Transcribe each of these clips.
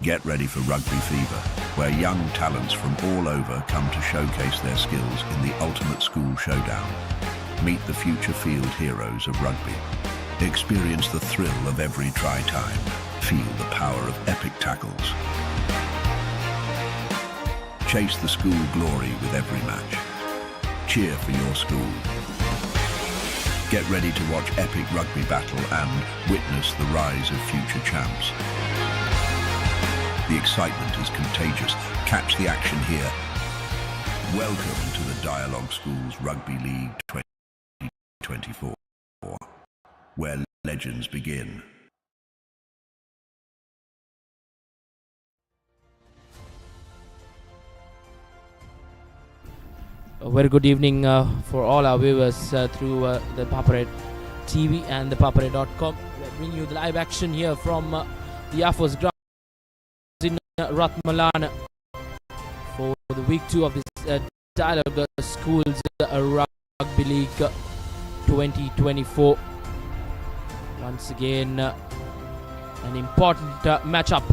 Get ready for Rugby Fever, where young talents from all over come to showcase their skills in the ultimate school showdown. Meet the future field heroes of rugby. Experience the thrill of every try time. Feel the power of epic tackles. Chase the school glory with every match. Cheer for your school. Get ready to watch epic rugby battle and witness the rise of future champs. The excitement is contagious. Catch the action here. Welcome to the Dialog Schools Rugby League 2024, where legends begin. A very good evening for all our viewers through the Papare TV and the Papare.com. We're bringing you the live action here from the Air Force ground in Ratmalana for the week 2 of this Dialog Schools Rugby League 2024. Once again, an important matchup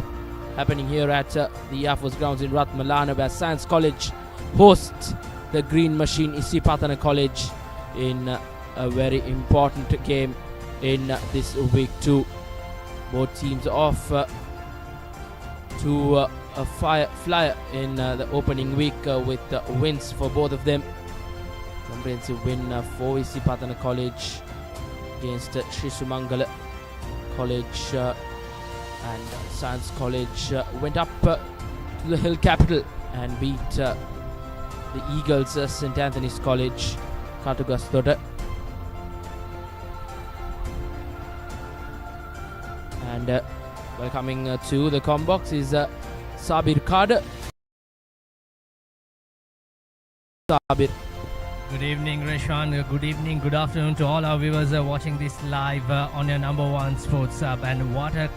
happening here at the Air Force grounds in Ratmalana, where Science College hosts the Green Machine Isipathana College in a very important game in this week 2. Both teams off to a flyer in the opening week with wins for both of them. Comprehensive win for Isipathana College against Sri Sumangala College, and Science College went up to the hill capital and beat the Eagles St. Anthony's College, Katugasthoda. And welcoming to the combox is Sabir Kader. Sabir. Good evening, Reshan. Good evening, good afternoon to all our viewers watching this live on your number one sports sub. And what a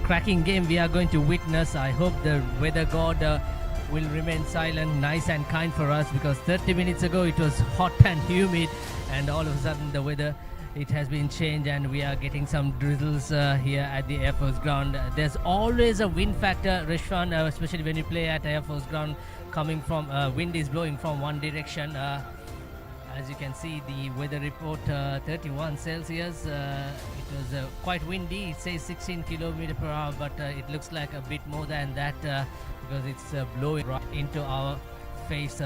cracking game we are going to witness. I hope the weather god will remain silent, nice and kind for us, because 30 minutes ago it was hot and humid, and all of a sudden the weather, it has been changed and we are getting some drizzles here at the Air Force ground. There's always a wind factor, Rishwan, especially when you play at Air Force ground, coming from wind is blowing from one direction. As you can see, the weather report 31 Celsius. It was quite windy. It says 16 km per hour, but it looks like a bit more than that because it's blowing right into our face.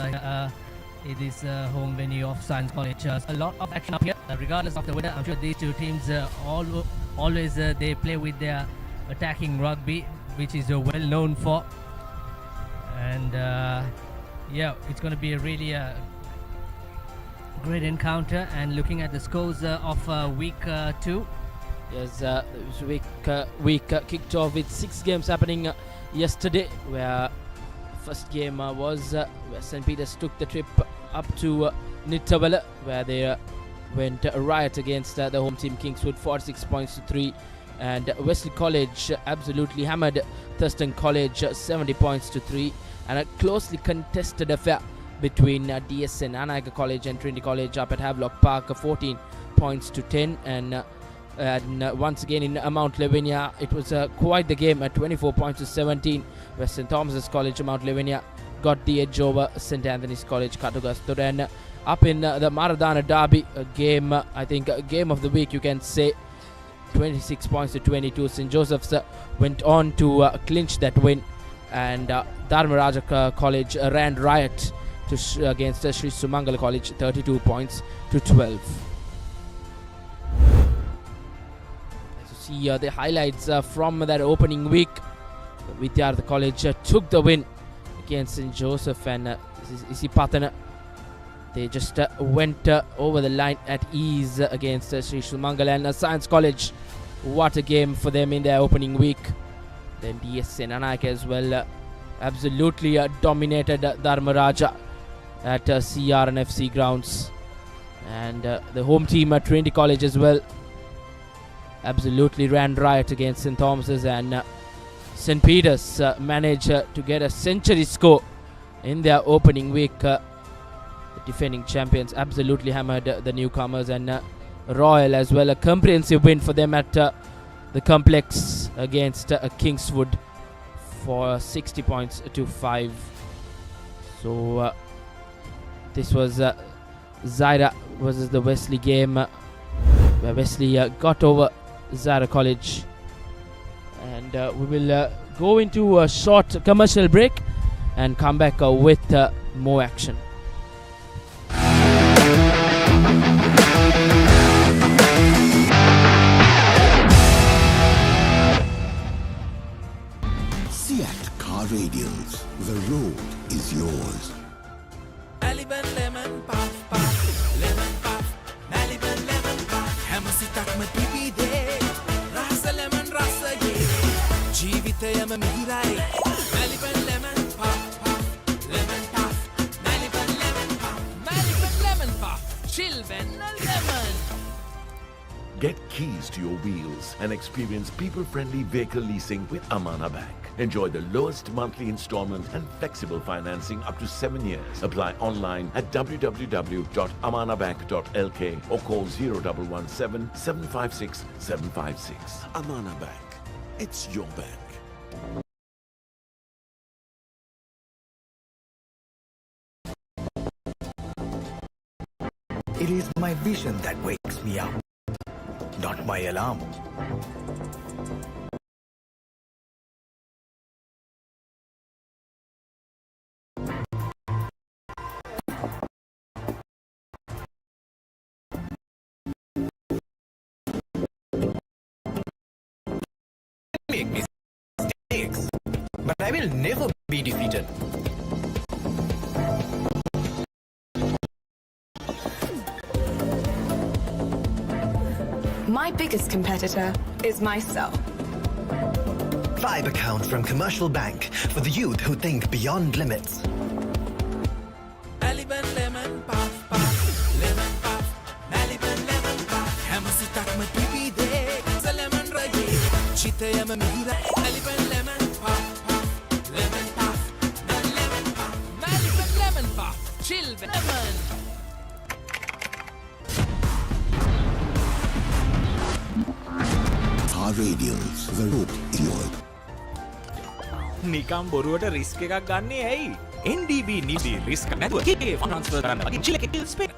It is home venue of Science College. A lot of action up here, regardless of the weather. I'm sure these two teams always they play with their attacking rugby, which is well known for. And yeah, it's going to be a really great encounter. And looking at the scores of week 2. Yes, this week kicked off with 6 games happening yesterday, where first game was where St. Peter's took the trip up to Nittawala, where they went riot against the home team Kingswood, 46 points to 3. And Wesley College absolutely hammered Thurston College, 70 points to 3. And a closely contested affair between DSN Anayaka College and Trinity College up at Havelock Park, 14 points to 10. And once again in Mount Lavinia, it was quite the game at 24 points to 17, where St. Thomas's College, Mount Lavinia, got the edge over St. Anthony's College, Katugasthoda. And up in the Maradana Derby, a game, I think a game of the week you can say, 26 points to 22. St. Joseph's went on to clinch that win, and Dharmaraja College ran riot against Sri Sumangala College, 32 points to 12. As you see the highlights from that opening week, Vidyartha College took the win against St. Joseph, and Isipathana, they just went over the line at ease against Sri Sumangala. And Science College, what a game for them in their opening week. Then DSN Anayaka as well absolutely dominated Dharmaraja at CRNFC grounds. And the home team at Trinity College as well absolutely ran riot against St. Thomas's. And St. Peter's managed to get a century score in their opening week. The defending champions absolutely hammered the newcomers, and Royal as well, a comprehensive win for them at the complex against Kingswood, for 60 points to 5. So this was Zaira versus the Wesley game, where Wesley got over Zaira College. And we will go into a short commercial break and come back with more action. Seat Car Radials. The road is yours. Maliban lemon puff puff, lemon puff, Maliban lemon puff. Hamasitakma pipide, rasa lemon rasa ye. Jeevithayama mihirai, Maliban lemon puff puff, lemon puff, Maliban lemon puff, Maliban lemon puff, chill when lemon. Get keys to your wheels and experience people-friendly vehicle leasing with Amana Bank. Enjoy the lowest monthly installment and flexible financing up to 7 years. Apply online at www.amanabank.lk or call 0117 756 756. Amana Bank. It's your bank. It is my vision that wakes me up, not my alarm. Make mistakes, but I will never be defeated. My biggest competitor is myself. 5 accounts from Commercial Bank for the youth who think beyond limits. Maliban lemon puff puff, lemon puff, Maliban lemon puff. Hamasitakma pipide, rasa lemon rage. Jeevithayama mihirai, Maliban lemon puff puff, lemon puff, lemon puff, Maliban lemon puff, chill when lemon. Car Radials. The road is yours. නිකම් බොරුවට risk එකක් ගන්නේ ඇයි? NDB නිදි risk නැතුව කීකේ transfer කරන්න වගේ චිල එකේ බිල්ස් පේ.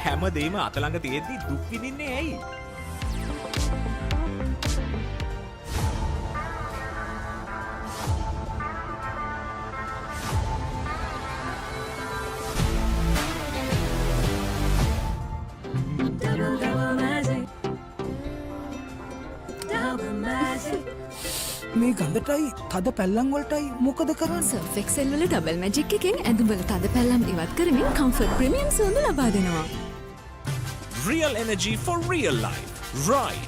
හැමදේම අත ළඟ තියෙද්දි දුක් විඳින්නේ ඇයි? මේ ගඳටයි තද පැල්ලම් වලටයි මොකද කරන්නේ? සර්ෆ් එක්සෙල් වල ඩබල් මැජික් එකෙන් ඇඳුම් වල තද පැල්ලම් ඉවත් කරමින් කම්ෆර්ට් ප්‍රීමියම් සුවඳ ලබා දෙනවා. Real energy for real life. Ride.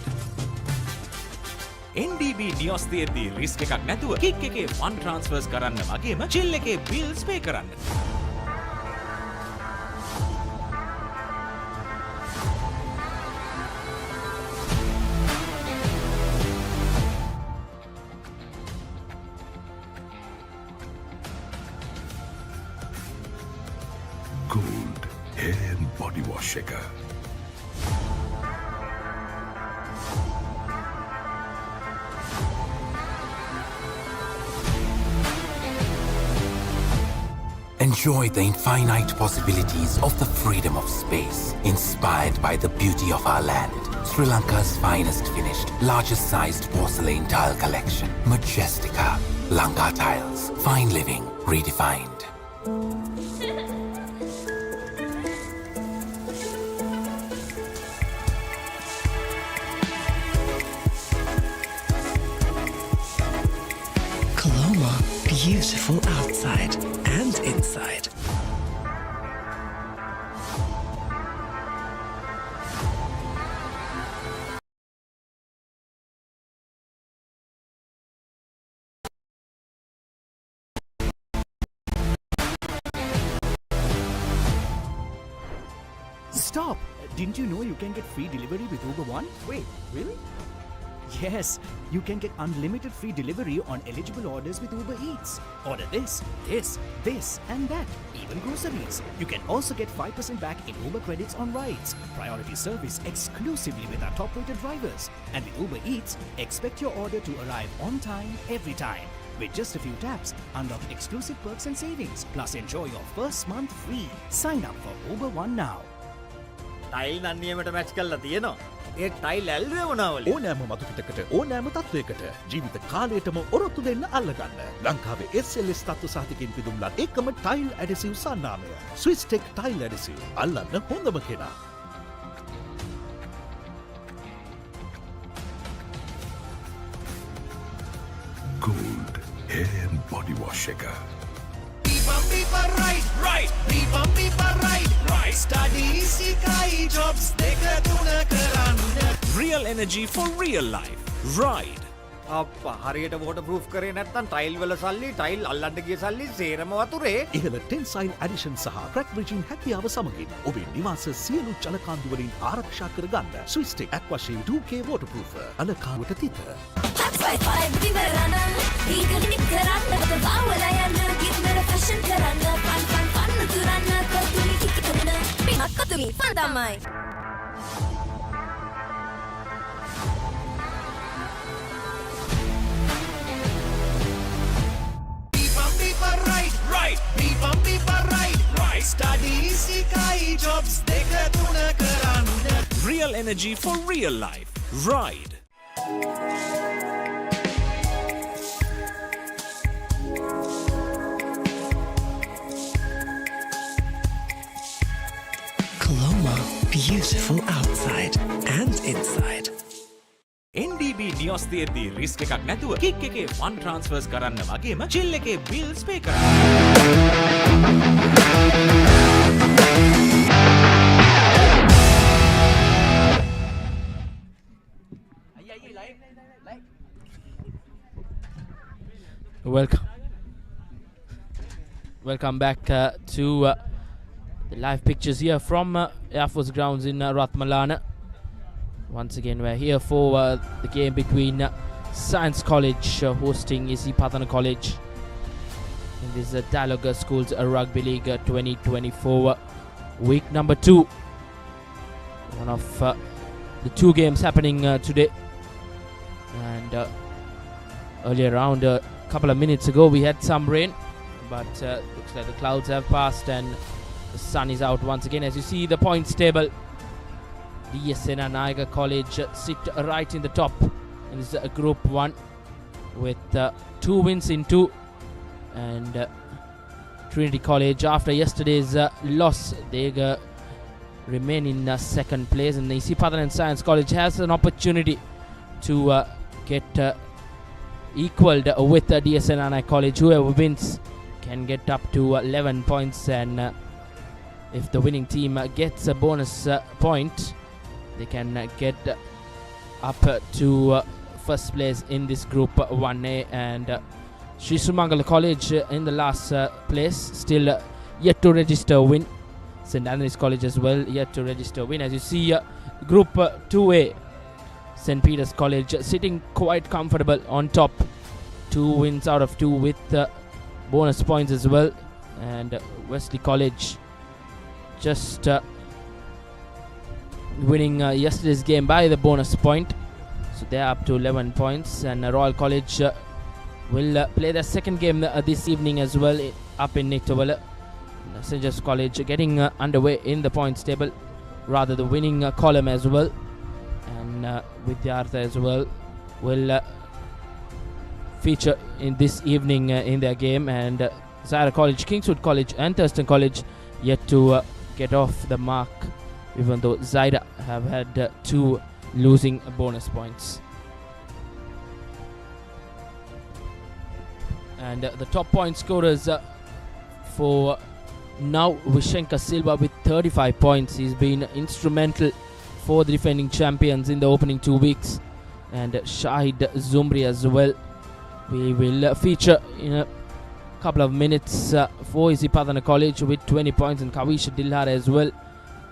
NDB නියොස් තියෙද්දි රිස්ක් එකක් නැතුව කික් එකේ ෆන් ට්‍රාන්ස්ෆර්ස් කරන්න වගේම චිල් එකේ බිල්ස් පේ කරන්න. Gold hair and body wash shaker. Enjoy the infinite possibilities of the freedom of space, inspired by the beauty of our land. Sri Lanka's finest finished, largest sized porcelain tile collection. Majestica. Lanka Tiles. Fine living redefined. Colombo, beautiful outside and inside. Stop! Didn't you know you can get free delivery with Uber One? Wait, really? Yes, you can get unlimited free delivery on eligible orders with Uber Eats. Order this, and that, even groceries. You can also get 5% back in Uber credits on rides. Priority service exclusively with our top-rated drivers. And with Uber Eats, expect your order to arrive on time, every time. With just a few taps, unlock exclusive perks and savings. Plus enjoy your first month free. Sign up for Uber One now. Tile නම් නියමයට match කරලා තියෙනවා. ඒ tile ඇල්ලුවේ මොනවලු? ඕනෑම මතු පිටකට ඕනෑම තත්වයකට ජීවිත කාලයටම ඔරොත්තු දෙන්න අල්ලගන්න. ලංකාවේ SLS තත්ත්ව සහතිකෙන් පිදුම්ලත් එකම ටයිල් ඇඩෙසිව් සන්නාමය. Swiss tech tile adhesive. අල්ලන්න හොඳම කෙනා. Gold hair and body wash එක. Beepa right. Study sikai jobs deka tuna karanna. Real energy for real life. Ride. අප්පා හරියට වෝටර් ප්‍රූෆ් කරේ නැත්නම් ටයිල් වල සල්ලි ටයිල් අල්ලන්න ගිය සල්ලි සේරම වතුරේ. ඉහළ ටෙන්සයිල් ඇඩිෂන් සහ ක්‍රැක් බ්‍රිජින් හැකියාව සමගින් ඔබේ නිවාස සියලු ජලකාන්දු වලින් ආරක්ෂා කරගන්න. Swiss tech aquashield 2K waterproofer. අලකාවට තිත. Beepa right. Study sikai jobs deka tuna karanna. Real energy for real life. Ride. Colombo, beautiful outside and inside. NDB නියොස් තියෙද්දී රිස්ක් එකක් නැතුව කික් එකේ ෆන් ට්‍රාන්ස්ෆර්ස් කරන්න වගේම චිල් එකේ බිල්ස් පේ කරන්න. Welcome back to the live pictures here from Air Force grounds in Ratmalana. Once again, we're here for the game between Science College hosting Isipathana College in this Dialog Schools Rugby League 2024 week number 2. One of the two games happening today. And earlier around a couple of minutes ago we had some rain, but looks like the clouds have passed and the sun is out once again. As you see the points table, DSN Nayaga College sit right in the top in this group 1 with 2 wins in 2, and Trinity College, after yesterday's loss, they remain in second place, and Isipathana and Science College has an opportunity to get equaled with DSN Nayaga College. Whoever wins can get up to 11 points, and if the winning team gets a bonus point, they can get up to first place in this group 1A. And Sri Sumangala College in the last place, still yet to register a win. St. Anthony's College as well, yet to register a win. As you see, group 2A, St. Peter's College sitting quite comfortable on top, 2 wins out of 2 with bonus points as well. And Wesley College just winning yesterday's game by the bonus point, so they're up to 11 points. And Royal College will play their second game this evening as well up in Nictowala. St. Joseph's College getting underway in the points table, rather the winning column as well, and Vidyartha as well will feature in this evening in their game. And Zaira College, Kingswood College and Thurston College yet to get off the mark, even though Zaira have had 2 losing bonus points. And the top point scorers for now, Vishenka Silva with 35 points. He's been instrumental for the defending champions in the opening 2 weeks. And Shahid Zumri as well. We will feature in a couple of minutes for Isipathana College with 20 points, and Kavish Dilhar as well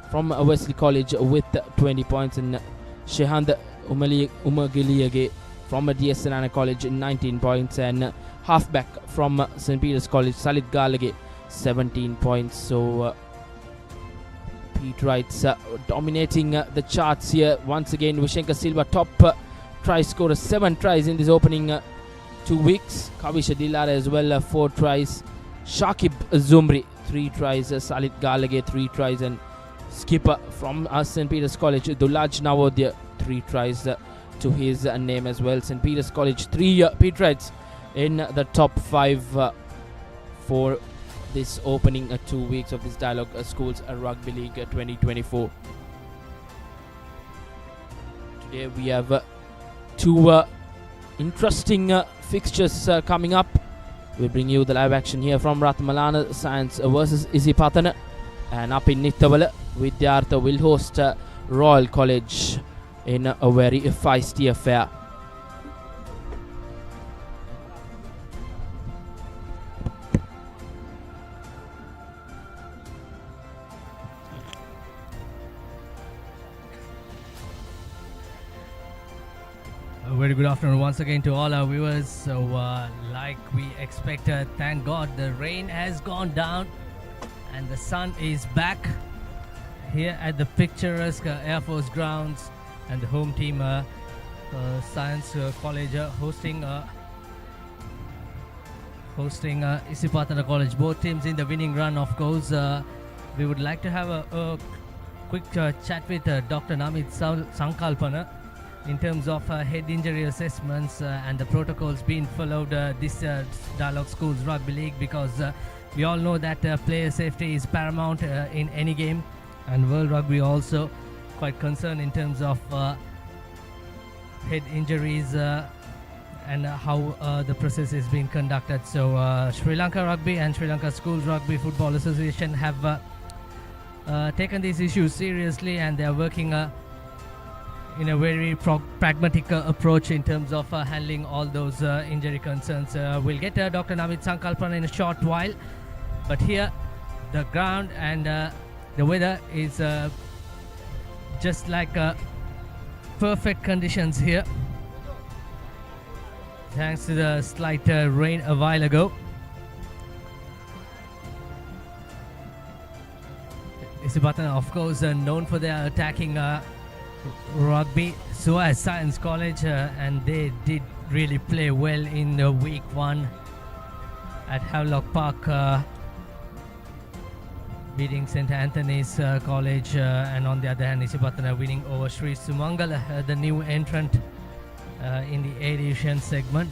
from Wesley College with 20 points, and Shehand Umagiliyage from Dialog College 19 points, and halfback from St. Peter's College Salit Galage 17 points. So Pete Wrights dominating the charts here. Once again, Vishenka Silva top try scorer, 7 tries in this opening 2 weeks. Kavisha Dillara as well, 4 tries. Shakib Zumri 3 tries. Salit Galage 3 tries, and skipper from St. Peter's College Dulaj Navodya 3 tries to his name as well. St. Peter's College 3 Pete Wrights in the top 5 for this opening 2 weeks of this Dialog Schools Rugby League 2024. Today we have 2 interesting fixtures coming up. We'll bring you the live action here from Ratmalana Science versus Isipathana, and up in Nittavala, Vidyartha will host Royal College in a very feisty affair. A very good afternoon once again to all our viewers. So like we expected, thank God the rain has gone down and the sun is back here at the picturesque Air Force grounds, and the home team Science College hosting Isipathana College. Both teams in the winning run, of course. We would like to have a quick chat with Dr. Namit Sankalpana in terms of head injury assessments and the protocols being followed this Dialog Schools Rugby League, because we all know that player safety is paramount in any game, and World Rugby also quite concerned in terms of head injuries and how the process is being conducted. So Sri Lanka Rugby and Sri Lanka Schools Rugby Football Association have taken these issues seriously, and they are working in a very pragmatic approach in terms of handling all those injury concerns. We'll get Dr. Namit Sankalpana in a short while, but here the ground and the weather is just like perfect conditions here, thanks to the slight rain a while ago. Isipathana, of course, known for their attacking rugby, so as Science College, and they did really play well in week 1 at Havelock Park, beating St. Anthony's College, and on the other hand Isipathana winning over Sri Sumangala, the new entrant in the A Division segment.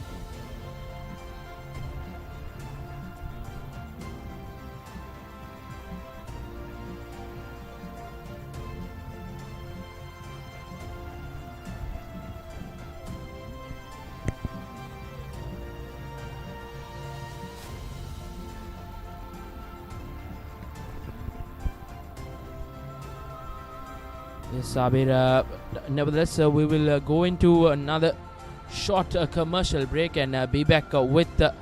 Yes, Sabir. Nevertheless, we will go into another short commercial break and be back with the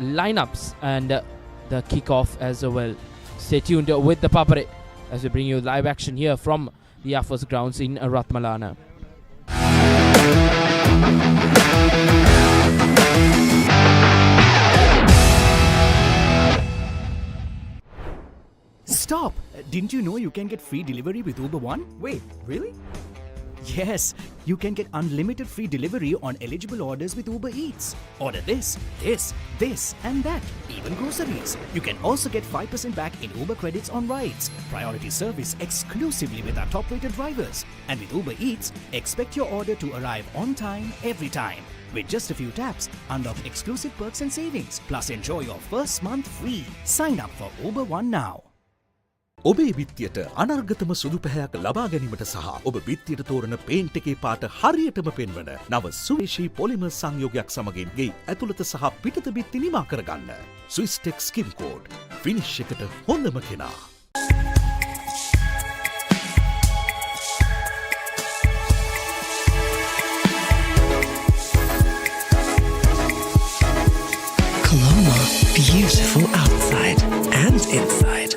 lineups and the kickoff as well. Stay tuned with the Papare as we bring you live action here from the Air Force grounds in Ratmalana. Stop! Didn't you know you can get free delivery with Uber One? Wait, really? Yes, you can get unlimited free delivery on eligible orders with Uber Eats. Order this, and that, even groceries. You can also get 5% back in Uber credits on rides. Priority service exclusively with our top-rated drivers. And with Uber Eats, expect your order to arrive on time, every time. With just a few taps, unlock exclusive perks and savings. Plus enjoy your first month free. Sign up for Uber One now. ඔබේ බිත්තියට අනර්ගතම සුදු පැහැයක් ලබා ගැනීමට සහ ඔබ බිත්තියට තෝරන paint එකේ පාට හරියටම පෙන්වන නව සුවේශී පොලිමර් සංයෝගයක් සමගින් ගේ ඇතුළත සහ පිටත බිත්ති නිමා කරගන්න. ස්විස්ටෙක් ස්කින් කෝඩ් ෆිනිෂ් එකට හොඳම කෙනා. Colombo, beautiful outside and inside.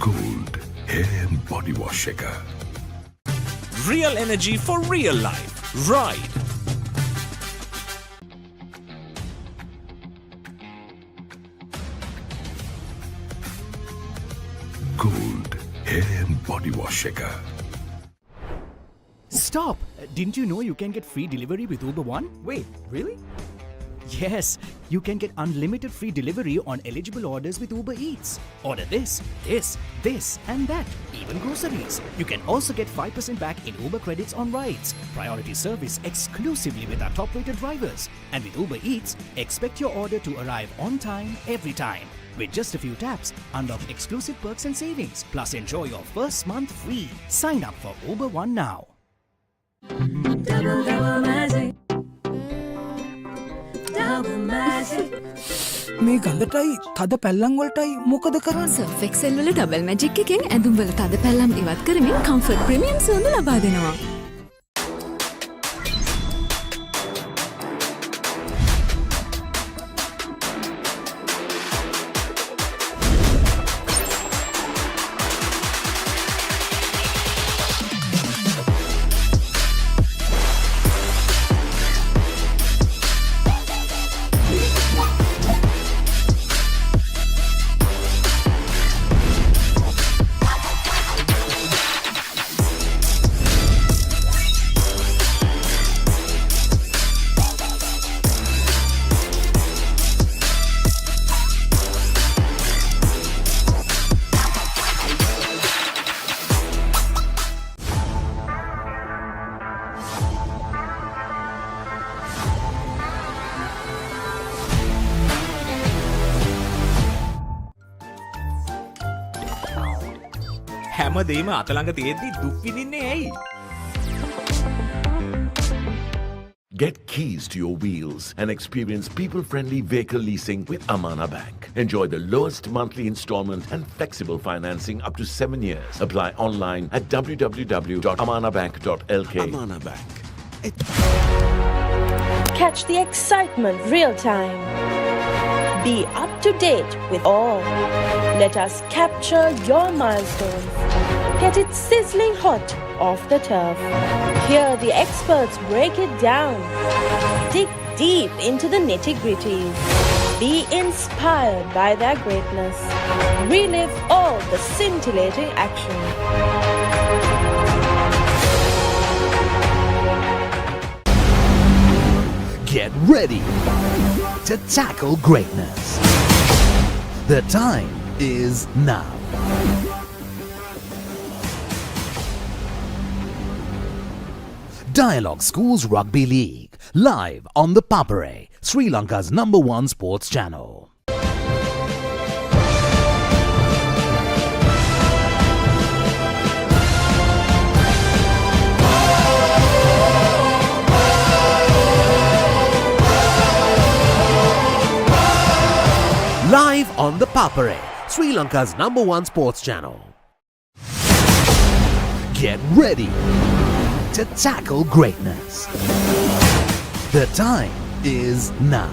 Gold hair and body wash එක. Real energy for real life. Ride. Gold hair and body wash එක. Stop! Didn't you know you can get free delivery with Uber One? Wait, really? Yes, you can get unlimited free delivery on eligible orders with Uber Eats. Order this, and that, even groceries. You can also get 5% back in Uber credits on rides. Priority service exclusively with our top-rated drivers. And with Uber Eats, expect your order to arrive on time, every time. With just a few taps, unlock exclusive perks and savings. Plus, enjoy your first month free. Sign up for Uber One now. Double magic. Double magic. මේ ගඳටයි තද පැල්ලම් වලටයි මොකද කරන්නේ? Surf Excel වල double magic එකෙන් ඇඳුම් වල තද පැල්ලම් ඉවත් කරමින් කම්ෆර්ට් ප්‍රීමියම් සුවඳ ලබා දෙනවා. හැමදේම අතළඟ තියෙද්දි දුක් විඳින්නේ ඇයි? Get keys to your wheels and experience people-friendly vehicle leasing with Amana Bank. Enjoy the lowest monthly installment and flexible financing up to 7 years. Apply online at www.amanabank.lk. Amana Bank. Catch the excitement real time. Be up to date with all. Let us capture your milestones. Get it sizzling hot off the turf. Hear the experts break it down. Dig deep into the nitty-gritty. Be inspired by their greatness. Relive all the scintillating action. Get ready to tackle greatness. The time is now. Dialog Schools Rugby League, live on the Papare, Sri Lanka's #1 sports channel. Live on the Papare, Sri Lanka's #1 sports channel. Get ready to tackle greatness. The time is now.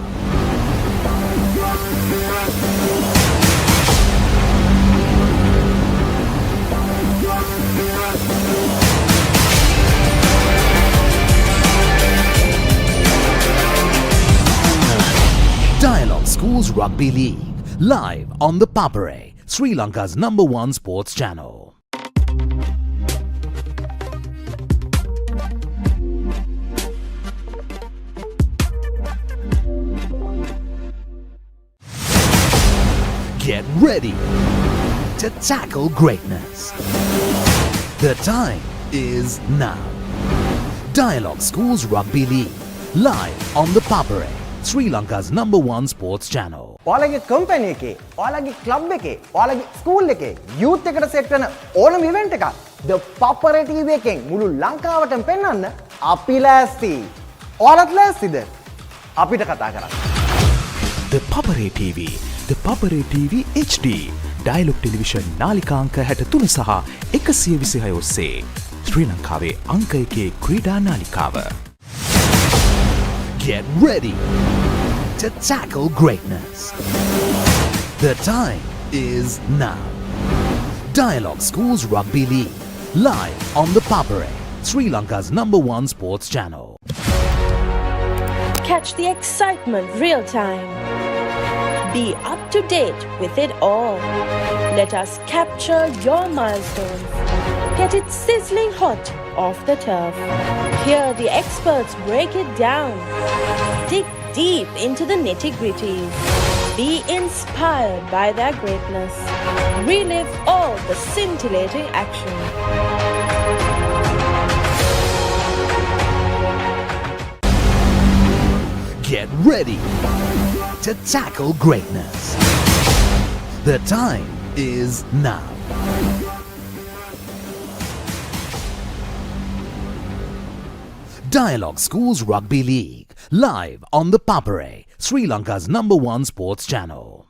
Dialog Schools Rugby League, live on the Papare, Sri Lanka's #1 sports channel. Get ready to tackle greatness. The time is now. Dialog Schools Rugby League, live on the Papare, Sri Lanka's #1 sports channel. ඔයාලගේ company එකේ, ඔයාලගේ club එකේ, ඔයාලගේ school එකේ, youth එකට set වෙන ඕනම event එකක් The Papare TV එකෙන් මුළු ලංකාවටම පෙන්වන්න අපි ලෑස්ති. ඔයාලත් ලෑස්තිද? අපිට කතා කරන්න. The Papare TV, The Papare TV HD, Dialog television නාලිකාංක 63 සහ 126 ඔස්සේ ශ්‍රී ලංකාවේ අංක 1 ක්‍රීඩා නාලිකාව. Get ready to tackle greatness. The time is now. Dialog Schools Rugby League, live on the Papare, Sri Lanka's #1 sports channel. Catch the excitement real time. Be up to date with it all. Let us capture your milestones. Get it sizzling hot off the turf. Hear the experts break it down. Dig deep into the nitty-gritties. Be inspired by their greatness. Relive all the scintillating action. Get ready to tackle greatness. The time is now. Dialog Schools Rugby League, live on the Papare, Sri Lanka's #1 sports channel.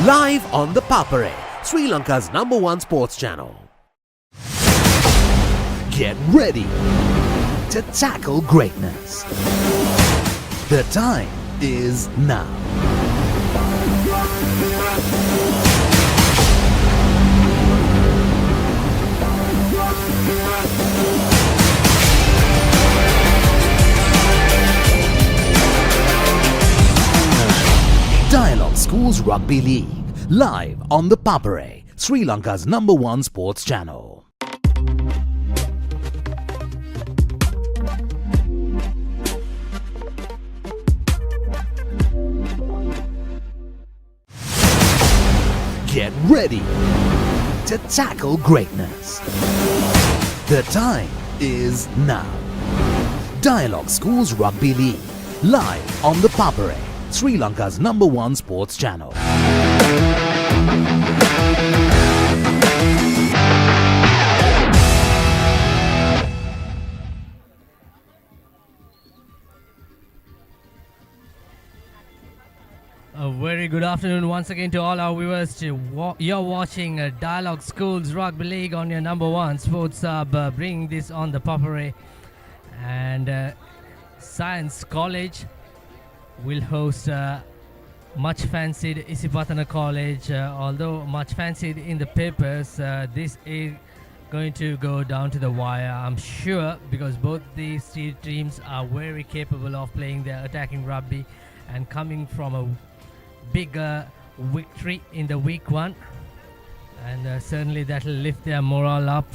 Live on the Papare, Sri Lanka's #1 sports channel. Get ready to tackle greatness. The time is now. Dialog Schools Rugby League, live on the Papare, Sri Lanka's #1 sports channel. Get ready to tackle greatness. The time is now. Dialog Schools Rugby League, live on the Papare, Sri Lanka's #1 sports channel. A very good afternoon once again to all our viewers. You're watching Dialog Schools Rugby League on your #1 sports sub, bringing this on the Papare. And Science College will host much fancied Isipathana College. Although much fancied in the papers, this is going to go down to the wire, I'm sure, because both these two teams are very capable of playing their attacking rugby and coming from a big victory in the week 1, and certainly that will lift their morale up.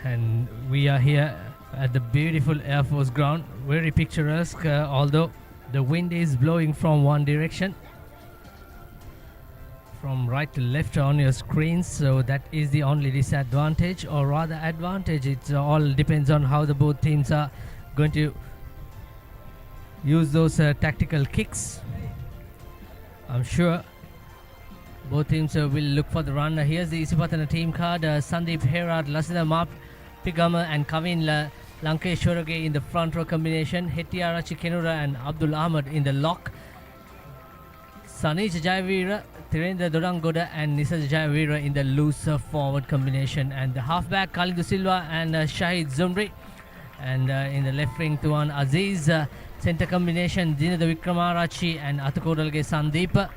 And we are here at the beautiful Air Force ground, very picturesque, although the wind is blowing from one direction, from right to left on your screen, so that is the only disadvantage, or rather advantage. It all depends on how the both teams are going to use those tactical kicks. I'm sure both teams will look for the run. Here's the Isipathana team card. Sandeep Herard, Lasida Map, Pigama and Kavin Lankeshwarage in the front row combination. Hettiarachi Kenura and Abdul Ahmad in the lock. Sanij Jayavira, Tirendra Dorangoda and Nisaj Jayavira in the loose forward combination. And the halfback Khalindu Silva and Shahid Zumri. And in the left wing Tuan Aziz. Center combination Dinada Vikramarachi and Atakodalge Sandeep.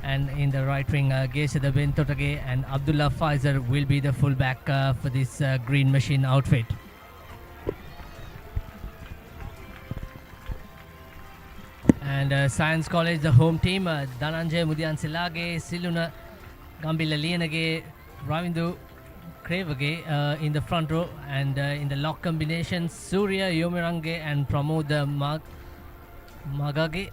And in the right wing Gesada Bentotage and Abdullah Faizer will be the fullback for this Green Machine outfit. And Science College, the home team, Dhananjay Mudian Silage, Siluna Gambila Lianage, Ravindu Krevage in the front row, and in the lock combination Surya Yomirange and Pramod Magage.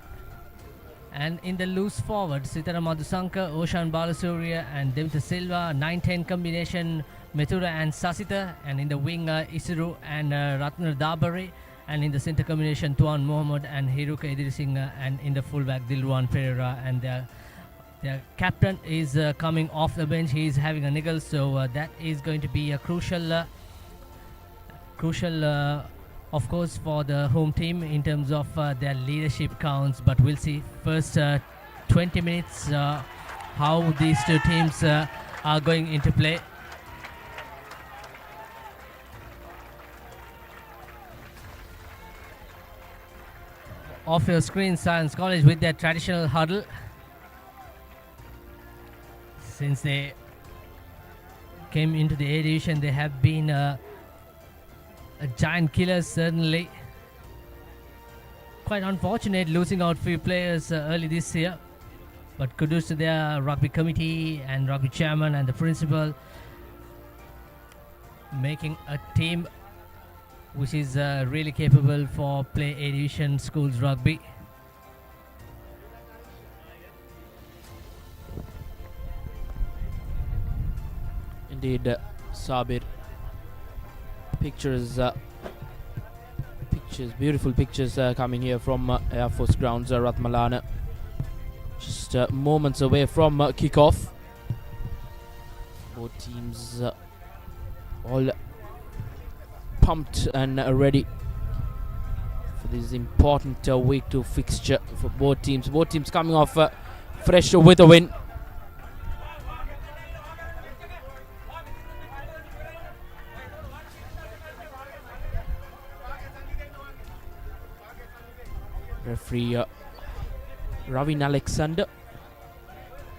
And in the loose forward, Sitara Madhusanka, Oshan Balasurya and Devita Silva, 9-10 combination, Methura and Sasita. And in the wing, Isuru and Ratnar Dabare. And in the center combination, Tuan Mohammed and Hiruka Idrising. And in the fullback, Dilruan Pereira. And their captain is coming off the bench. He is having a niggle, so that is going to be a crucial, of course, for the home team in terms of their leadership counts. But we'll see. First 20 minutes how these two teams are going into play. Off your screen, Science College with their traditional huddle. Since they came into the A division, they have been a giant killers, certainly. Quite unfortunate losing out few players early this year, but kudos to their rugby committee and rugby chairman and the principal, making a team which is really capable for play A division schools rugby. Indeed, Sabir. Pictures, beautiful pictures coming here from Air Force Grounds, Ratmalana. Just moments away from kickoff. Both teams all pumped and ready for this important week 2 fixture for both teams. Both teams coming off fresh with a win. Referee Ravin Alexander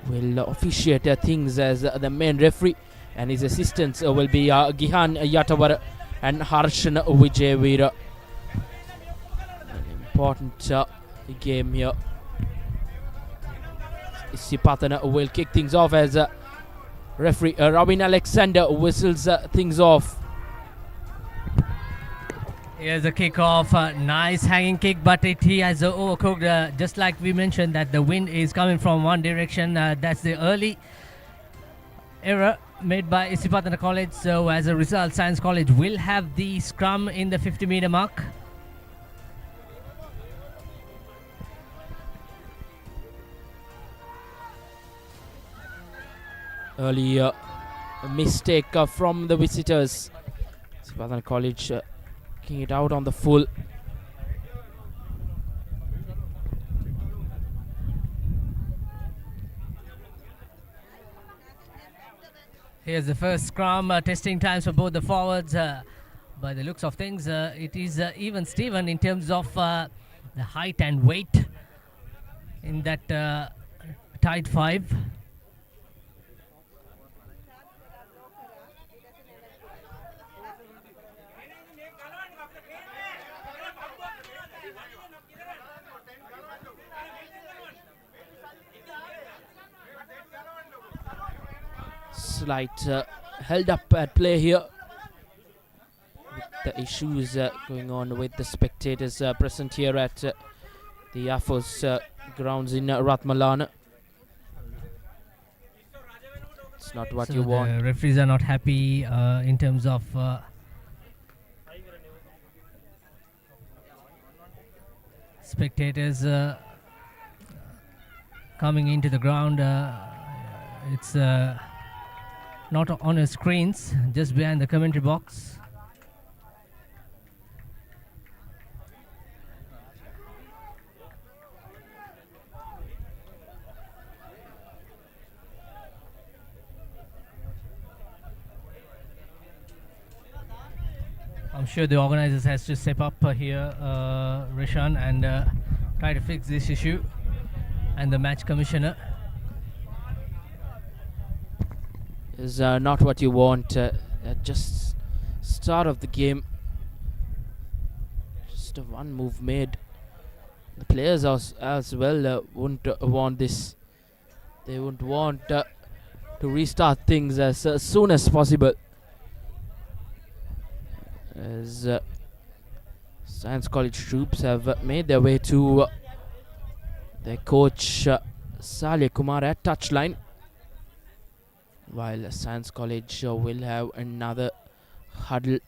will officiate things as the main referee, and his assistants will be Gihan Yatawar and Harshan Vijayveera. An important game here. Isipathana will kick things off as referee Ravin Alexander whistles things off. Here's a kickoff, nice hanging kick, but he has overcooked. Just like we mentioned that the wind is coming from one direction. That's the early error made by Isipathana College. So as a result, Science College will have the scrum in the 50-meter mark. Early mistake from the visitors. Isipathana College kicking it out on the full. Here's the first scrum, testing times for both the forwards. By the looks of things, it is even Steven in terms of the height and weight in that tight five. Slight held up at play here. With the issues going on with the spectators present here at the Air Force grounds in Ratmalana. It's not what you want. The referees are not happy in terms of spectators coming into the ground. It's not on your screens, just behind the commentary box. I'm sure the organizers has to step up here, Rishan, and try to fix this issue, and the match commissioner. Is not what you want at just start of the game. Just one move made. The players as well wouldn't want this. They would want to restart things as soon as possible. As Science College troops have made their way to their coach Salya Kumar at touchline, while Science College will have another huddle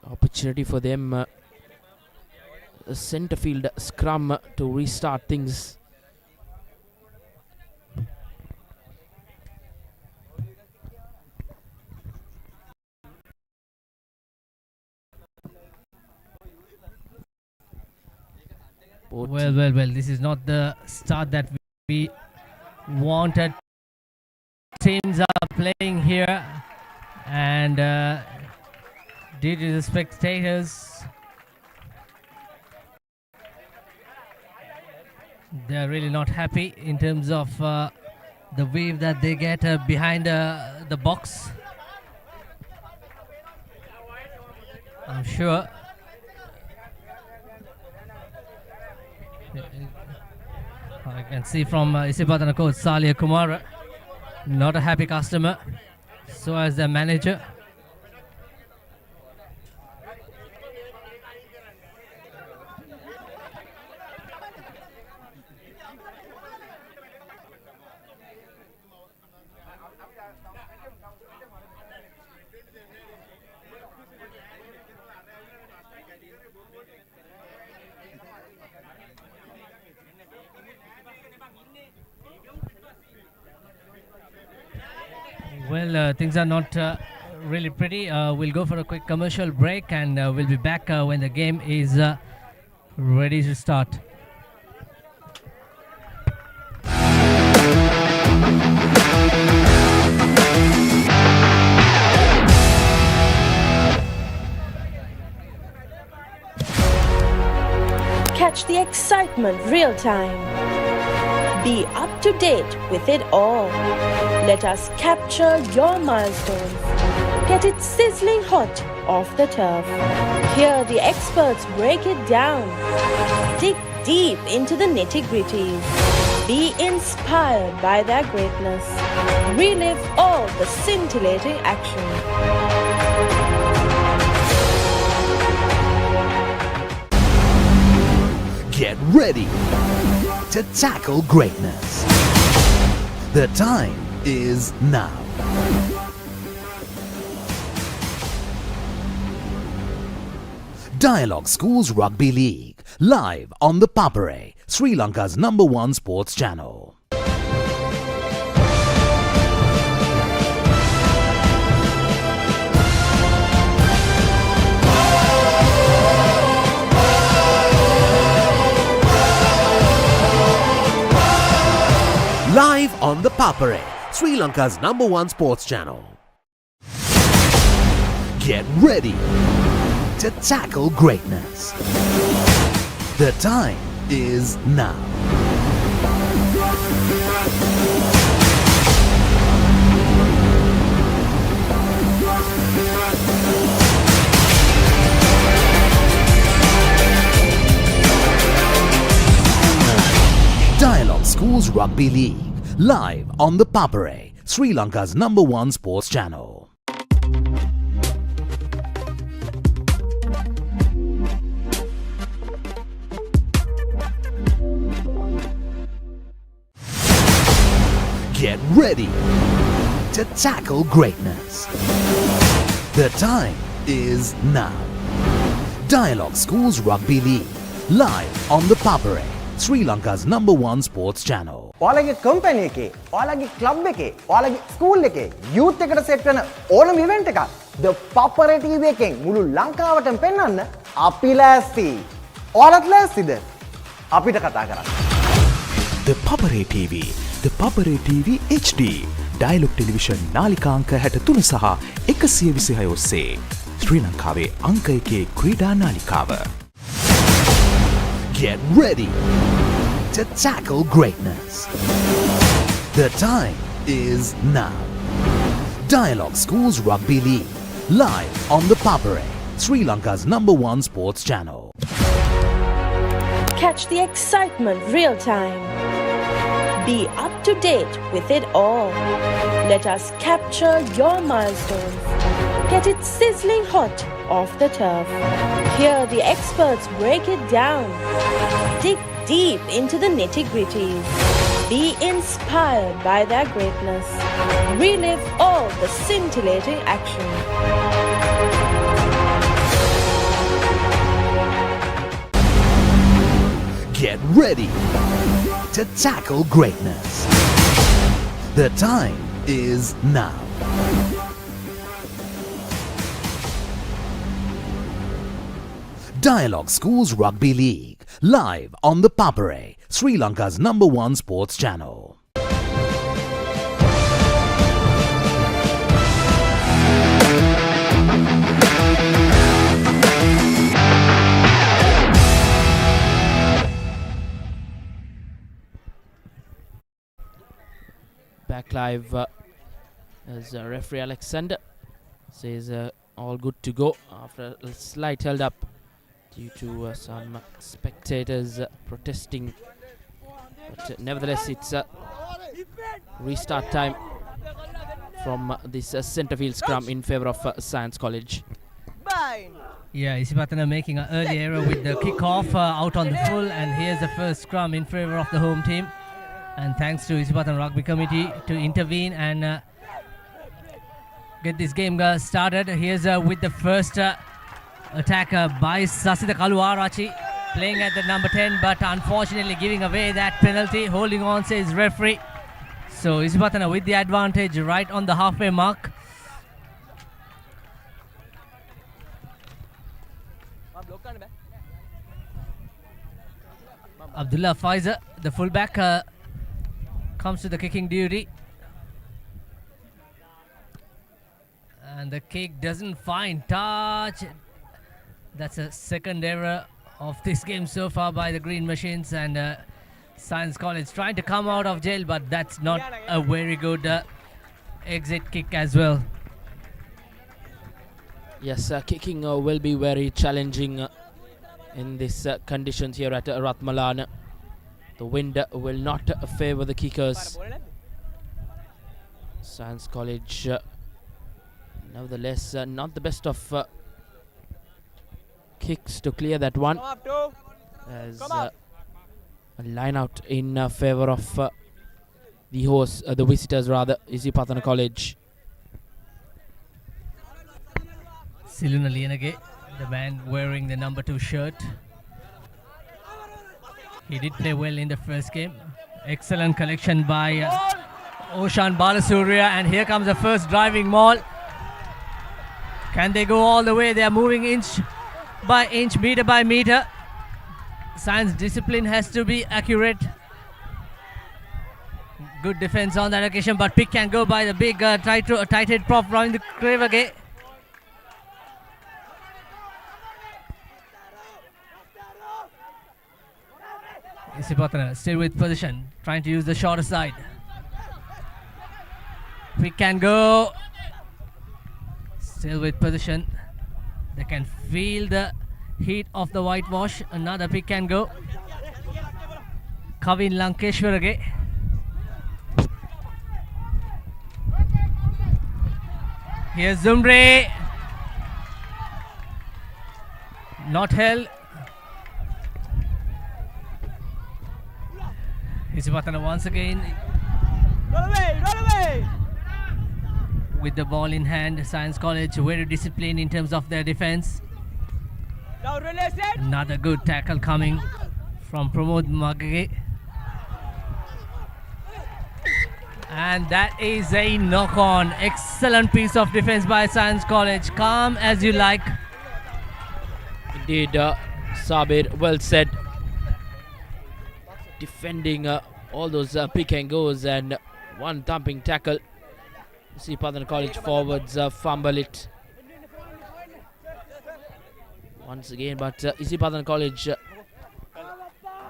opportunity for them. A center field scrum to restart things. Well, this is not the start that we wanted teams are playing here, and due to the spectators, they're really not happy in terms of the wave that they get behind the box. I'm sure I can see from Isipathana coach Salia Kumara, not a happy customer, so as their manager. Well, things are not really pretty. We'll go for a quick commercial break, and we'll be back when the game is ready to start. Catch the excitement real time. Be up to date with it all. Let us capture your milestones. Get it sizzling hot off the turf. Hear the experts break it down. Dig deep into the nitty-gritties. Be inspired by their greatness. Relive all the scintillating action. Get ready to tackle greatness. The time is now. Dialog Schools Rugby League, live on the Papare, Sri Lanka's #1 sports channel. Live on the Papare, Sri Lanka's #1 sports channel. Get ready to tackle greatness. The time is now. Dialog Schools Rugby League, live on the Papare, Sri Lanka's #1 sports channel. Get ready to tackle greatness. The time is now. Dialog Schools Rugby League, live on the Papare, Sri Lanka's #1 sports channel. ඔයාලගේ company එකේ, ඔයාලගේ club එකේ, ඔයාලගේ school එකේ youth එකට set වෙන ඕනම event එකක් The Papare TV එකෙන් මුළු ලංකාවටම පෙන්වන්න අපි ලෑස්ති. ඔයාලත් ලෑස්තිද? අපිට කතා කරන්න. The Papare TV, The Papare TV HD, Dialog Television නාලිකාංක 63 සහ 126 ඔස්සේ ශ්‍රී ලංකාවේ අංක 1 ක්‍රීඩා නාලිකාව. Get ready to tackle greatness. The time is now. Dialog Schools Rugby League, live on the Papare, Sri Lanka's #1 sports channel. Catch the excitement real time. Be up to date with it all. Let us capture your milestones. Get it sizzling hot off the turf. Hear the experts break it down. Dig deep into the nitty-gritties. Be inspired by their greatness. Relive all the scintillating action. Get ready to tackle greatness. The time is now. Dialog Schools Rugby League, live on the Papare, Sri Lanka's #1 sports channel. Back live as referee Alexander says all good to go after a slight held up due to some spectators protesting, but nevertheless it's restart time from this centre field scrum in favour of Science College. Yeah, Isipathana making an early error with the kickoff out on the full, and here's the first scrum in favour of the home team. And thanks to Isipathana Rugby Committee to intervene and get this game started. Here's with the first attack by Sasitha Kaluarachi, playing at the number 10, but unfortunately giving away that penalty. Holding on, says referee. So Isipathana with the advantage right on the halfway mark. Abdullah Faizer, the fullback, comes to the kicking duty, and the kick doesn't find touch. That's a second error of this game so far by the Green Machines, and Science College trying to come out of jail, but that's not a very good exit kick as well. Yes, kicking will be very challenging in these conditions here at Ratmalana. The wind will not favour the kickers. Science College, nevertheless, not the best of kicks to clear that one. As a line out in favour of the visitors rather, Isipathana College. Siluna Lienage, the man wearing the number 2 shirt. He did play well in the first game. Excellent collection by Oshan Balasuriya, and here comes the first driving maul. Can they go all the way? They are moving inch by inch, meter by meter. Science discipline has to be accurate. Good defense on that occasion, but pick can go by the big tight head prop round the Krevage. Isipathana still with position, trying to use the shorter side. Pick can go. Still with position. They can feel the heat of the whitewash. Another pick can go. Kavin Lankeshwarage. Here's Zumbre. Not held. Isipathana once again with the ball in hand. Science College very disciplined in terms of their defense. Another good tackle coming from Pramod Magage. And that is a knock-on. Excellent piece of defense by Science College. Calm as you like. Indeed, Sabir, well said. Defending all those pick and goes, and one thumping tackle. Isipathana College forwards fumble it once again, but Isipathana College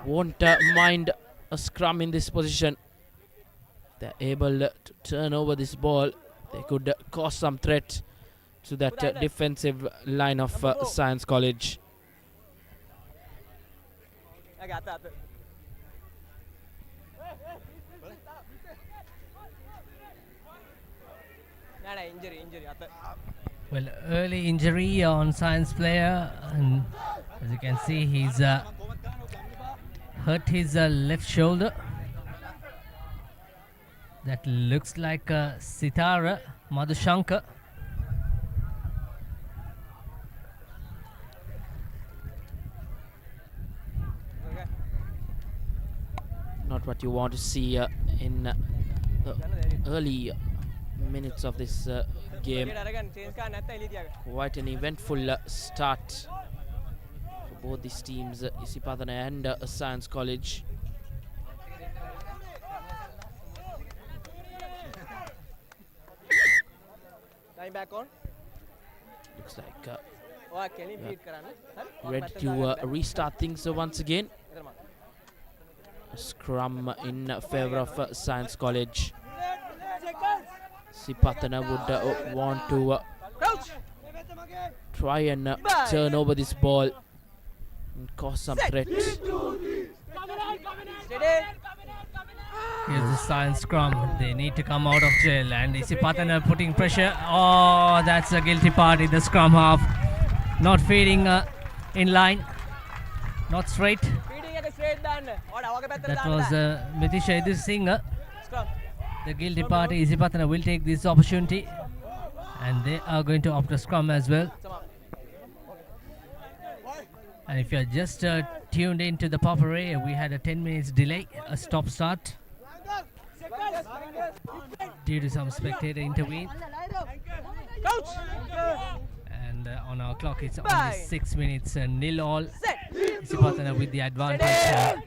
won't mind a scrum in this position. They're able to turn over this ball. They could cause some threat to that defensive line of Science College. Well, early injury on Science player, and as you can see, he's hurt his left shoulder. That looks like Sitara Madhushankar. Not what you want to see in the early minutes of this game. Quite an eventful start for both these teams, Isipathana and Science College. Time back on. Looks like yeah. ready to restart things once again. A scrum in favor of Science College. Isipathana would want to try and turn over this ball and cause some threat. Here's the Science scrum. They need to come out of jail, and Isipathana putting pressure. Oh, that's a guilty part in the scrum half. Not feeding in line, not straight. That was Mitisha Idris Singh. The guilty party, Isipathana, will take this opportunity, and they are going to opt a scrum as well. And if you are just tuned into the Papare, we had a 10 minutes delay, a stop start, due to some spectator intervene. And on our clock, it's only 6 minutes, nil all. Isipathana with the advantage.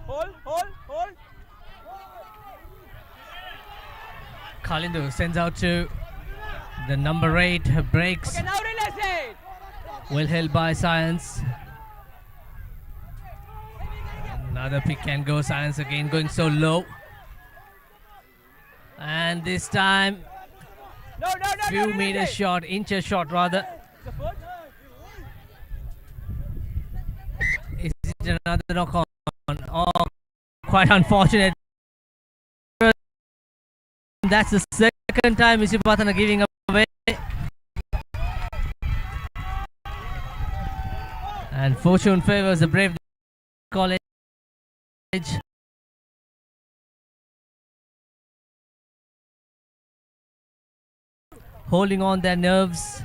Hold. Colombo sends out to the number 8, breaks. Okay, now release it. Well held by Science. Another pick and go. Science again going so low. And this time, few meters short, inches short rather. Is it another knock on? Oh, quite unfortunate. That's the second time Isipathana giving away. And fortune favors the brave college. Holding on their nerves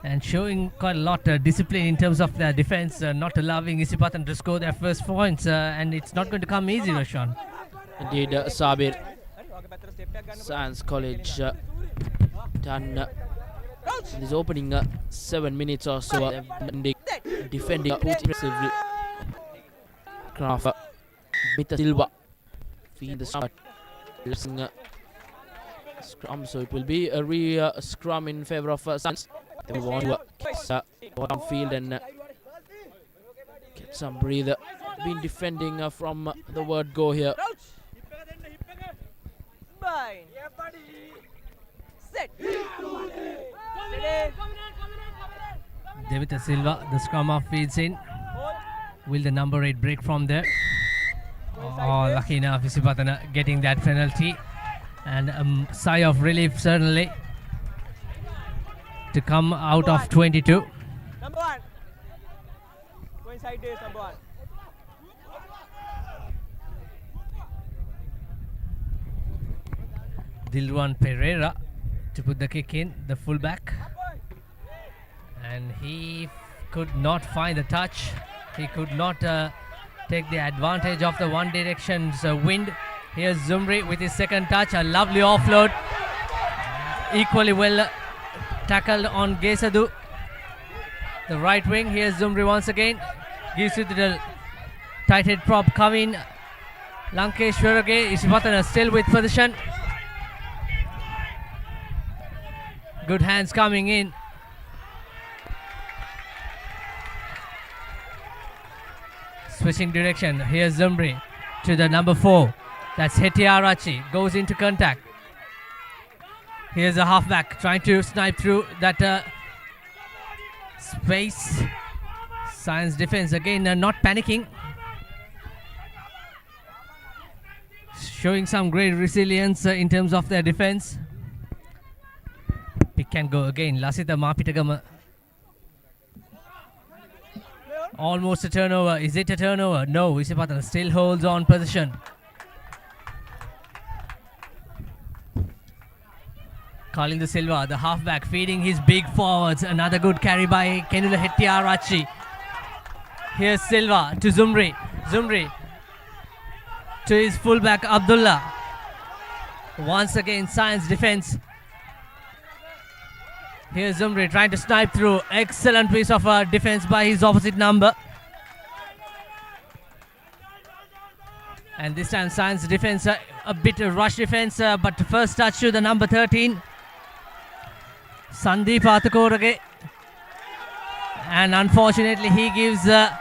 and showing quite a lot of discipline in terms of their defense, not allowing Isipathana to score their first points, and it's not going to come easy, Roshan. Indeed, Sabir. Science College done in this opening 7 minutes or so, defending impressively. Craft Mita Silva feed the start scrum, so it will be a scrum in favor of Science. They want to bottom field and get some breather. Been defending from the word go here. Devita Silva, the scrum half feeds in. Will the number 8 break from there? Oh, lucky enough, Isipathana getting that penalty. And a sigh of relief certainly to come out of 22. Number 1. Go inside this, number 1. Dilwan Pereira to put the kick in, the fullback. And he could not find the touch. He could not take the advantage of the one direction's wind. Here's Zumri with his second touch, a lovely offload. Equally well tackled on Gesadu. The right wing, here's Zumri once again. Gives it to the tight head prop Kavin Lankeshwarage. Isipathana still with position. Good hands coming in. Switching direction. Here's Zumri to the number 4. That's Hetiarachi. Goes into contact. Here's a halfback trying to snipe through that space. Science defense again not panicking. Showing some great resilience in terms of their defense. Pick and go again. Lasita Mapitagama. Almost a turnover. Is it a turnover? No. Isipathana still holds on position. Calling the Silva, the halfback, feeding his big forwards. Another good carry by Kenula Hetiarachi. Here's Silva to Zumri. Zumri to his fullback Abdullah. Once again, Science defense. Here's Zumri trying to snipe through. Excellent piece of defense by his opposite number. And this time Science defense, a bit of rush defense, but first touch to the number 13. Sandeep Athakorage. And unfortunately he gives a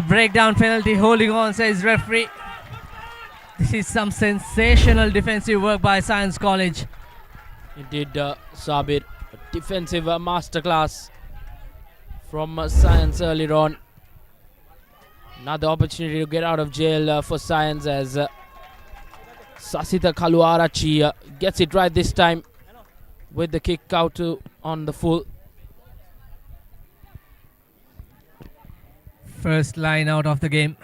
breakdown penalty. Holding on, says referee. This is some sensational defensive work by Science College. Indeed, Sabir. Defensive masterclass from Science earlier on. Another opportunity to get out of jail for Science as Sasita Kaluarachi gets it right this time with the kick out on the full. First line out of the game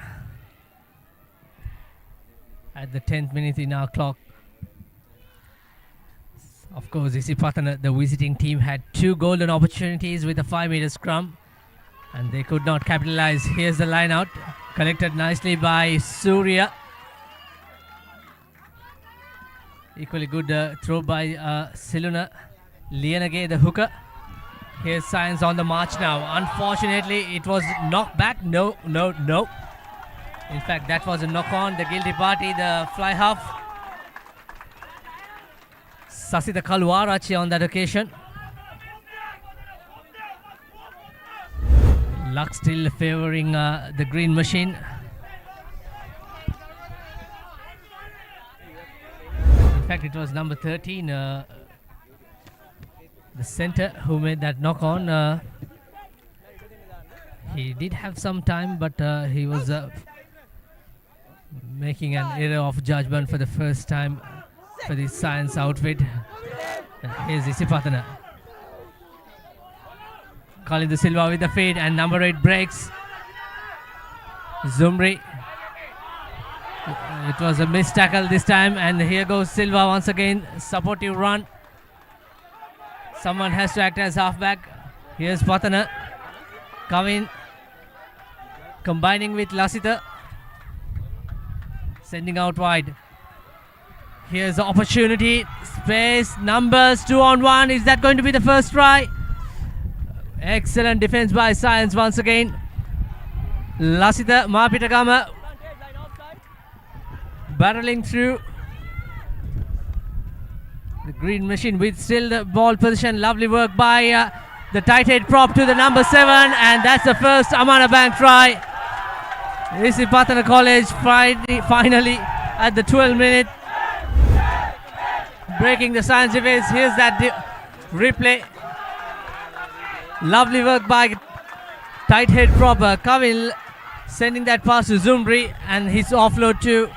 at the 10th minute in our clock. Of course, Isipathana, the visiting team, had 2 golden opportunities with a 5-meter scrum, and they could not capitalize. Here's the line out, collected nicely by Surya. Equally good throw by Siluna. Lianage, the hooker. Here's Science on the march now. Unfortunately, it was knocked back. No. In fact, that was a knock on. The guilty party, the fly half. Sasita Kaluarachi on that occasion. Luck still favouring the green machine. In fact, it was number 13, the centre, who made that knock on. He did have some time, but he was making an error of judgment for the first time for the Science outfit. And here's Isipathana. Kalindu Silva with the feed, and number 8 breaks. Zumri. It was a missed tackle this time, and here goes Silva once again. Supportive run. Someone has to act as halfback. Here's Pathana. Kavin combining with Lasita. Sending out wide. Here's the opportunity. Space. Numbers. 2-on-1. Is that going to be the first try? Excellent defense by Science once again. Lasita Mapitagama barreling through the green machine with still the ball position. Lovely work by the tight head prop to the number 7, and that's the first Amana Bank try. Isipathana College finally at the 12th minute breaking the Science defense. Here's that replay. Lovely work by tight head prop Kavil, sending that pass to Zumri, and his offload to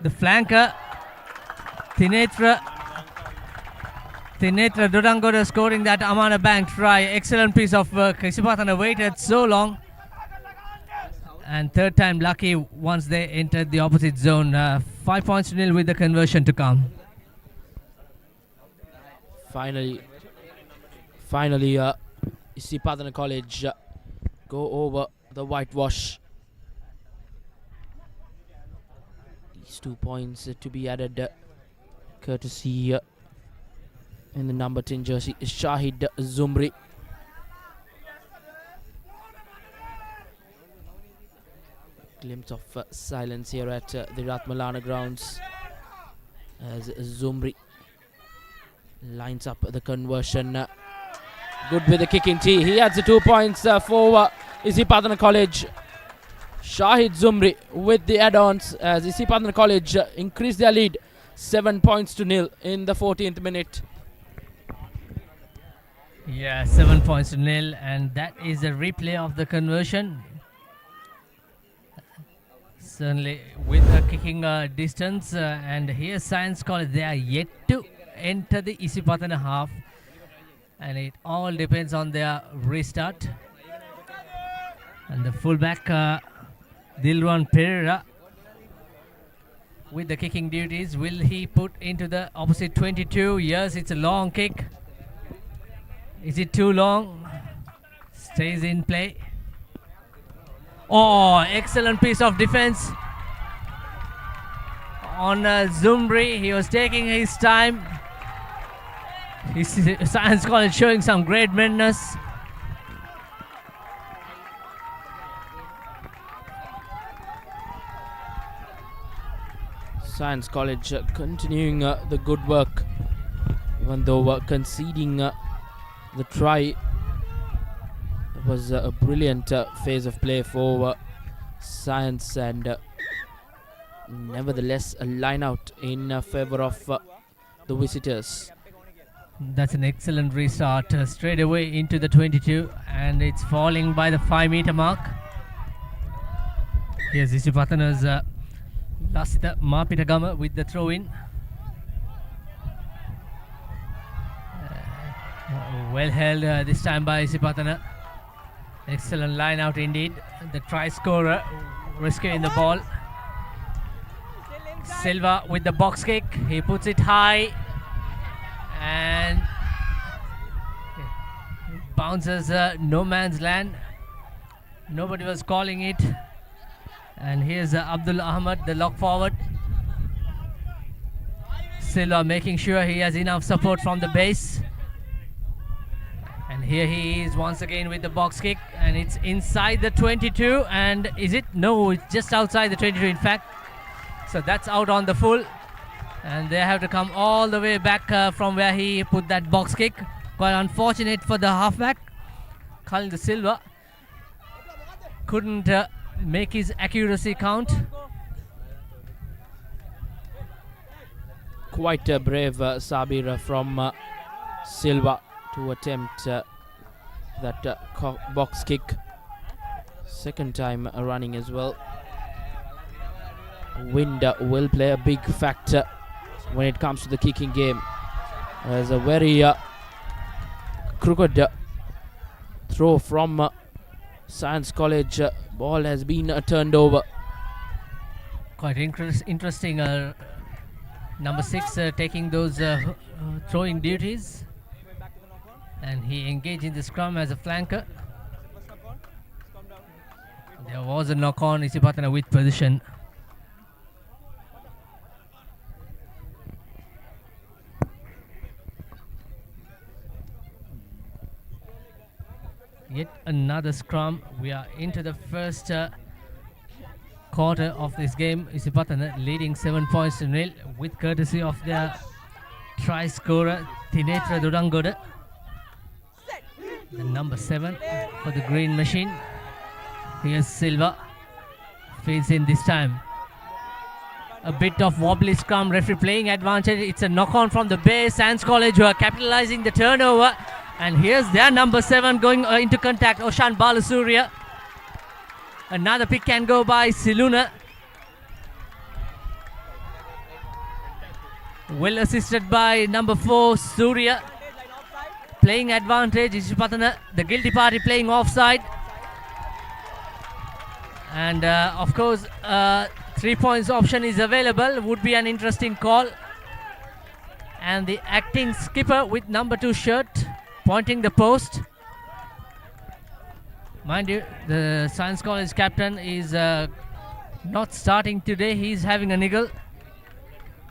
the flanker Thinetra Dodangoda, scoring that Amana Bank try. Excellent piece of work. Isipathana waited so long, and third time lucky once they entered the opposite zone. 5 points to nil with the conversion to come. Finally, Isipathana College go over the whitewash. These 2 points to be added courtesy in the number 10 jersey, Shahid Zumri. Glimpse of silence here at the Ratmalana grounds as Zumri lines up the conversion. Good with the kicking tee. He adds the 2 points for Isipathana College. Shahid Zumri with the add-ons as Isipathana College increased their lead 7 points to nil in the 14th minute. Yeah, 7 points to nil, and that is a replay of the conversion. Certainly with the kicking distance, and here Science College, they are yet to enter the Isipathana half, and it all depends on their restart. And the fullback Dilwan Pereira with the kicking duties. Will he put into the opposite 22? Yes, it's a long kick. Is it too long? Stays in play. Oh, excellent piece of defense on Zumbri. He was taking his time. Science College showing some great madness. Science College continuing the good work, even though conceding the try. It was a brilliant phase of play for Science, and nevertheless a line out in favor of the visitors. That's an excellent restart straight away into the 22, and it's falling by the 5-meter mark. Here's Isipathana's Lasita Mapitagama with the throw in. Well held this time by Isipathana. Excellent line out indeed. The try scorer rescuing the ball. Silva with the box kick. He puts it high and bounces no man's land. Nobody was calling it. And here's Abdul Ahmad, the lock forward. Silva making sure he has enough support from the base. And here he is once again with the box kick, and it's inside the 22. And is it? No, it's just outside the 22 in fact. So that's out on the full, and they have to come all the way back from where he put that box kick. Quite unfortunate for the halfback, Khalid Silva. Couldn't make his accuracy count. Quite brave Sabir from Silva to attempt that box kick. Second time running as well. Wind will play a big factor when it comes to the kicking game. There's a very crooked throw from Science College. Ball has been turned over. Quite interesting. Number 6 taking those throwing duties, and he engaged in the scrum as a flanker. There was a knock on. Isipathana with position. Yet another scrum. We are into the first quarter of this game. Isipathana leading 7 points to nil with courtesy of their try scorer Tinetra Durangoda, the number 7 for the green machine. Here's Silva, feeds in this time. A bit of wobbly scrum, referee playing advantage. It's a knock on from the base. Science College who are capitalizing the turnover. And here's their number 7 going into contact, Oshan Balasuriya. Another pick can go by Siluna. Well assisted by number 4, Surya. Playing advantage, Isipathana, the guilty party playing offside. And of course, 3 points option is available. Would be an interesting call. And the acting skipper with number 2 shirt pointing the post. Mind you, the Science College captain is not starting today. He's having a niggle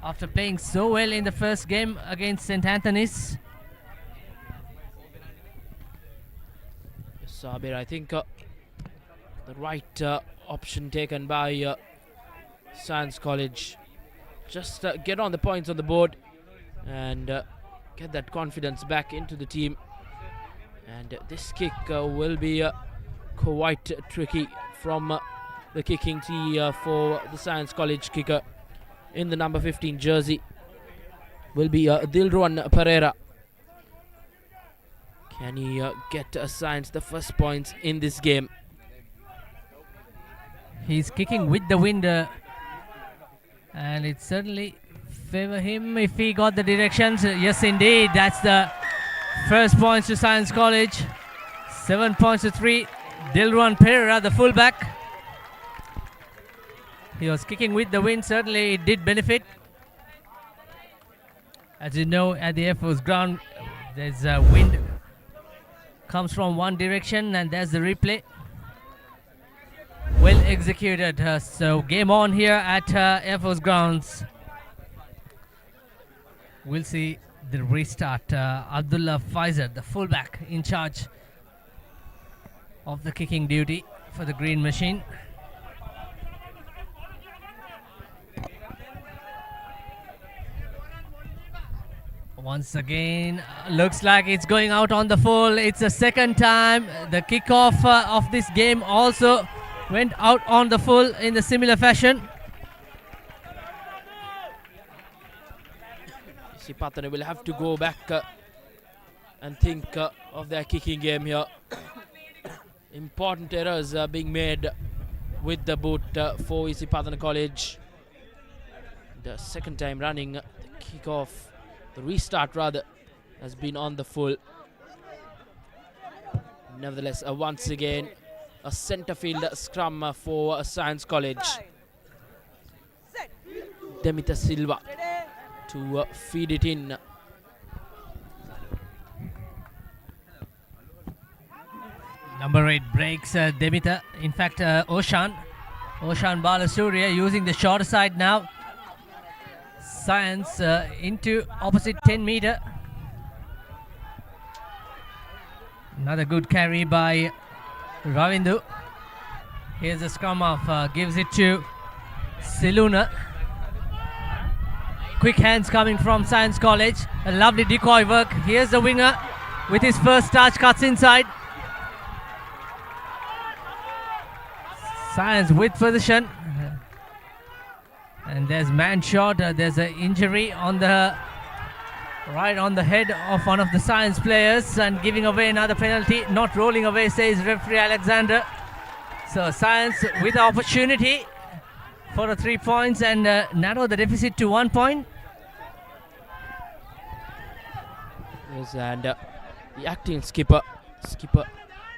after playing so well in the first game against St. Anthony's. Sabir, I think the right option taken by Science College. Just get on the points on the board and get that confidence back into the team. And this kick will be quite tricky from the kicking tee for the Science College kicker in the number 15 jersey. Will be Dilruan Pereira. Can he get Science the first points in this game? He's kicking with the wind, and it certainly favor him if he got the directions. Yes, indeed, that's the first points to Science College. 7 points to 3. Dilruan Pereira, the fullback. He was kicking with the wind. Certainly, it did benefit. As you know, at the Air Force ground, there's wind comes from one direction, and there's the replay. Well executed. So game on here at Air Force grounds. We'll see the restart. Abdullah Faizer, the fullback, in charge of the kicking duty for the green machine. Once again, looks like it's going out on the full. It's the second time. The kickoff of this game also went out on the full in the similar fashion. Isipathana will have to go back and think of their kicking game here. Important errors being made with the boot for Isipathana College. The second time running, the kickoff, the restart rather, has been on the full. Nevertheless, once again, a centre field scrum for Science College. Demita Silva to feed it in. Number 8 breaks Demita. In fact, Oshan Balasuriya using the shorter side now. Science into opposite 10 meter. Another good carry by Ravindu. Here's the scrum off, gives it to Siluna. Quick hands coming from Science College. A lovely decoy work. Here's the winger with his first touch, cuts inside. Science with position. And there's man shot. There's an injury on the right on the head of one of the Science players and giving away another penalty. Not rolling away, says referee Alexander. So Science with the opportunity for the 3 points and narrow the deficit to 1 point. Yes, and the acting skipper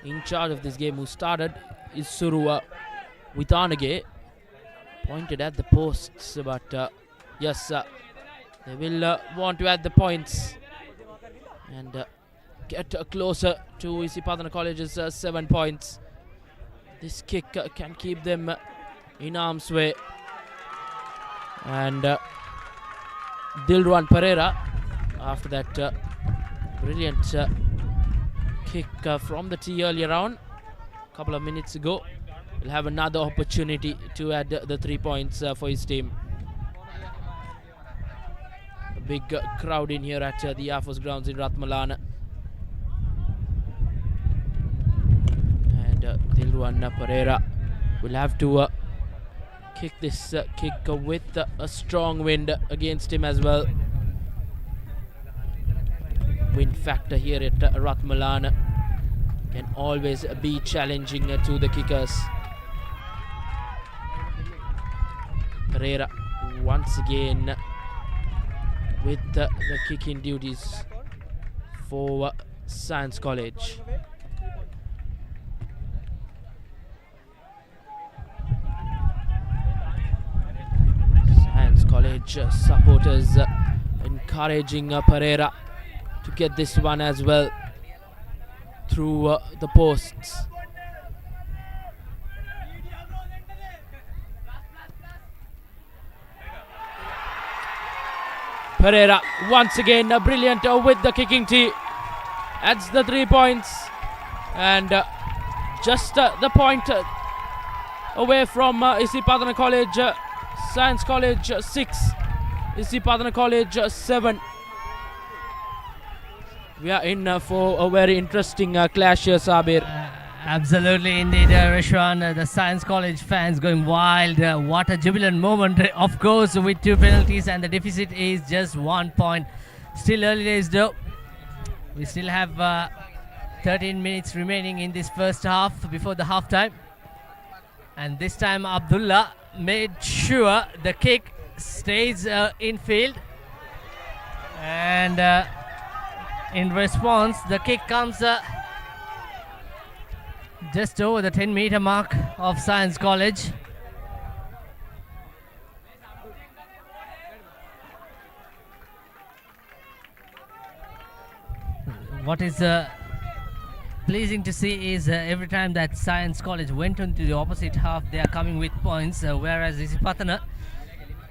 in charge of this game who started is Surua Witanage. Pointed at the posts, but yes, they will want to add the points and get closer to Isipathana College's 7 points. This kick can keep them in harm's way. And Dilruan Pereira, after that brilliant kick from the tee earlier on, a couple of minutes ago, will have another opportunity to add the 3 points for his team. A big crowd in here at the Air Force grounds in Ratmalana. And Dilruan Pereira will have to kick this kick with a strong wind against him as well. Wind factor here at Ratmalana can always be challenging to the kickers. Pereira once again with the kicking duties for Science College. Science College supporters encouraging Pereira to get this one as well through the posts. Pereira once again brilliant with the kicking tee, adds the 3 points and just the point away from Isipathana College. Science College 6, Isipathana College 7. We are in for a very interesting clash here, Sabir. Absolutely indeed, Rishwan. The Science College fans going wild. What a jubilant moment, of course, with 2 penalties, and the deficit is just 1 point. Still early days though. We still have 13 minutes remaining in this first half before the half time. And this time Abdullah made sure the kick stays in field. And in response, the kick comes just over the 10 meter mark of Science College. What is pleasing to see is every time that Science College went into the opposite half, they are coming with points, whereas Isipathana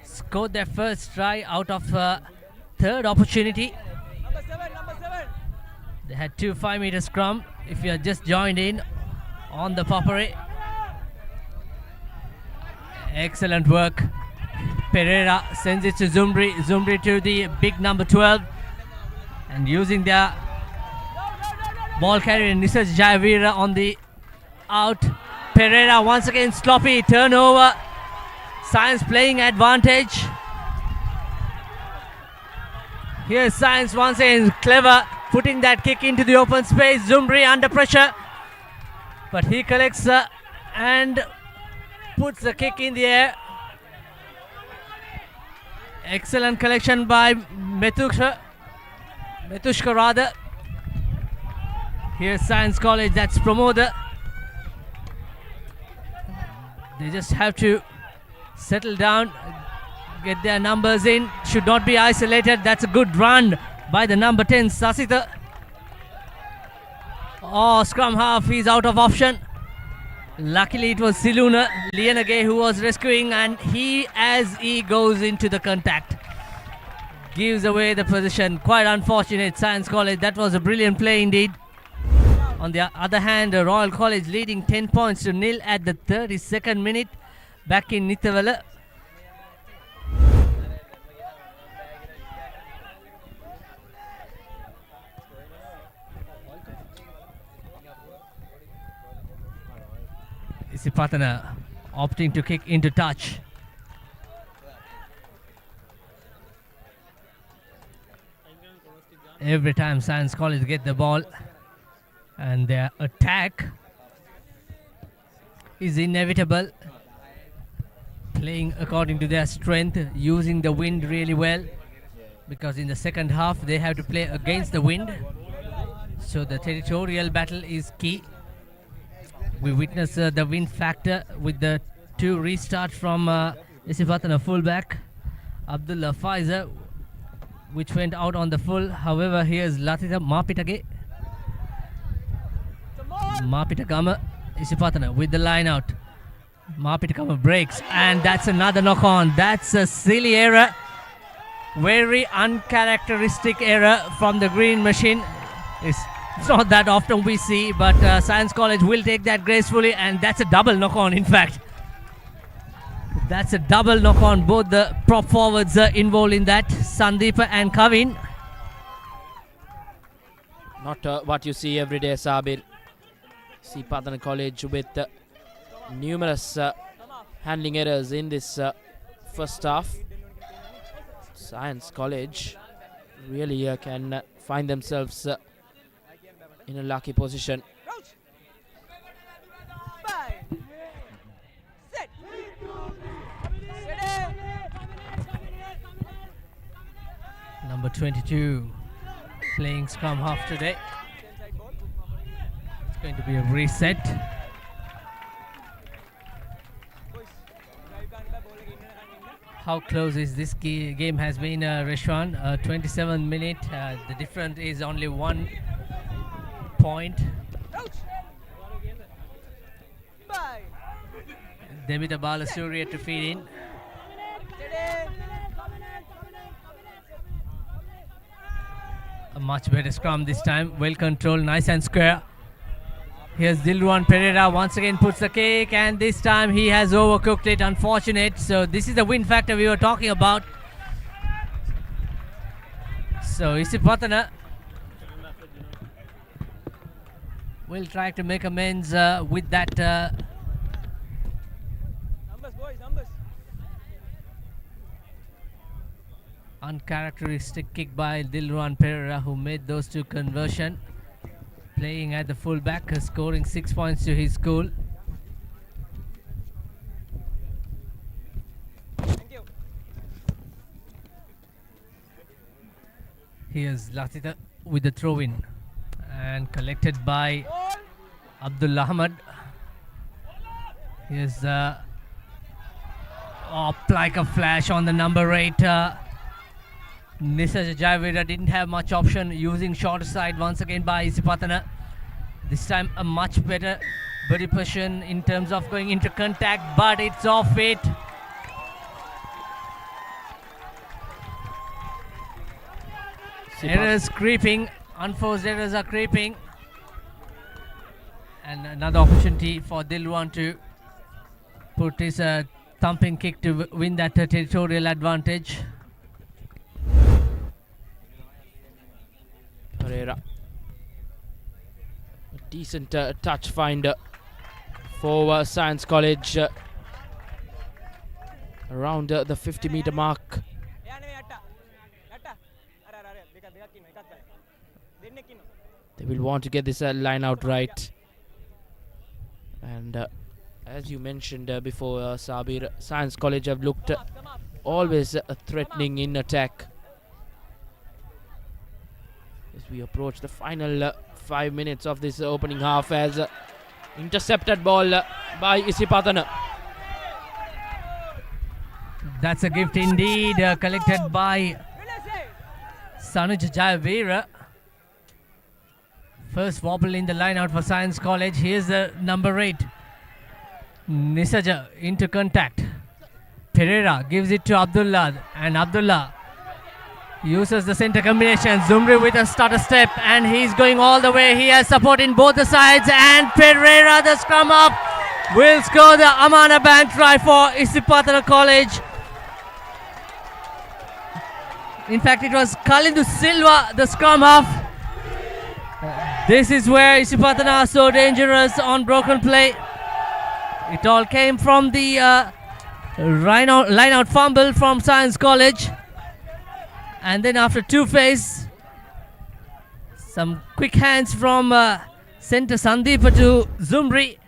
scored their first try out of third opportunity. They had 2 5-meter scrum. If you are just joined in on the Papare. Excellent work. Pereira sends it to Zumbri. Zumbri to the big number 12. And using their ball carrier Nisaj Jayavira on the out. Pereira once again sloppy turnover. Science playing advantage. Here's Science once again clever, putting that kick into the open space. Zumbri under pressure, but he collects and puts the kick in the air. Excellent collection by Metushka rather. Here's Science College, that's Promoda. They just have to settle down, get their numbers in, should not be isolated. That's a good run by the number 10 Sasita. Oh, scrum half, he's out of option. Luckily it was Siluna Lianage who was rescuing, and he, as he goes into the contact, gives away the position. Quite unfortunate, Science College. That was a brilliant play indeed. On the other hand, Royal College leading 10 points to nil at the 32nd minute back in Nithavala. Isipathana opting to kick into touch. Every time Science College get the ball, and their attack is inevitable, playing according to their strength, using the wind really well, because in the second half they have to play against the wind, so the territorial battle is key. We witness the wind factor with the 2 restart from Isipathana fullback Abdullah Faiza, which went out on the full. However, here's Latita Mapitage. Mapitakama, Isipathana with the line out. Mapitakama breaks, and that's another knock on. That's a silly error. Very uncharacteristic error from the green machine. It's not that often we see, but Science College will take that gracefully, and that's a double knock on, in fact. That's a double knock on. Both the prop forwards are involved in that, Sandeepa and Kavin. Not what you see every day, Sabir. Isipathana College with numerous handling errors in this first half. Science College really can find themselves in a lucky position. Number 22 playing scrum half today. It's going to be a reset. How close is this game has been, Reshwan? 27 minute. The difference is only 1 point. Demita Balasuriya to feed in. A much better scrum this time. Well controlled, nice and square. Here's Dilruan Pereira once again puts the kick, and this time he has overcooked it. Unfortunate. So this is the win factor we were talking about. So Isipathana will try to make amends with that. Uncharacteristic kick by Dilruan Pereira, who made those 2 conversion. Playing at the fullback, scoring 6 points to his school. Here's Latita with the throw-in, and collected by Abdul Ahmad. Here's up like a flash on the number 8. Nisaj Jayavira didn't have much option, using short side once again by Isipathana. This time a much better body position in terms of going into contact, but it's off it. Errors creeping. Unforced errors are creeping. And another opportunity for Dilwan to put his thumping kick to win that territorial advantage. Pereira. A decent touch finder for Science College around the 50-meter mark. They will want to get this line out right. And as you mentioned before, Sabir, Science College have looked always threatening in attack. As we approach the final 5 minutes of this opening half, as intercepted ball by Isipathana. That's a gift indeed, collected by Sanuj Jayavira. First wobble in the line out for Science College. Here's the number 8. Nisaja into contact. Pereira gives it to Abdullah, and Abdullah uses the center combination. Zumri with a starter step, and he's going all the way. He has support in both the sides, and Pereira, the scrum up, will score the Amana Bank try for Isipathana College. In fact, it was Kalindu Silva, the scrum half. This is where Isipathana are so dangerous on broken play. It all came from the line out fumble from Science College. And then after two-phase, some quick hands from center Sandeep to Zumri.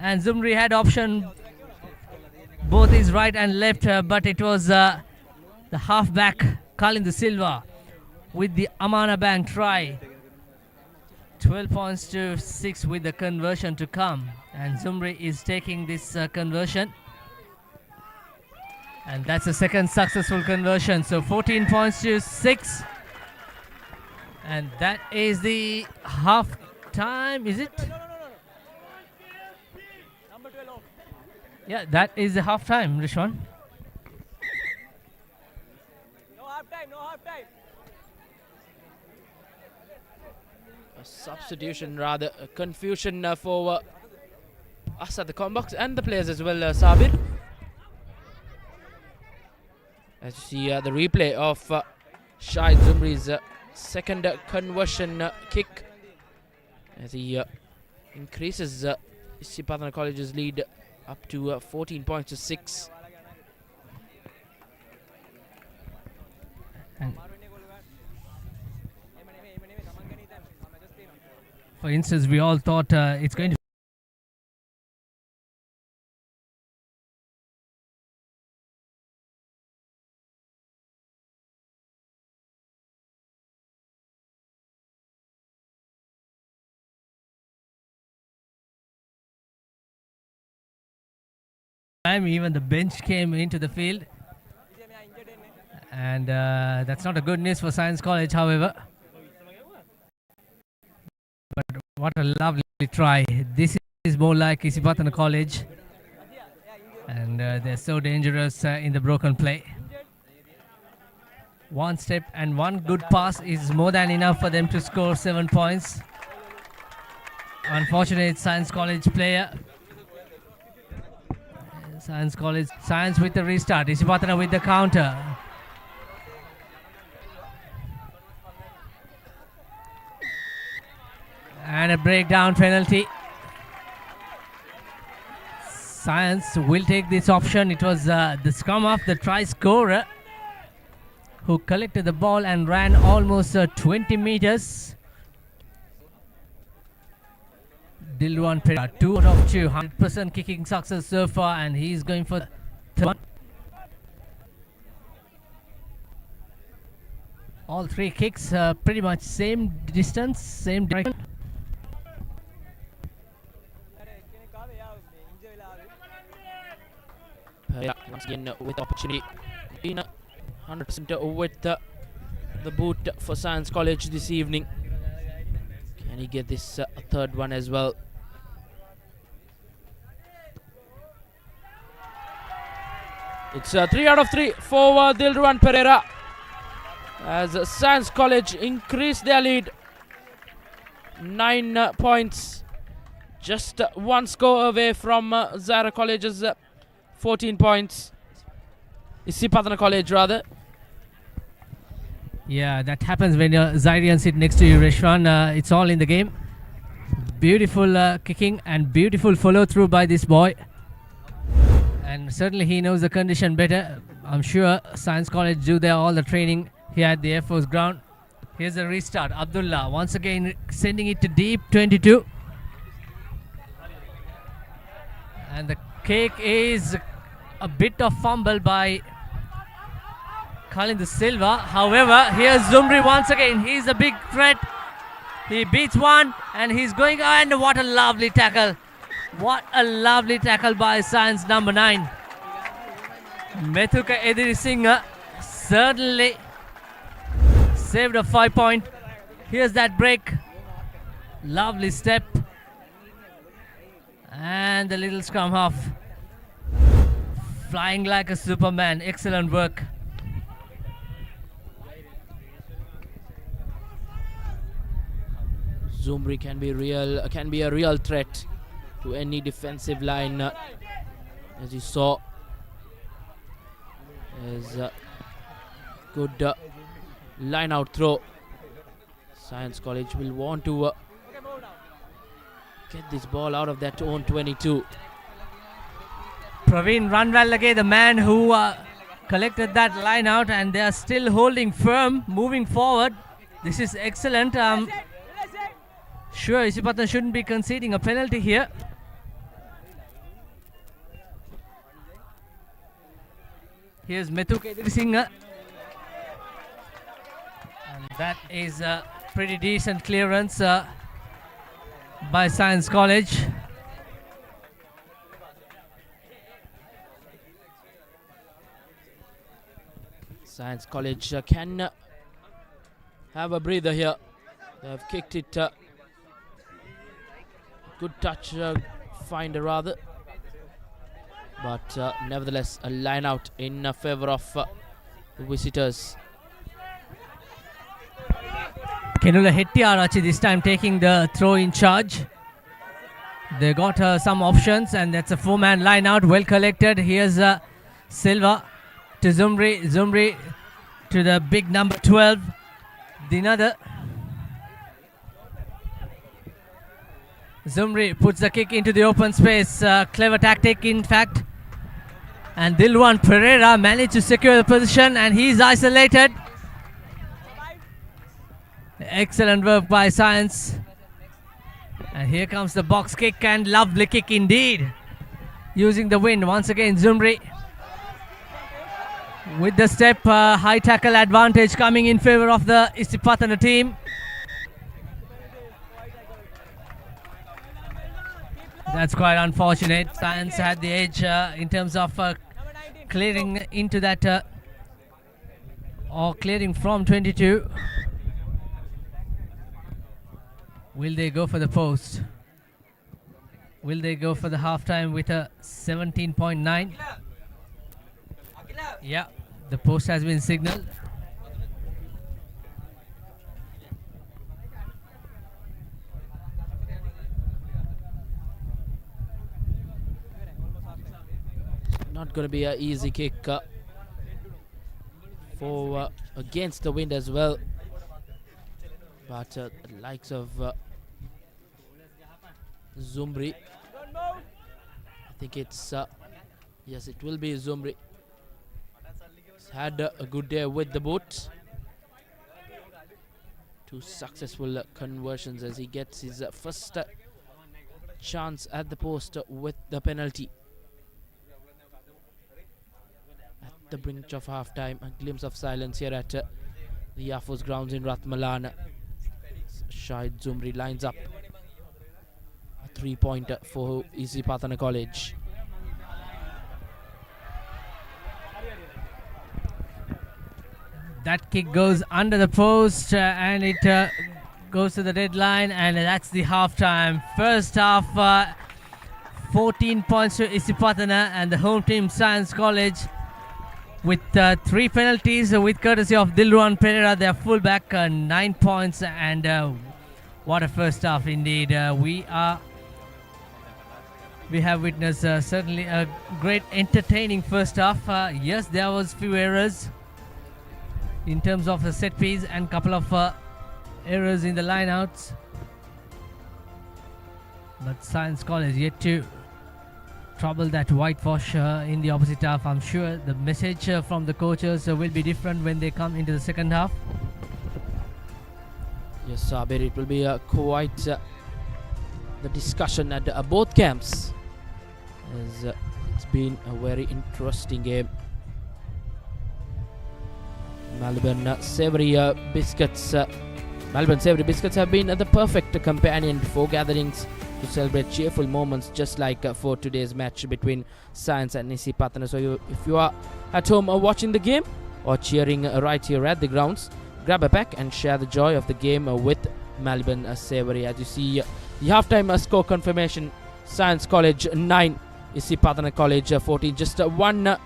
And Zumri had option both his right and left, but it was the halfback Kalindu Silva with the Amana Bank try. 12 points to 6 with the conversion to come, and Zumri is taking this conversion, and that's the second successful conversion. So 14 points to 6, and that is the half time, is it? Yeah, that is the half time, Rishwan. Substitution, rather confusion for us at the combox and the players as well, Sabir. As you see the replay of Shahid Zumri's second conversion kick, as he increases Isipathana College's lead up to 14 points to 6. For instance, we all thought it's going to time. Even the bench came into the field, and that's not a good news for Science College, however. But what a lovely try. This is more like Isipathana College, and they're so dangerous in the broken play. One step and one good pass is more than enough for them to score 7 points. Unfortunate Science College player. Science College, Science with the restart. Isipathana with the counter. And a breakdown penalty. Science will take this option. It was the scrum of the try scorer who collected the ball and ran almost 20 meters. Dilwan Pereira, 2 out of 2, 100% kicking success so far, and he's going for the third one. All 3 kicks pretty much same distance, same direction. Once again with opportunity, 100% with the boot for Science College this evening. Can he get this third one as well? It's 3 out of 3 for Dilruwan Pereira. as Science College increased their lead. 9 points. Just one score away from Zara College's 14 points. Isipathana College rather. Yeah, that happens when your Zairians sit next to you, Reshwan. It's all in the game. Beautiful kicking and beautiful follow through by this boy. And certainly he knows the condition better. I'm sure Science College do all the training here at the Air Force ground. Here's a restart. Abdullah once again sending it to deep 22. And the kick is a bit of fumble by Colin De Silva. However, here's Zumri once again. He's a big threat. He beats one and he's going, and what a lovely tackle. What a lovely tackle by Science number 9. Methuka Edirisinghe certainly saved a 5 point. Here's that break. Lovely step. And the little scrum half. Flying like a Superman. Excellent work. Zumri can be a real threat to any defensive line, as you saw. Is a good line out throw. Science College will want to get this ball out of that own 22. Praveen Ranwallage, the man who collected that line out, and they are still holding firm, moving forward. This is excellent. Sure, Isipathana shouldn't be conceding a penalty here. Here's Methuka Edirisinghe. And that is a pretty decent clearance by Science College. Science College can have a breather here. They have kicked it. Good touch finder rather. But nevertheless, a line out in favor of the visitors. Kenula Hettiarachi this time taking the throw in charge. They got some options, and that's a 4-man line out. Well collected. Here's Silva to Zumri. Zumri to the big number 12. Dinada. Zumri puts the kick into the open space. Clever tactic, in fact. And Dilwan Pereira managed to secure the position, and he's isolated. Excellent work by Science. And here comes the box kick, and lovely kick indeed. Using the wind once again, Zumri. With the step, high tackle advantage coming in favor of the Isipathana team. That's quite unfortunate. Science had the edge in terms of clearing into that or clearing from 22. Will they go for the post? Will they go for the halftime with a 17.9? Yeah, the post has been signaled. Not going to be an easy kick for against the wind as well. But the likes of Zumri, I think it's yes, it will be Zumri. He's had a good day with the boot. 2 successful conversions as he gets his first chance at the post with the penalty. At the brink of halftime, a glimpse of silence here at the Air Force grounds in Ratmalana. Shahid Zumri lines up a 3-pointer for Isipathana College. That kick goes under the post and it goes to the deadline, and that's the halftime. First half, 14 points to Isipathana, and the home team Science College with 3 penalties with courtesy of Dilruan Pereira, their fullback, 9 points, and what a first half indeed. We have witnessed certainly a great entertaining first half. Yes, there was few errors in terms of the set piece and couple of errors in the lineouts, but Science College yet to trouble that whitewash in the opposite half. I'm sure the message from the coaches will be different when they come into the second half. Yes, Sabir, it will be quite the discussion at both camps, as it's been a very interesting game. Melbourne Savoury Biscuits have been the perfect companion for gatherings to celebrate cheerful moments, just like for today's match between Science and Isipathana. So if you are at home watching the game or cheering right here at the grounds, grab a pack and share the joy of the game with Melbourne Savoury. As you see the halftime score confirmation, Science College 9, Isipathana College 14. Just one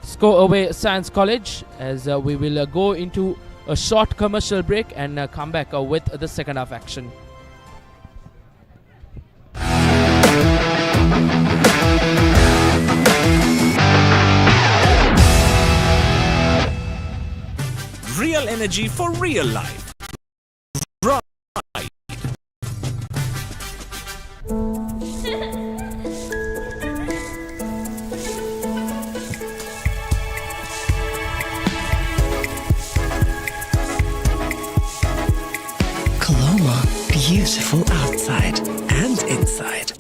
score away, Science College, as we will go into a short commercial break and come back with the second half action. Real energy for real life. Ride. Colombo, beautiful outside and inside.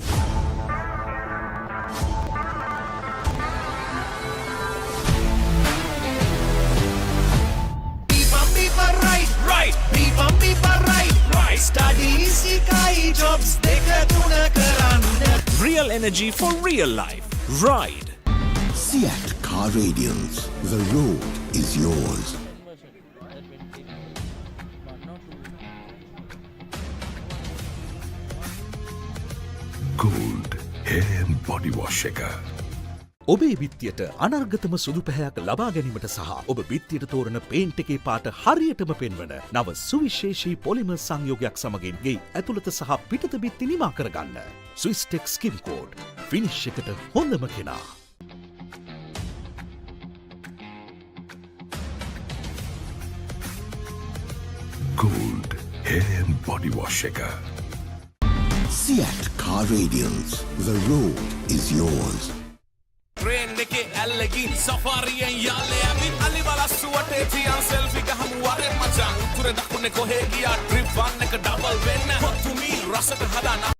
Real energy for real life. Ride. Seat Car Radials. The road is yours. Gold hair and body wash එක. ඔබේ බිත්තියට අනර්ගතම සුදු පැහැයක් ලබා ගැනීමට සහ ඔබ බිත්තියට තෝරන paint එකේ පාට හරියටම පෙන්වන නව සුවිශේෂී පොලිමර් සංයෝගයක් සමගින් ගේ ඇතුළත සහ පිටත බිත්ති නිමා කරගන්න. ස්විස්ටෙක් ස්කිම් කෝඩ් ෆිනිෂ් එකට හොඳම කෙනා. Gold hair and body wash එක. Seat Car Radials. The road is yours. Train neke allegi safari en yale abi ali wala suwate tiyan selfie gahamu ware macha uture dakune kohe giya trip one එක double වෙන්න කොතුමි රසට හදන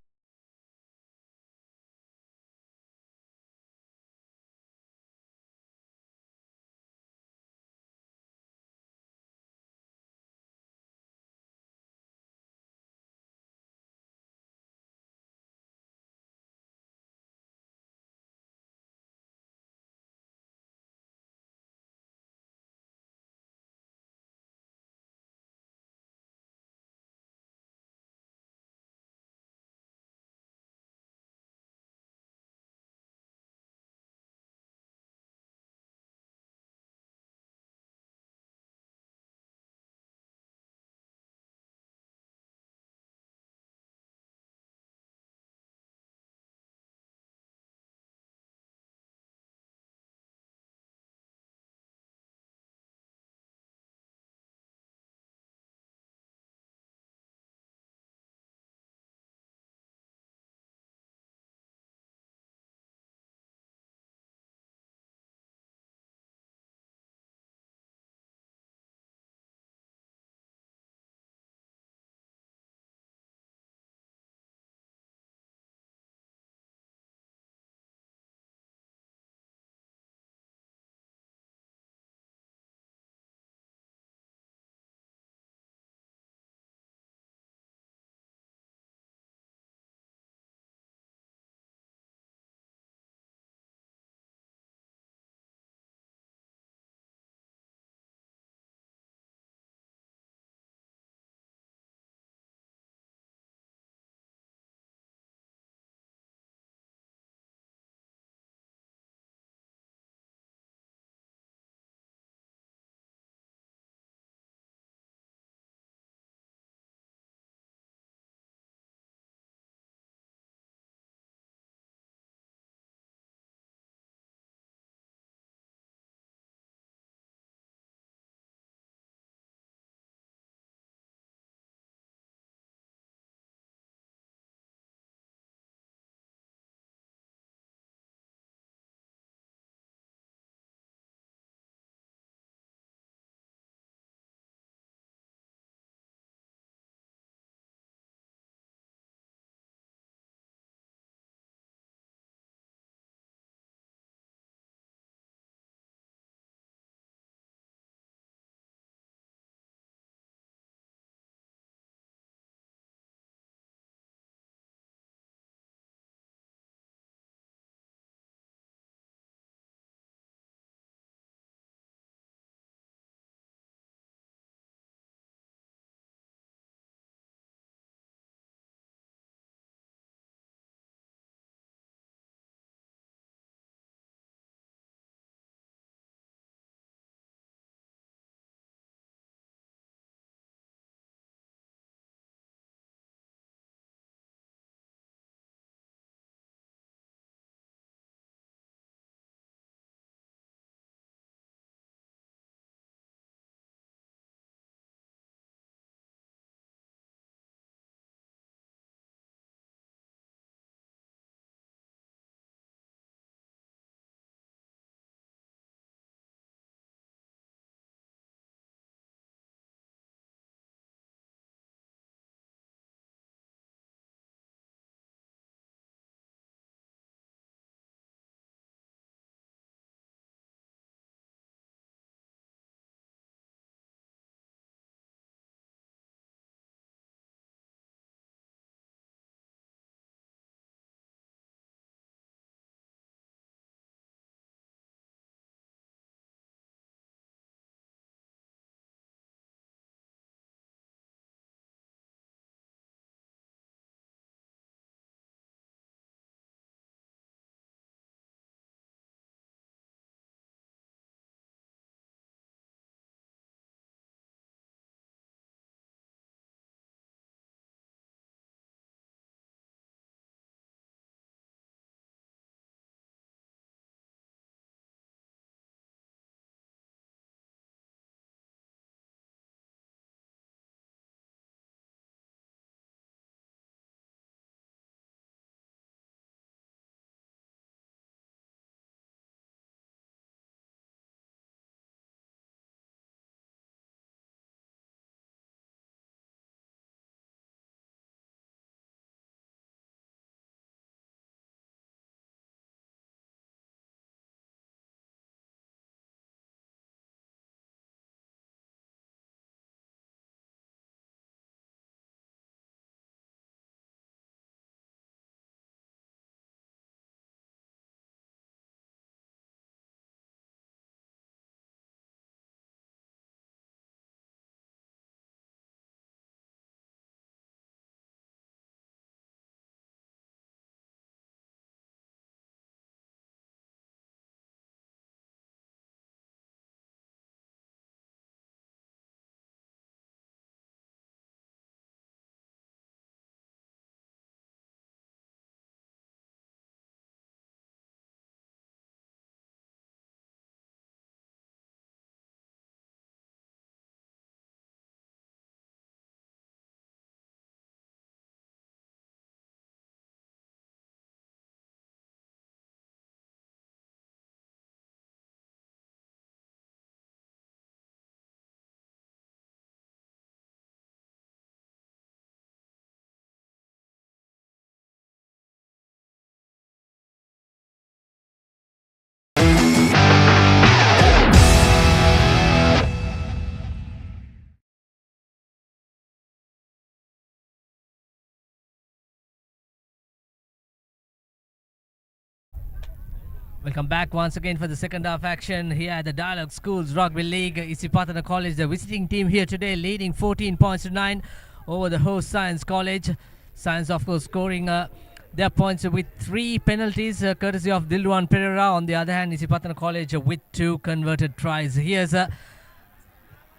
Welcome back once again for the second half action here at the Dialog Schools Rugby League. Isipathana College, the visiting team here today, leading 14 points to 9 over the host Science College. Science, of course, scoring their points with 3 penalties, courtesy of Dilruan Pereira. On the other hand, Isipathana College with 2 converted tries. Here's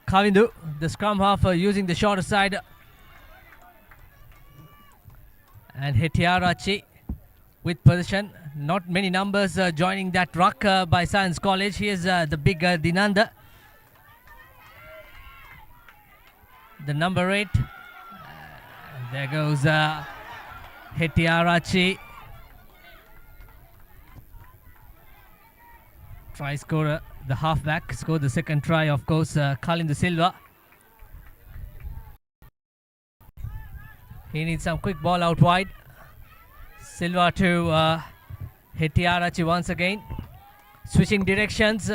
Kavindu, the scrum half, using the shorter side. And Hetiarachi with position. Not many numbers joining that ruck by Science College. Here's the big Dinanda. The number 8. There goes Hetiarachi. Try scorer, the halfback, scored the second try, of course, Kalindu Silva. He needs some quick ball out wide. Silva to Hetiarachi once again. Switching directions.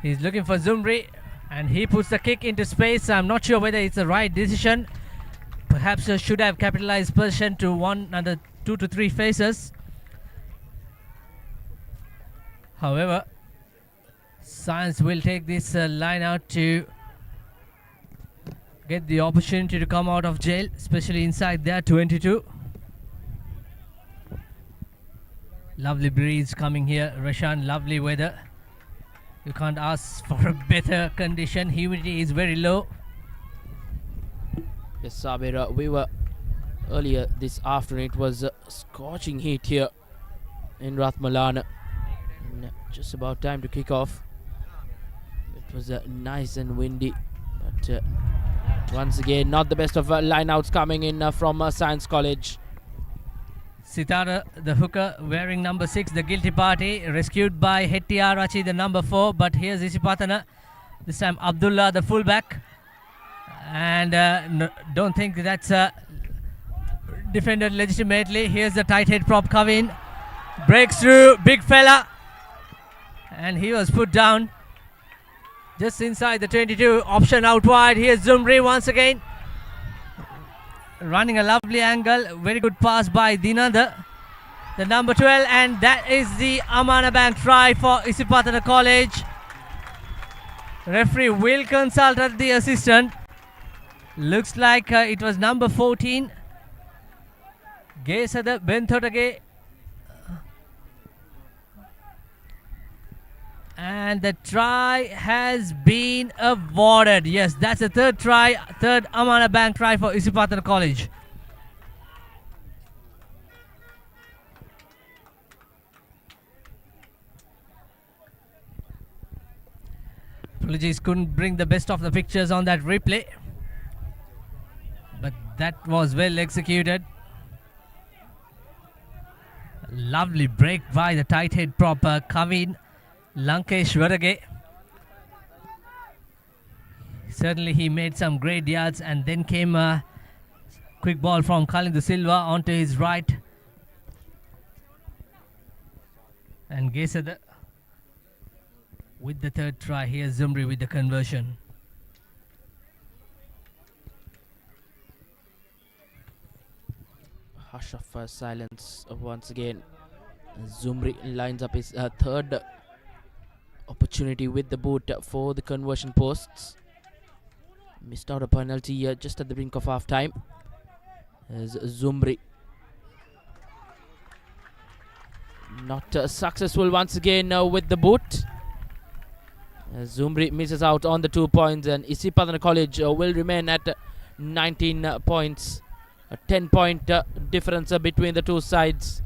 He's looking for Zumri and he puts the kick into space. I'm not sure whether it's the right decision. Perhaps should have capitalized possession to another 2 to 3 faces. However, Science will take this line out to get the opportunity to come out of jail, especially inside their 22. Lovely breeze coming here, Rashan, lovely weather. You can't ask for a better condition. Humidity is very low. Yes, Sabir, we were earlier this afternoon. It was scorching heat here in Ratmalana. Just about time to kick off. It was nice and windy, but once again, not the best of lineouts coming in from Science College. Sitara, the hooker, wearing number 6, the guilty party, rescued by Hetiarachi, the number 4. But here's Isipathana, this time Abdullah, the fullback. And don't think that's defended legitimately. Here's the tight head prop Kavin. Breaks through, big fella. And he was put down just inside the 22. Option out wide. Here's Zumri once again. Running a lovely angle. Very good pass by Dinanda, the number 12. And that is the Amana Bank try for Isipathana College. Referee will consult the assistant. Looks like it was number 14. Gesada Benthotage. And the try has been awarded. Yes, that's the third try, third Amana Bank try for Isipathana College. Apologies, couldn't bring the best of the pictures on that replay, but that was well executed. Lovely break by the tight head proper Kavin Lankeshwarage. Certainly he made some great yards, and then came a quick ball from Kalindu Silva onto his right. And Gesada with the third try. Here's Zumri with the conversion. Hush of silence once again. Zumri lines up his third opportunity with the boot for the conversion posts. Missed out a penalty just at the brink of half time. As Zumri not successful once again with the boot. Zumri misses out on the 2 points, and Isipathana College will remain at 19 points. A 10-point difference between the two sides.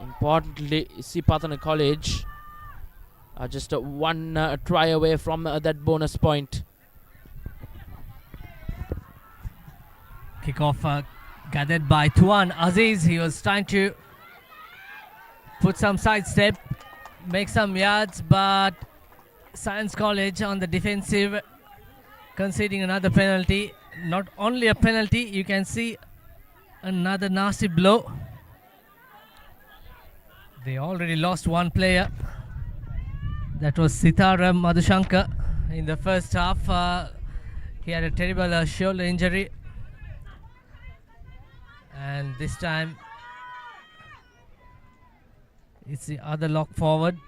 Importantly, Isipathana College are just one try away from that bonus point. Kickoff gathered by Tuan Aziz. He was trying to put some sidestep, make some yards, but Science College on the defensive, conceding another penalty. Not only a penalty, you can see another nasty blow. They already lost one player. That was Sitara Madhushankar in the first half. He had a terrible shoulder injury. And this time It's the other lock forward.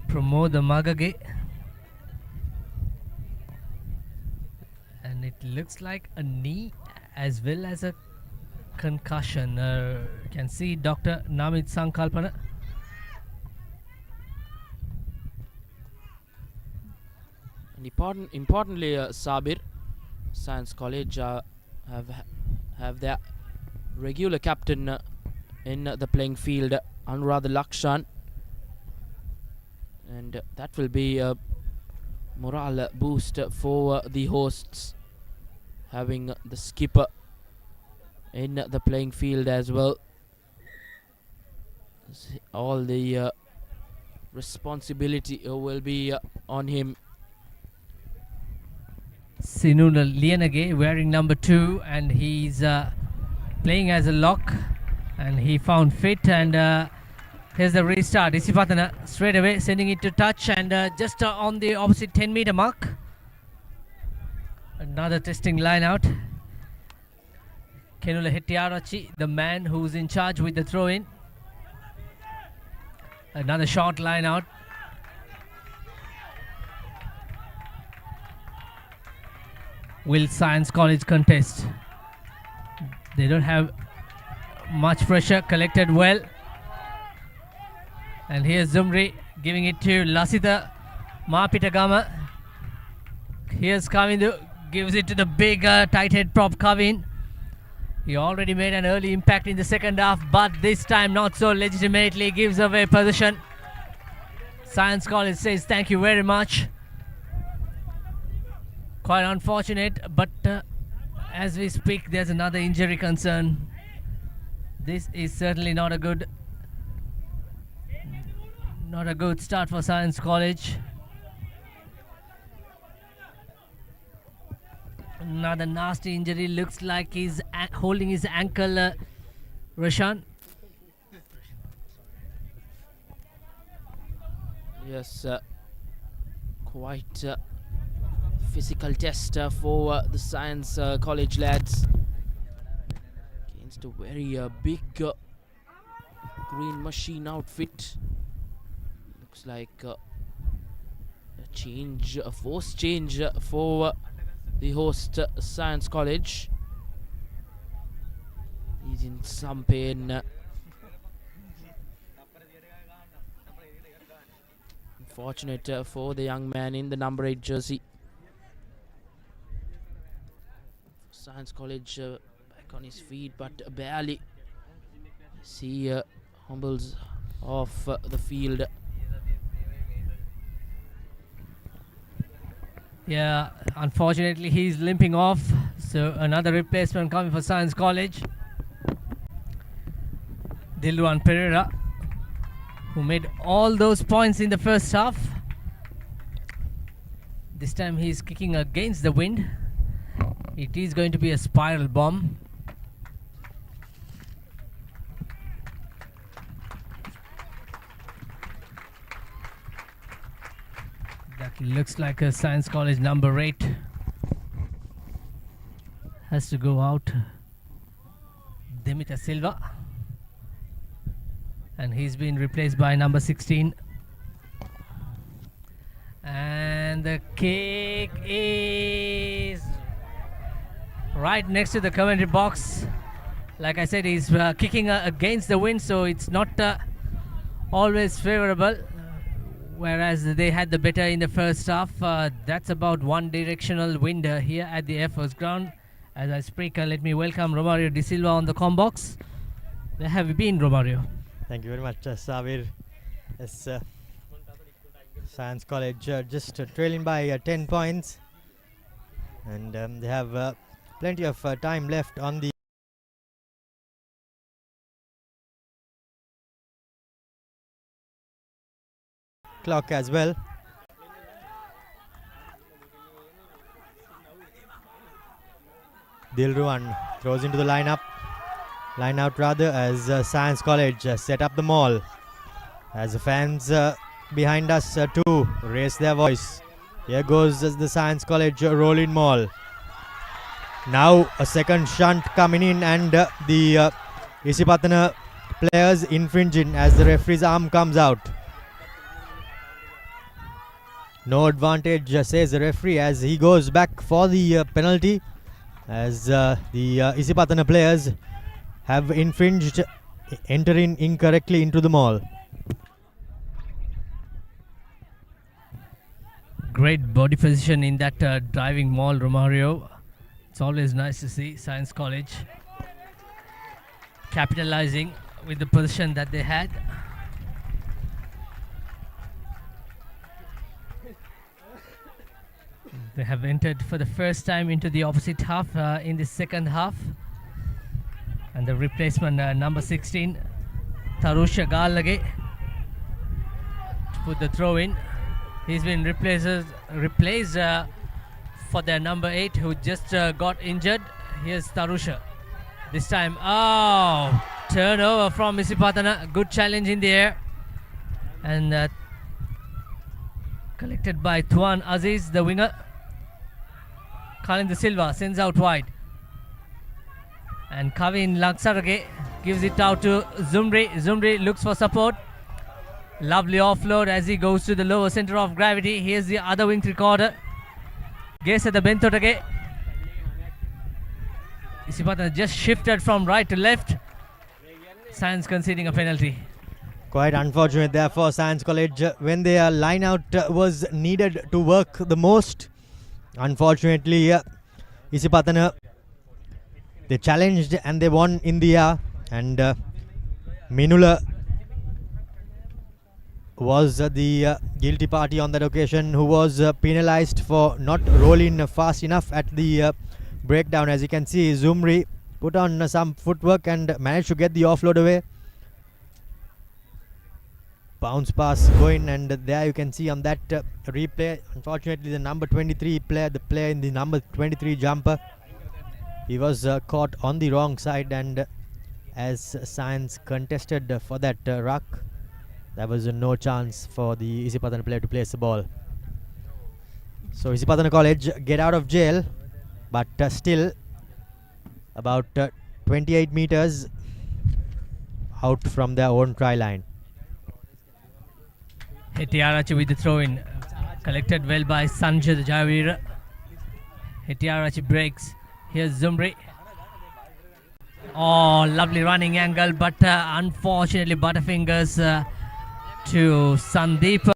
Pramod Magage. And it looks like a knee as well as a concussion. You can see Dr. Namit Sankalpana. And importantly, Sabir, Science College have their regular captain in the playing field, Anuradha Lakshan, and that will be a morale boost for the hosts, having the skipper in the playing field as well. All the responsibility will be on him. Sinula Lienage wearing number 2, and he's playing as a lock, and he found fit, and here's the restart. Isipathana straight away sending it to touch, and just on the opposite 10-meter mark. Another testing line out. Kenula Hetiarachi, the man who's in charge with the throw-in. Another short line out. Will Science College contest? They don't have much pressure, collected well. And here's Zumri giving it to Lasita Mapitagama. Here's Kavindu, gives it to the big tight head prop Kavin. He already made an early impact in the second half, but this time not so legitimately, gives away position. Science College says thank you very much. Quite unfortunate, but as we speak, there's another injury concern. This is certainly not a good start for Science College. Another nasty injury. Looks like he's holding his ankle, Rashan. Yes, quite physical test for the Science College lads against a very big green machine outfit. Looks like a forced change for the host Science College. He's in some pain. Unfortunate for the young man in the number 8 jersey. Science College back on his feet, but barely. He humbles off the field. Yeah, unfortunately he's limping off. So another replacement coming for Science College. Dilwan Pereira, who made all those points in the first half. This time he's kicking against the wind. It is going to be a spiral bomb. That looks like a Science College number 8. Has to go out. Demita Silva. And he's been replaced by number 16. And the kick is right next to the commentary box. Like I said, he's kicking against the wind, so it's not always favorable. Whereas they had the better in the first half. That's about one directional wind here at the Air Force ground. As I speak, let me welcome Romario De Silva on the comm box. Where have you been, Romario? Thank you very much, Sabir. Yes, Science College just trailing by 10 points, and they have plenty of time left on the clock as well. Dilruwan throws into the line out rather, as Science College set up the maul. As the fans behind us too raise their voice. Here goes the Science College roll-in maul. Now a second shunt coming in, and the Isipathana players infringing as the referee's arm comes out. No advantage, says the referee, as he goes back for the penalty, as the Isipathana players have infringed, entering incorrectly into the mall. Great body position in that driving mall, Romario. It's always nice to see Science College capitalizing with the position that they had. They have entered for the first time into the opposite half in the second half. And the replacement, number 16, Tarusha Galage, to put the throw in. He's been replaced for their number 8, who just got injured. Here's Tarusha. This time, turnover from Isipathana. Good challenge in the air. And collected by Tuan Aziz, the winger. Colin Silva sends out wide. And Kavin Laksarage gives it out to Zumri. Zumri looks for support. Lovely offload as he goes to the lower center of gravity. Here's the other wing three-quarter. Guess at the Bentotage. Isipathana just shifted from right to left. Science conceding a penalty. Quite unfortunate there for Science College when their line out was needed to work the most. Unfortunately, Isipathana, they challenged and they won in the air, and Minula was the guilty party on that occasion, who was penalized for not rolling fast enough at the breakdown. As you can see, Zumri put on some footwork and managed to get the offload away. Bounce pass going, and there you can see on that replay, unfortunately the number 23 player, the player in the number 23 jumper, he was caught on the wrong side, and as Science contested for that ruck, there was no chance for the Isipathana player to place the ball. So Isipathana College get out of jail, but still about 28 meters out from their own try line. Hetiarachi with the throw in, collected well by Sanjay Javira. Hetiarachi breaks. Here's Zumri. Oh, lovely running angle, but unfortunately butterfingers to Sandeep.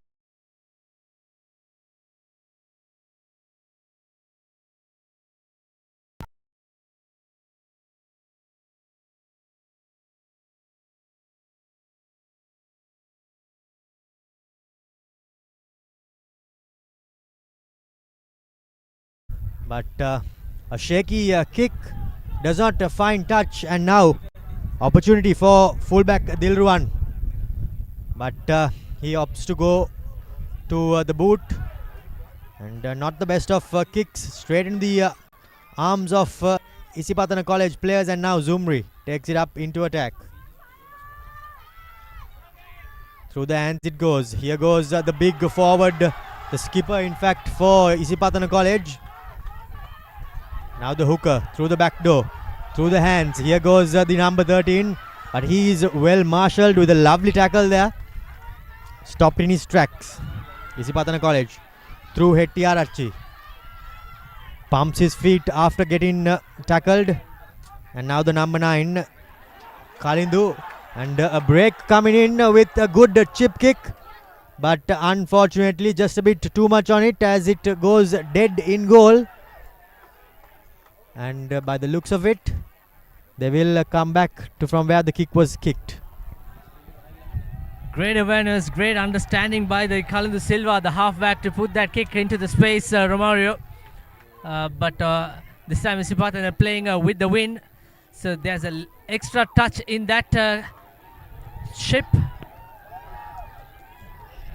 But a shaky kick does not find touch, and now opportunity for fullback Dilruwan. But he opts to go to the boot, and not the best of kicks, straight in the arms of Isipathana College players, and now Zumri takes it up into attack. Through the hands it goes. Here goes the big forward, the skipper in fact for Isipathana College. Now the hooker through the back door, through the hands. Here goes the number 13, but he is well marshalled with a lovely tackle there. Stopped in his tracks. Isipathana College through Hetiarachi. Pumps his feet after getting tackled. And now the number 9, Kalindu. And a break coming in with a good chip kick. But unfortunately just a bit too much on it as it goes dead in goal. And by the looks of it, they will come back to from where the kick was kicked. Great awareness, great understanding by the Colombo Silva, the halfback, to put that kick into the space, Romario. But this time Isipathana playing with the wind. So there's an extra touch in that ship.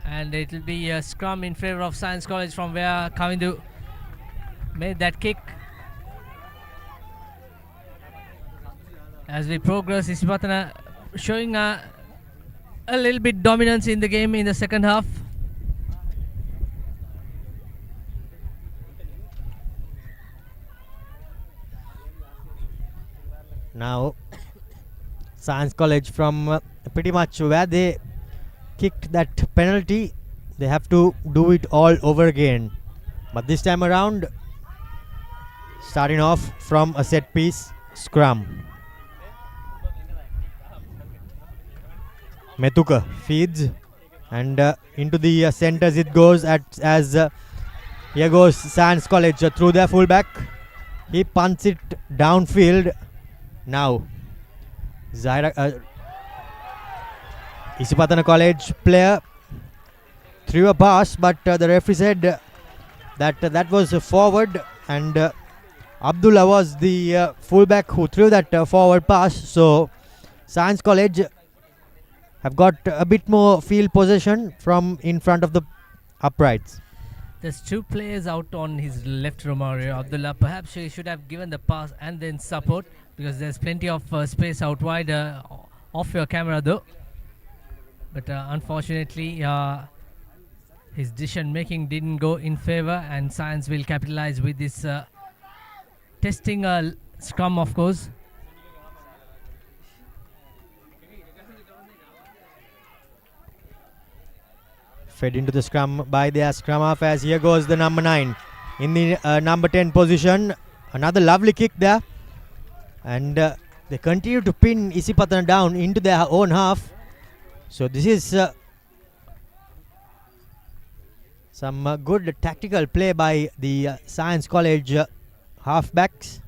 And it will be a scrum in favor of Science College from where Kavindu made that kick. As we progress, Isipathana showing a little bit dominance in the game in the second half. Now, Science College from pretty much where they kicked that penalty, they have to do it all over again. But this time around, starting off from a set piece scrum. Metuka feeds and into the centers it goes as here goes Science College through their fullback. He punts it downfield. Now Isipathana College player threw a pass, but the referee said that was forward, and Abdullah was the fullback who threw that forward pass. So Science College have got a bit more field possession from in front of the uprights. There's two players out on his left, Romario. Abdullah, perhaps he should have given the pass and then support, because there's plenty of space out wide off your camera though. But unfortunately, his decision making didn't go in favor, and Science will capitalize with this testing scrum, of course. Fed into the scrum by their scrum half, as here goes the number 9 in the number 10 position. Another lovely kick there, and they continue to pin Isipathana down into their own half. So this is some good tactical play by the Science College halfbacks,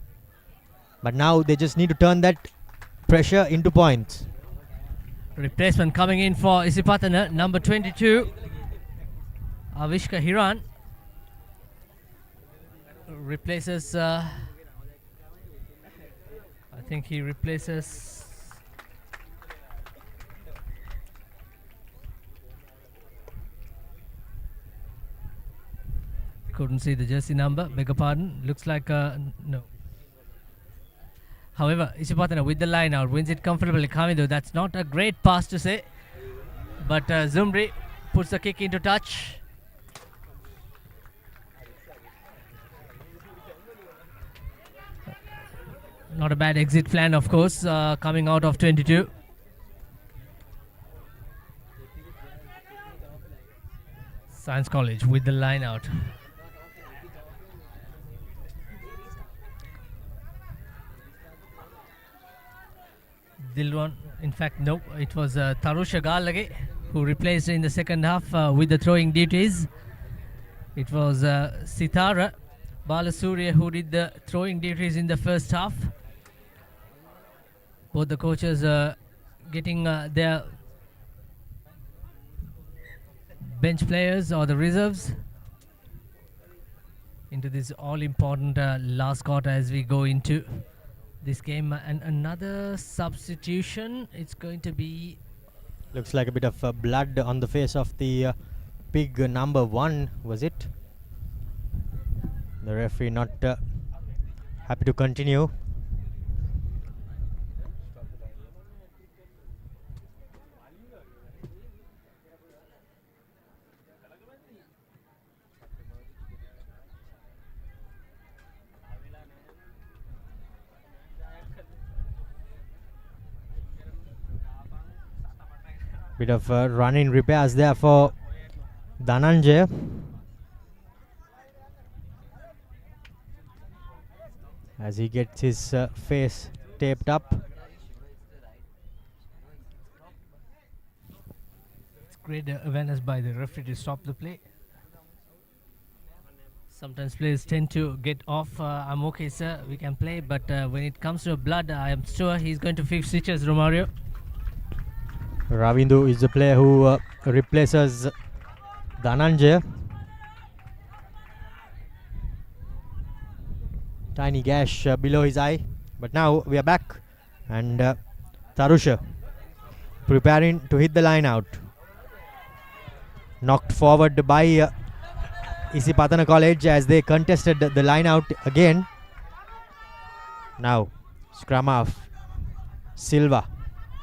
but now they just need to turn that pressure into points. Replacement coming in for Isipathana, number 22. Avishka Hiran replaces, I think he replaces couldn't see the jersey number, beg your pardon, looks like no. However, Isipathana with the line out, wins it comfortably. Kamidu, that's not a great pass to say, but Zumri puts the kick into touch. Not a bad exit plan, of course, coming out of 22. Science College with the line out. Dilwan, in fact, no, it was Tarusha Galage who replaced in the second half with the throwing duties. It was Sitara Balasuriya who did the throwing duties in the first half. Both the coaches getting their bench players or the reserves into this all-important last quarter as we go into this game. And another substitution, it's going to be... Looks like a bit of blood on the face of the big number 1, was it? The referee not happy to continue. Bit of running repairs there for Dhananjay. As he gets his face taped up. It's great awareness by the referee to stop the play. Sometimes players tend to get off. I'm okay, sir, we can play, but when it comes to blood, I am sure he's going to fix stitches, Romario. Ravindu is the player who replaces Dhananjay. Tiny gash below his eye, but now we are back, and Tarusha preparing to hit the line out. Knocked forward by Isipathana College as they contested the line out again. Now scrum half Silva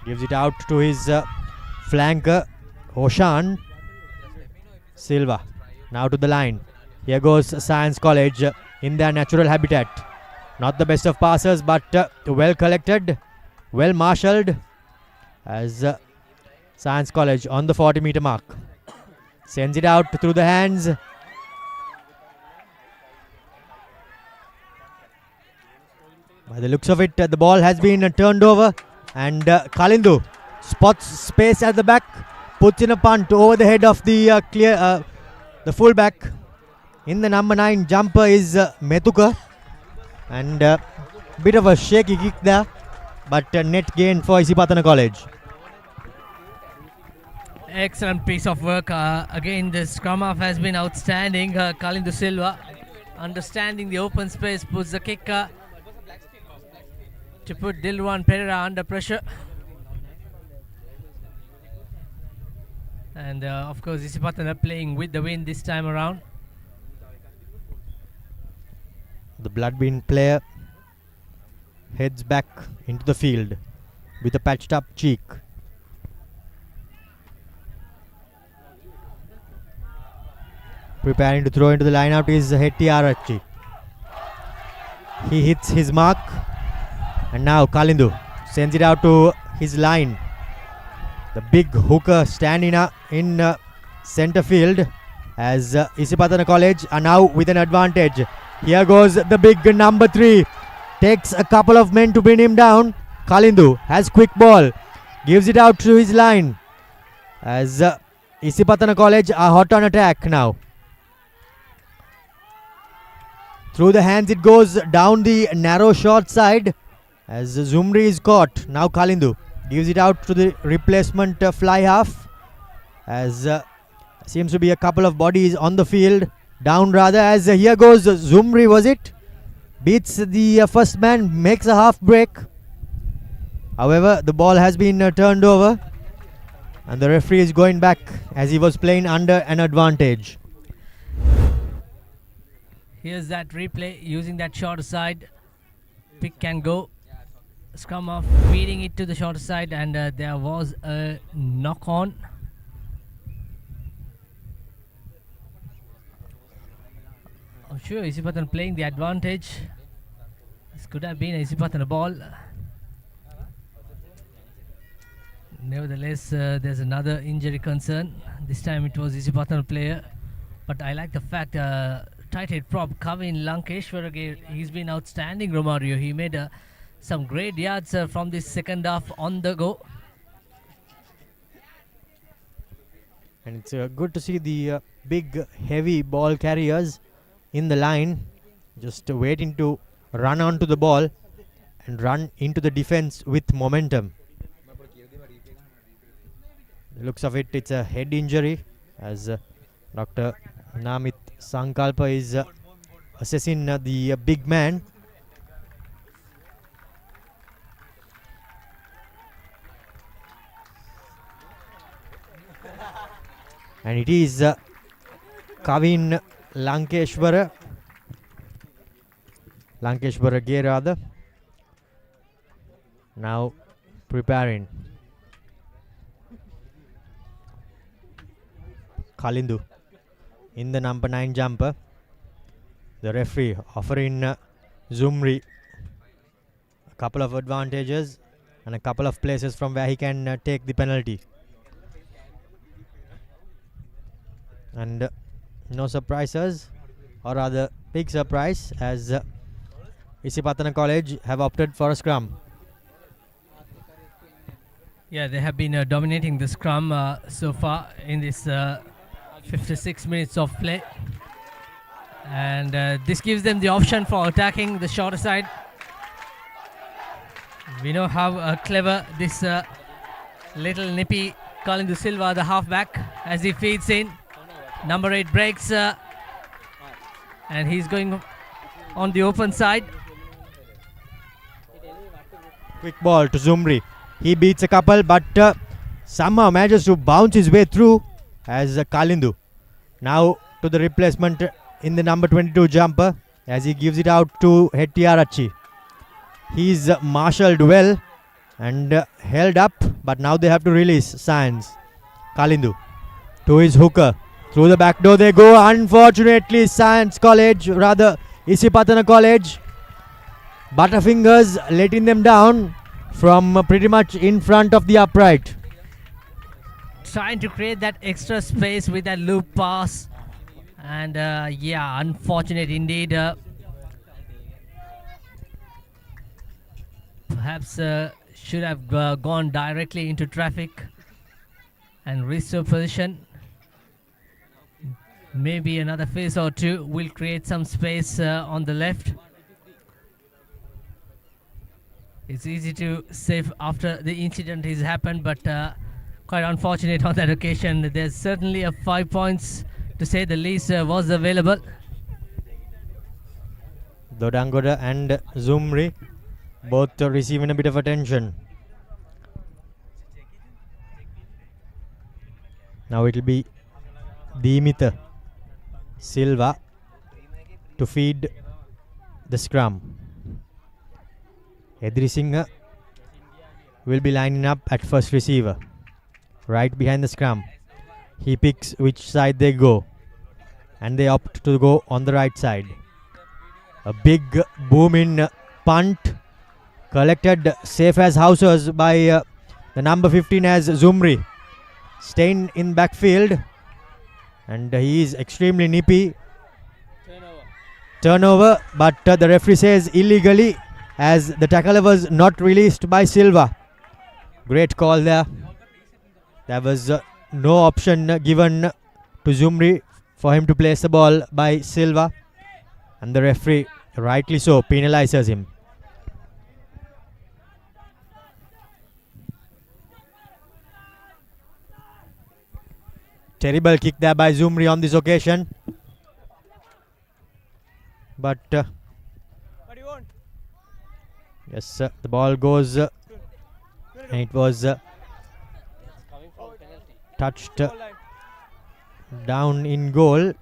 gives it out to his flanker Oshan. Silva now to the line. Here goes Science College in their natural habitat. Not the best of passers, but well collected, well marshalled, as Science College on the 40-meter mark. Sends it out through the hands. By the looks of it, the ball has been turned over, and Kalindu spots space at the back, puts in a punt over the head of the the fullback. In the number 9 jumper is Metuka, and bit of a shaky kick there, but net gain for Isipathana College. Excellent piece of work. Again, the scrum half has been outstanding. Kalindu Silva, understanding the open space, puts the kick to put Dilwan Pereira under pressure. And of course, Isipathana playing with the wind this time around. The Bloodbean player heads back into the field with a patched up cheek. Preparing to throw into the lineout is Hetty Arachi. He hits his mark, and now Kalindu sends it out to his line. The big hooker standing in center field, as Isipathana College are now with an advantage. Here goes the big number 3. Takes a couple of men to bring him down. Kalindu has quick ball, gives it out to his line, as Isipathana College are hot on attack now. Through the hands it goes down the narrow short side, as Zumri is caught. Now Kalindu gives it out to the replacement fly half, as seems to be a couple of bodies on the field. Down rather, as here goes Zumri, was it? Beats the first man, makes a half break. However, the ball has been turned over, and the referee is going back as he was playing under an advantage. Here's that replay using that shorter side. Pick and go. Scrum off, feeding it to the shorter side, and there was a knock on. I'm sure Isipathana playing the advantage. This could have been a Isipathana ball. Nevertheless, there's another injury concern. This time it was Isipathana player. But I like the fact tight head prop Kavin Lankeshwar, he's been outstanding, Romario. He made some great yards from this second half on the go. And it's good to see the big heavy ball carriers in the line, just waiting to run onto the ball and run into the defense with momentum. The looks of it, it's a head injury, as Dr. Namit Sankalpa is assessing the big man. And it is Kavin Lankeshwara Gay rather, now preparing. Kalindu in the number 9 jumper. The referee offering Zumri a couple of advantages and a couple of places from where he can take the penalty. And no surprises, or rather big surprise, as Isipathana College have opted for a scrum. Yeah, they have been dominating the scrum so far in this 56 minutes of play. And this gives them the option for attacking the shorter side. We know how clever this little nippy Kalindu Silva, the halfback, as he feeds in. Number 8 breaks, and he's going on the open side. Quick ball to Zumri. He beats a couple, but somehow manages to bounce his way through, as Kalindu. Now to the replacement in the number 22 jumper, as he gives it out to Hettiarachi. He's marshalled well and held up, but now they have to release Science. Kalindu to his hooker. Through the back door they go. Unfortunately, Science College, rather Isipathana College, Butterfingers letting them down from pretty much in front of the upright. Trying to create that extra space with that loop pass. And yeah, unfortunate indeed. Perhaps should have gone directly into traffic and restore position. Maybe another phase or two will create some space on the left. It's easy to save after the incident has happened, but quite unfortunate on that occasion. There's certainly a 5 points, to say the least, was available. Dodangoda and Zumri both receiving a bit of attention. Now it will be Dimita Silva to feed the scrum. Edri Singh will be lining up at first receiver, right behind the scrum. He picks which side they go, and they opt to go on the right side. A big booming punt collected safe as houses by the number 15 as Zumri. Staying in backfield, and he is extremely nippy. Turnover, but the referee says illegally, as the tackler was not released by Silva. Great call there. There was no option given to Zumri for him to place the ball by Silva, and the referee, rightly so, penalizes him. Terrible kick there by Zumri on this occasion. But yes, the ball goes and it was touched down in goal.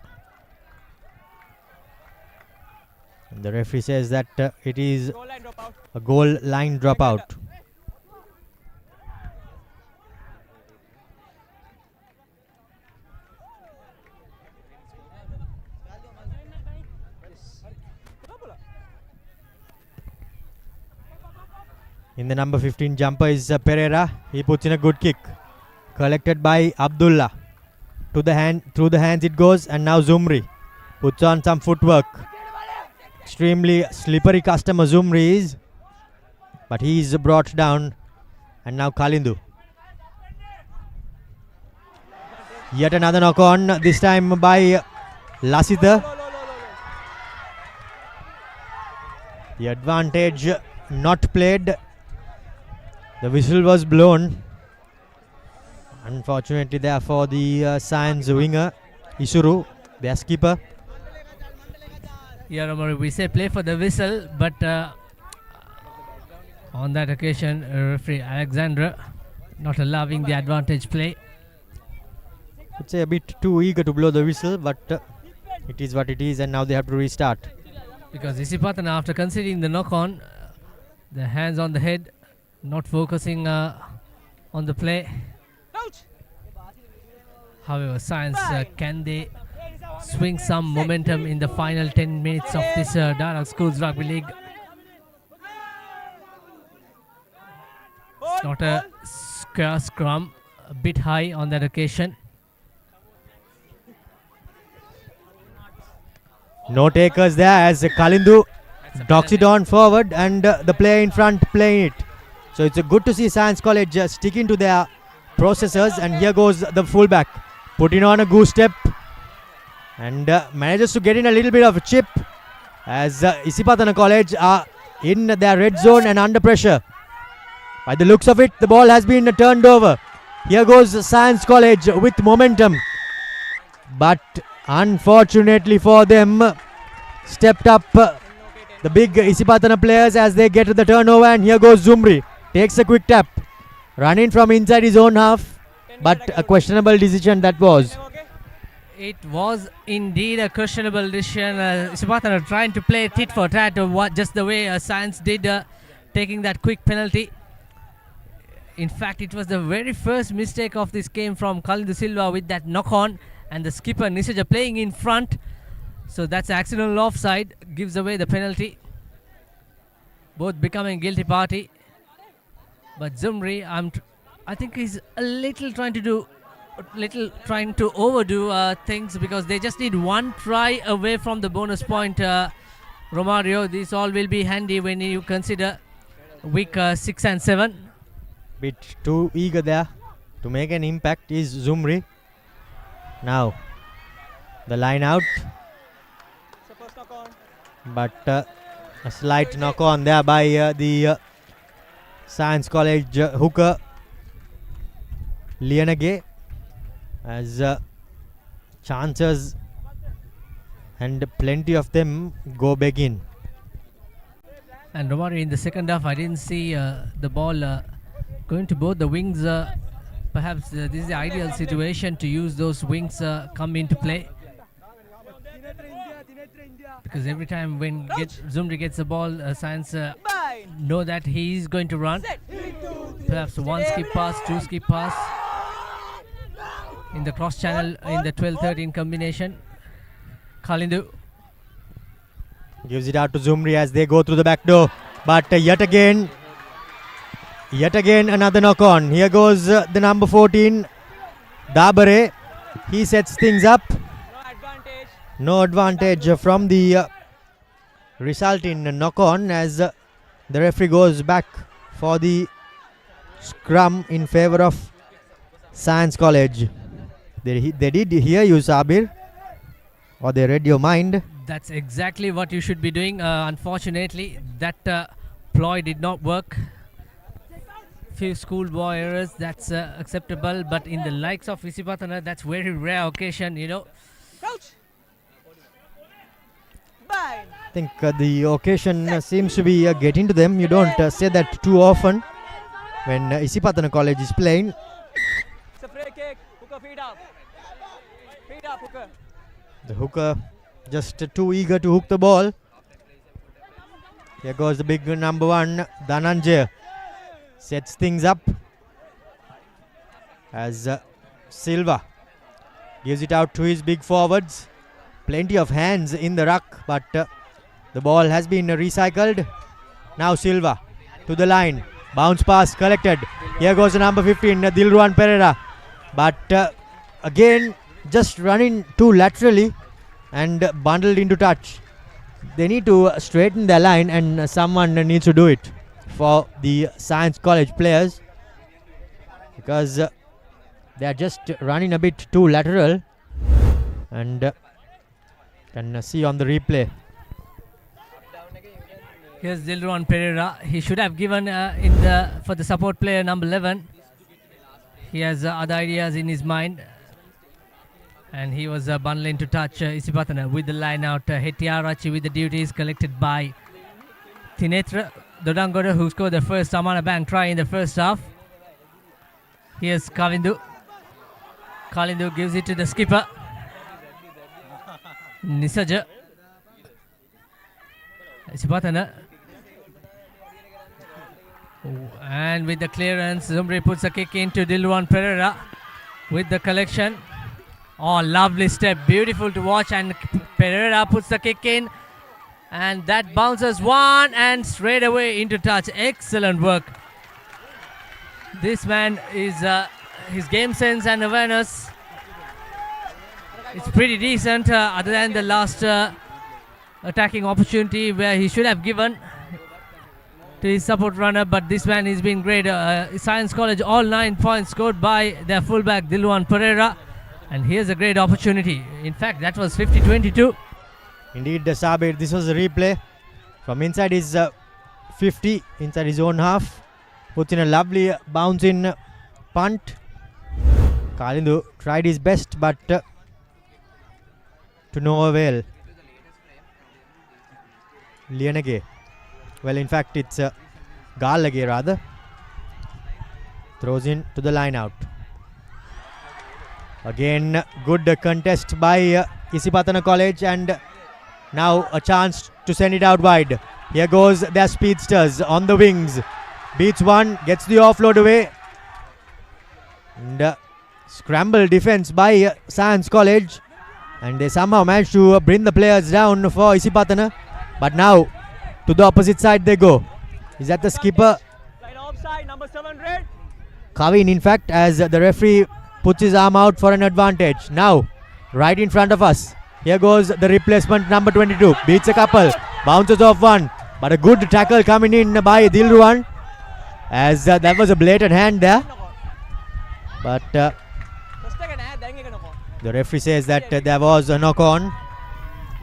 And the referee says that it is a goal line dropout. In the number 15 jumper is Pereira. He puts in a good kick. Collected by Abdullah. Through the hands it goes, and now Zumri puts on some footwork. Extremely slippery customer Zumri is, but he is brought down, and now Kalindu. Yet another knock on, this time by Lasita. The advantage not played. The whistle was blown. Unfortunately there for the Science winger, Isuru, their skipper. Yeah, Romari, we say play for the whistle, but on that occasion, referee Alexandra not allowing the advantage play. I'd say a bit too eager to blow the whistle, but it is what it is, and now they have to restart. Because Isipathana, after conceding the knock-on, the hands on the head, not focusing on the play. However, Science, can they swing some momentum in the final 10 minutes of this Dialog Schools Rugby League? It's not a square scrum, a bit high on that occasion. No takers there as Kalindu knocks it on forward, and the player in front playing it. So it's good to see Science College sticking to their processes, and here goes the fullback putting on a goose step and manages to get in a little bit of a chip as Isipathana College are in their red zone and under pressure. By the looks of it, the ball has been turned over. Here goes Science College with momentum, but unfortunately for them, stepped up the big Isipathana players as they get to the turnover, and here goes Zumri. Takes a quick tap, running from inside his own half, but a questionable decision that was. It was indeed a questionable decision. Isipathana trying to play tit for tat, just the way Science did, taking that quick penalty. In fact, it was the very first mistake of this game from Kalindu Silva with that knock-on, and the skipper Nisaja playing in front. So that's accidental offside, gives away the penalty. both becoming guilty party. But Zumri, I think he's a little trying to overdo things, because they just need one try away from the bonus point. Romario, this all will be handy when you consider week 6 and 7. Bit too eager there to make an impact is Zumri. Now the line out, but a slight knock on there by the Science College hooker Lianage, as chances and plenty of them go back in. And Romario, in the second half, I didn't see the ball going to both the wings. Perhaps this is the ideal situation to use those wings come into play, because every time when Zumri gets the ball, Science know that he's going to run. Perhaps one skip pass, two skip pass in the cross channel in the 12-13 combination. Kalindu gives it out to Zumri as they go through the back door, but yet again another knock on. Here goes the number 14 Dabare. He sets things up. No advantage from the resulting knock on, as the referee goes back for the scrum in favor of Science College. They did hear you, Sabir, or they read your mind. That's exactly what you should be doing. Unfortunately, that ploy did not work. Few schoolboy errors, that's acceptable, but in the likes of Isipathana, that's very rare occasion, you know. I think the occasion seems to be getting to them. You don't say that too often when Isipathana College is playing. It's a free kick. Hooker, feed up. Feed up, hooker. The hooker just too eager to hook the ball. Here goes the big number 1, Dhananjay. Sets things up as Silva gives it out to his big forwards. Plenty of hands in the ruck, but the ball has been recycled. Now Silva to the line. Bounce pass collected. Here goes the number 15, Dilruwan Pereira. But again, just running too laterally and bundled into touch. They need to straighten their line, and someone needs to do it for the Science College players, because they are just running a bit too lateral, and can see on the replay. Here's Dilruwan Pereira. He should have given for the support player number 11. He has other ideas in his mind, and he was bundling to touch Isipathana with the line out. Hetiarachi with the duties collected by Thinetra Dodangora, who scored the first Amana Bank try in the first half. Here's Kalindu. Kalindu gives it to the skipper, Nisaja. Isipathana. And with the clearance, Zumri puts a kick into Dilruwan Pereira with the collection. Oh, lovely step. Beautiful to watch. And Pereira puts the kick in. And that bounces one and straight away into touch. Excellent work. This man is his game sense and awareness, it's pretty decent, other than the last attacking opportunity where he should have given to his support runner, but this man has been great. Science College, all 9 points scored by their fullback Dilruwan Pereira, and here's a great opportunity. In fact, that was 50-22. Indeed, Sabir, this was a replay from inside his 50, inside his own half. Puts in a lovely bounce in punt. Kalindu tried his best, but to no avail. Lianage. Well, in fact, it's Galage rather. Throws in to the line out. Again, good contest by Isipathana College, and now a chance to send it out wide. Here goes their speedsters on the wings. Beats one, gets the offload away. And scramble defense by Science College. And they somehow managed to bring the players down for Isipathana. But now, to the opposite side they go. Is that the skipper? Line offside, number 7 red. Kavin, in fact, as the referee puts his arm out for an advantage. Now, right in front of us. Here goes the replacement, number 22. Beats a couple. Bounces off one. But a good tackle coming in by Dilruwan. As that was a blatant hand there. But the referee says that there was a knock on.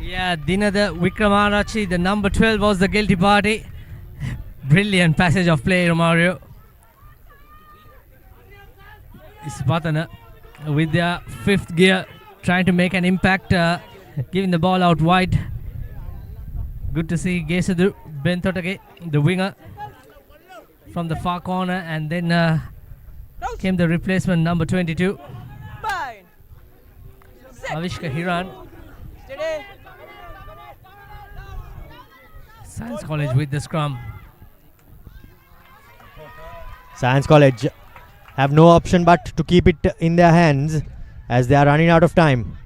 Yeah, Dinada Wikramarachi, the number 12 was the guilty party. Brilliant passage of play, Romario. Isipathana with their 5th gear trying to make an impact, giving the ball out wide. Good to see Gesadu Bentotage, the winger, from the far corner, and then came the replacement, number 22. Avishka Hiran. Science College with the scrum. Science College have no option but to keep it in their hands as they are running out of time.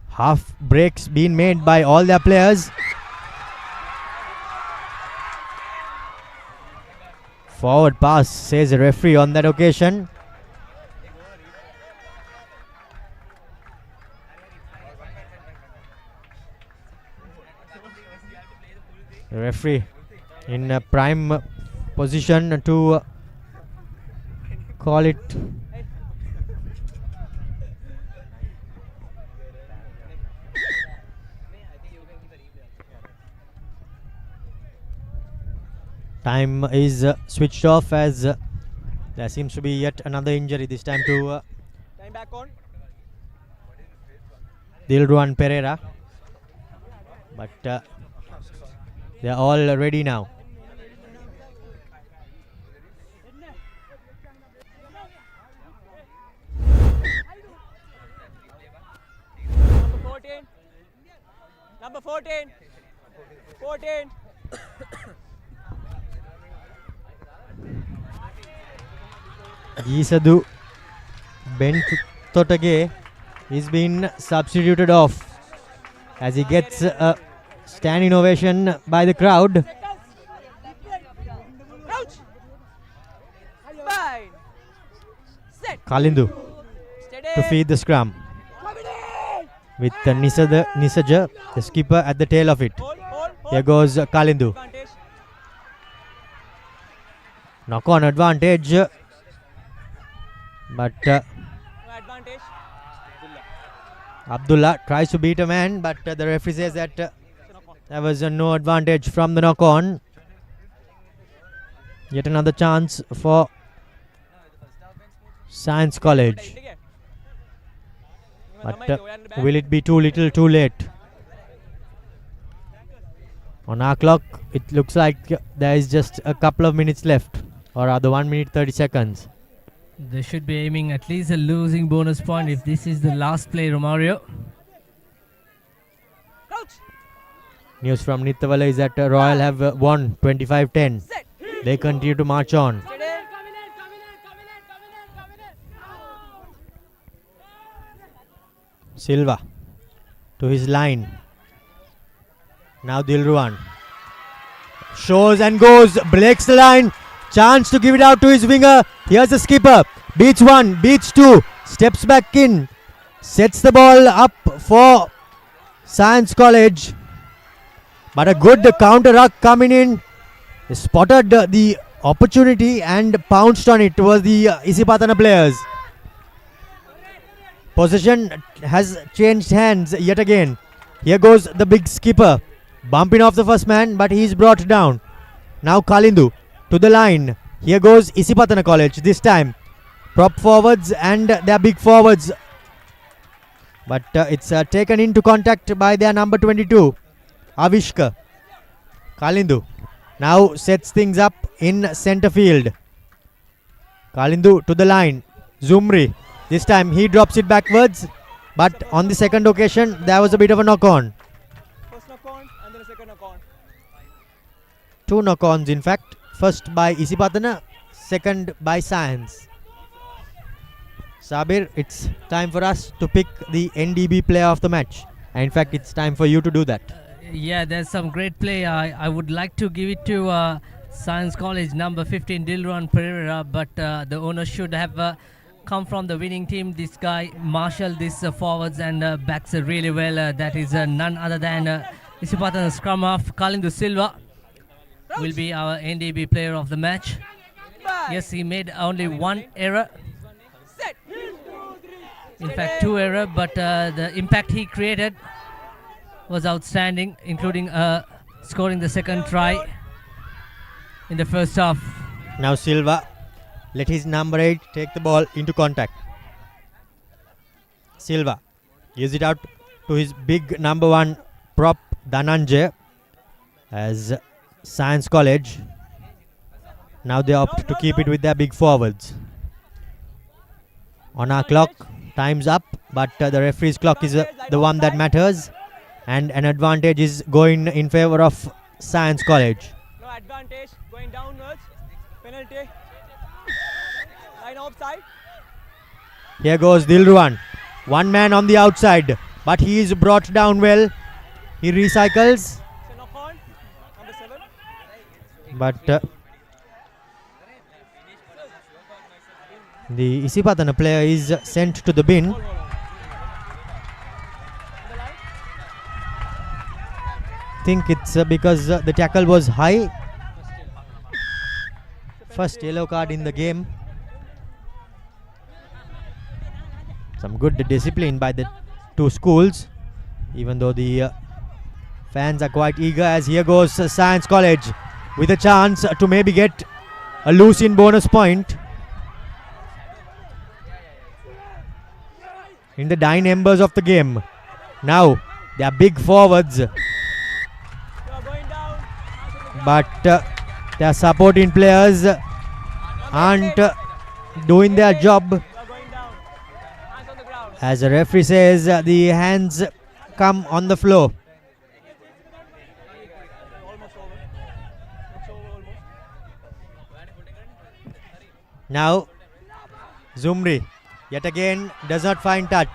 Half breaks being made by all their players. Forward pass, says the referee on that occasion. The referee in a prime position to call it. Time is switched off as there seems to be yet another injury, this time to Time back on. Dilruwan Pereira. But they are all ready now. Number 14. Number 14. 14. Gesadu Bentotage is being substituted off as he gets a standing ovation by the crowd. Kalindu to feed the scrum with Nisaja, the skipper, at the tail of it. Here goes Kalindu. Knock on advantage, but Abdullah tries to beat a man, but the referee says that there was no advantage from the knock on. Yet another chance for Science College. But will it be too little, too late? On our clock, it looks like there is just a couple of minutes left, or rather 1 minute 30 seconds. They should be aiming at least a losing bonus point if this is the last play, Romario. News from Nithavala is that Royal have won 25-10. They continue to march on. Silva to his line. Now Dilruwan shows and goes, breaks the line. Chance to give it out to his winger. Here's the skipper. Beats one, beats two, steps back in, sets the ball up for Science College. But a good counter ruck coming in. They spotted the opportunity and pounced on it towards the Isipathana players. Possession has changed hands yet again. Here goes the big skipper, bumping off the first man, but he's brought down. Now Kalindu to the line. Here goes Isipathana College this time. Prop forwards and their big forwards. But it's taken into contact by their number 22, Avishka. Kalindu now sets things up in centre field. Kalindu to the line. Zumri. This time he drops it backwards. But on the second occasion, there was a bit of a knock-on. First knock-on and then a second knock-on. Two knock-ons in fact. First by Isipathana, second by Science. Sabir, it's time for us to pick the NDB player of the match. And in fact, it's time for you to do that. Yeah, there's some great play. I would like to give it to Science College number 15 Dilruan Pereira, but the owner should have come from the winning team. This guy marshaled this forwards and backs really well. That is none other than Isipathana scrum half Kalindu Silva will be our NDB player of the match. Yes, he made only one error. In fact, two errors, but the impact he created was outstanding, including scoring the second try in the first half. Now Silva let his number 8 take the ball into contact. Silva gives it out to his big number 1 prop Dhananjay as Science College. Now they opt to keep it with their big forwards. On our clock, time's up, but the referee's clock is the one that matters, and an advantage is going in favor of Science College. No advantage, going downwards, penalty, line offside. Here goes Dilruan, one man on the outside, but he is brought down well. He recycles, but the Isipathana player is sent to the bin. I think it's because the tackle was high. First yellow card in the game. Some good discipline by the two schools, even though the fans are quite eager, as here goes Science College with a chance to maybe get a loose-in bonus point. In the dying embers of the game. Now they are big forwards, but their supporting players aren't doing their job. As the referee says, the hands come on the floor. Now Zumri yet again does not find touch.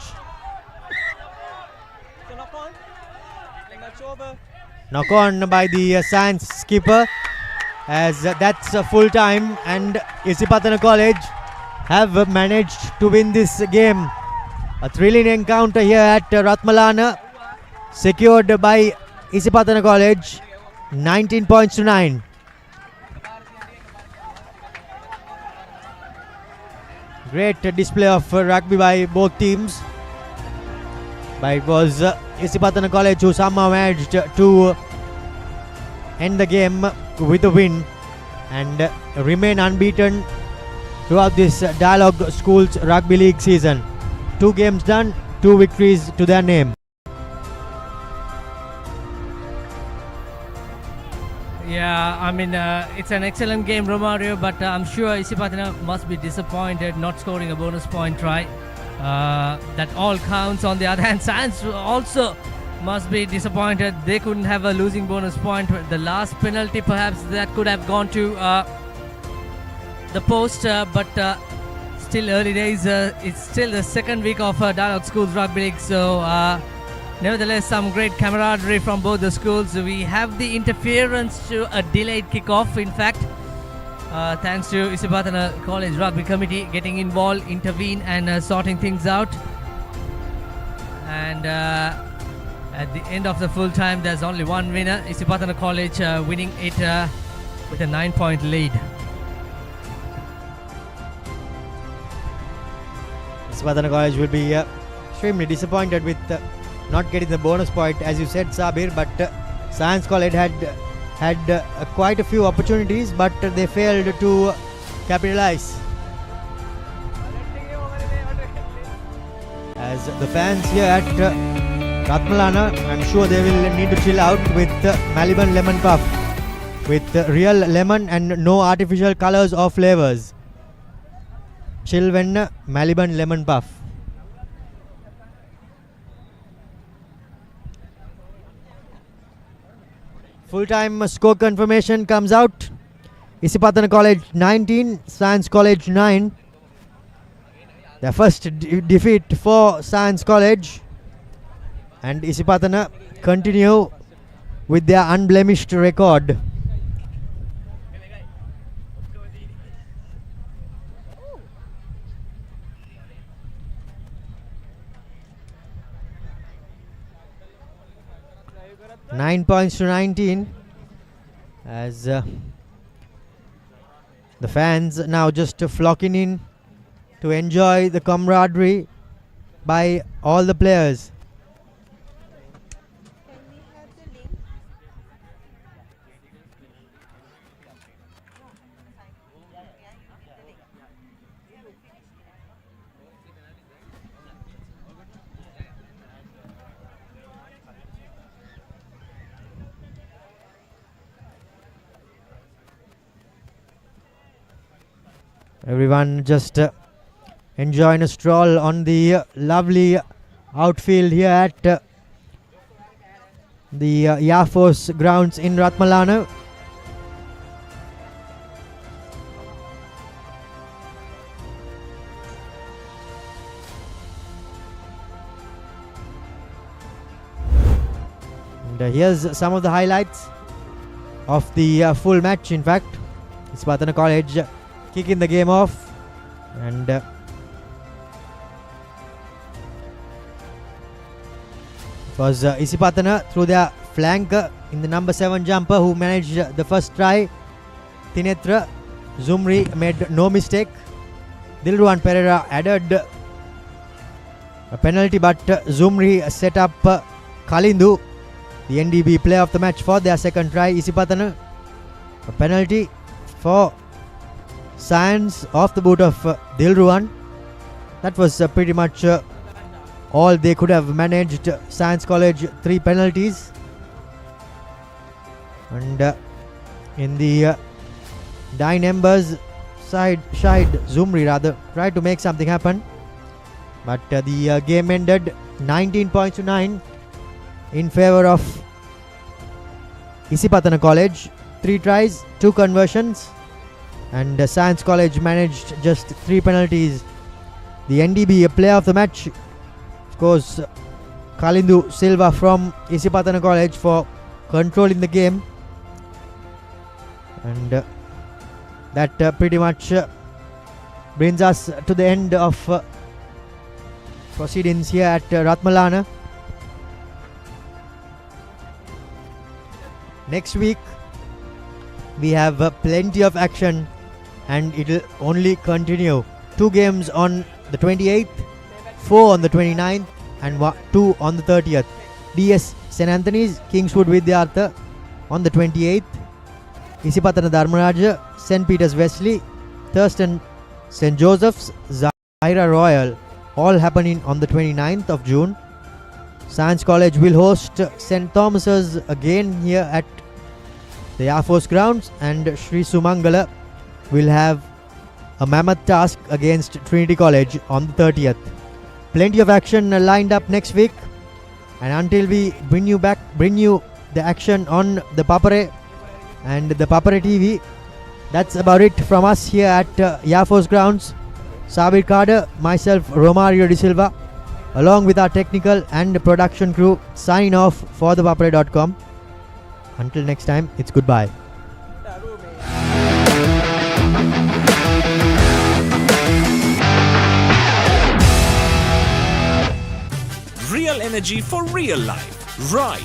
Knock on by the Science skipper, as that's full time, and Isipathana College have managed to win this game. A thrilling encounter here at Ratmalana, secured by Isipathana College, 19 points to 9. Great display of rugby by both teams, but it was Isipathana College who somehow managed to end the game with a win and remain unbeaten throughout this Dialog Schools Rugby League season. 2 games done, 2 victories to their name. Yeah, I mean, it's an excellent game, Romario, but I'm sure Isipathana must be disappointed not scoring a bonus point try. That all counts. On the other hand, Science also must be disappointed. They couldn't have a losing bonus point. The last penalty, perhaps, that could have gone to the post, but still early days. It's still the second week of Dialog Schools Rugby League, so nevertheless, some great camaraderie from both the schools. We have the interference to a delayed kickoff, in fact, thanks to Isipathana College Rugby Committee getting involved, intervene and sorting things out. And at the end of the full time, there's only one winner, Isipathana College winning it with a 9-point lead. Isipathana College will be extremely disappointed with not getting the bonus point, as you said, Sabir, but Science College had quite a few opportunities, but they failed to capitalize. As the fans here at Ratmalana, I'm sure they will need to chill out with Maliban Lemon Puff, with real lemon and no artificial colors or flavors. Chilvenna Maliban Lemon Puff. Full-time score confirmation comes out. Isipathana College 19, Science College 9. Their first defeat for Science College. And Isipathana continue with their unblemished record. Nine points to 19, as the fans now just flocking in to enjoy the camaraderie by all the players. Everyone just enjoying a stroll on the lovely outfield here at the Air Force grounds in Ratmalana. And here's some of the highlights of the full match. In fact, Isipathana College kicking the game off, and it was Isipathana through their flank in the number 7 jumper who managed the first try. Tinetra Zumri made no mistake. Dilruwan Pereira added a penalty, but Zumri set up Kalindu, the NDB player of the match, for their second try. Isipathana, a penalty for Science off the boot of Dilruwan. That was pretty much all they could have managed. Science College 3 penalties, and in the dying embers side, Zumri rather tried to make something happen, but the game ended 19 points to 9 in favor of Isipathana College. 3 tries, 2 conversions, and Science College managed just 3 penalties. The NDB player of the match, of course, Kalindu Silva from Isipathana College, for controlling the game, and that pretty much brings us to the end of proceedings here at Ratmalana. Next week we have plenty of action, and it will only continue. 2 games on the 28th, 4 on the 29th, and 2 on the 30th. DS St. Anthony's Kingswood Vidyartha on the 28th, Isipathana Dharmaraja St. Peter's Wesley, Thurston St. Joseph's Zaira Royal, all happening on the 29th of June. Science College will host St. Thomas's again here at the Air Force grounds, and Sri Sumangala will have a mammoth task against Trinity College on the 30th. Plenty of action lined up next week, and until we bring you the action on the Papare and the Papare TV, that's about it from us here at Air Force grounds. Sabir Kader, myself Romario De Silva, along with our technical and production crew, signing off for thepapare.com. Until next time, it's goodbye. Real energy for real life. Ride.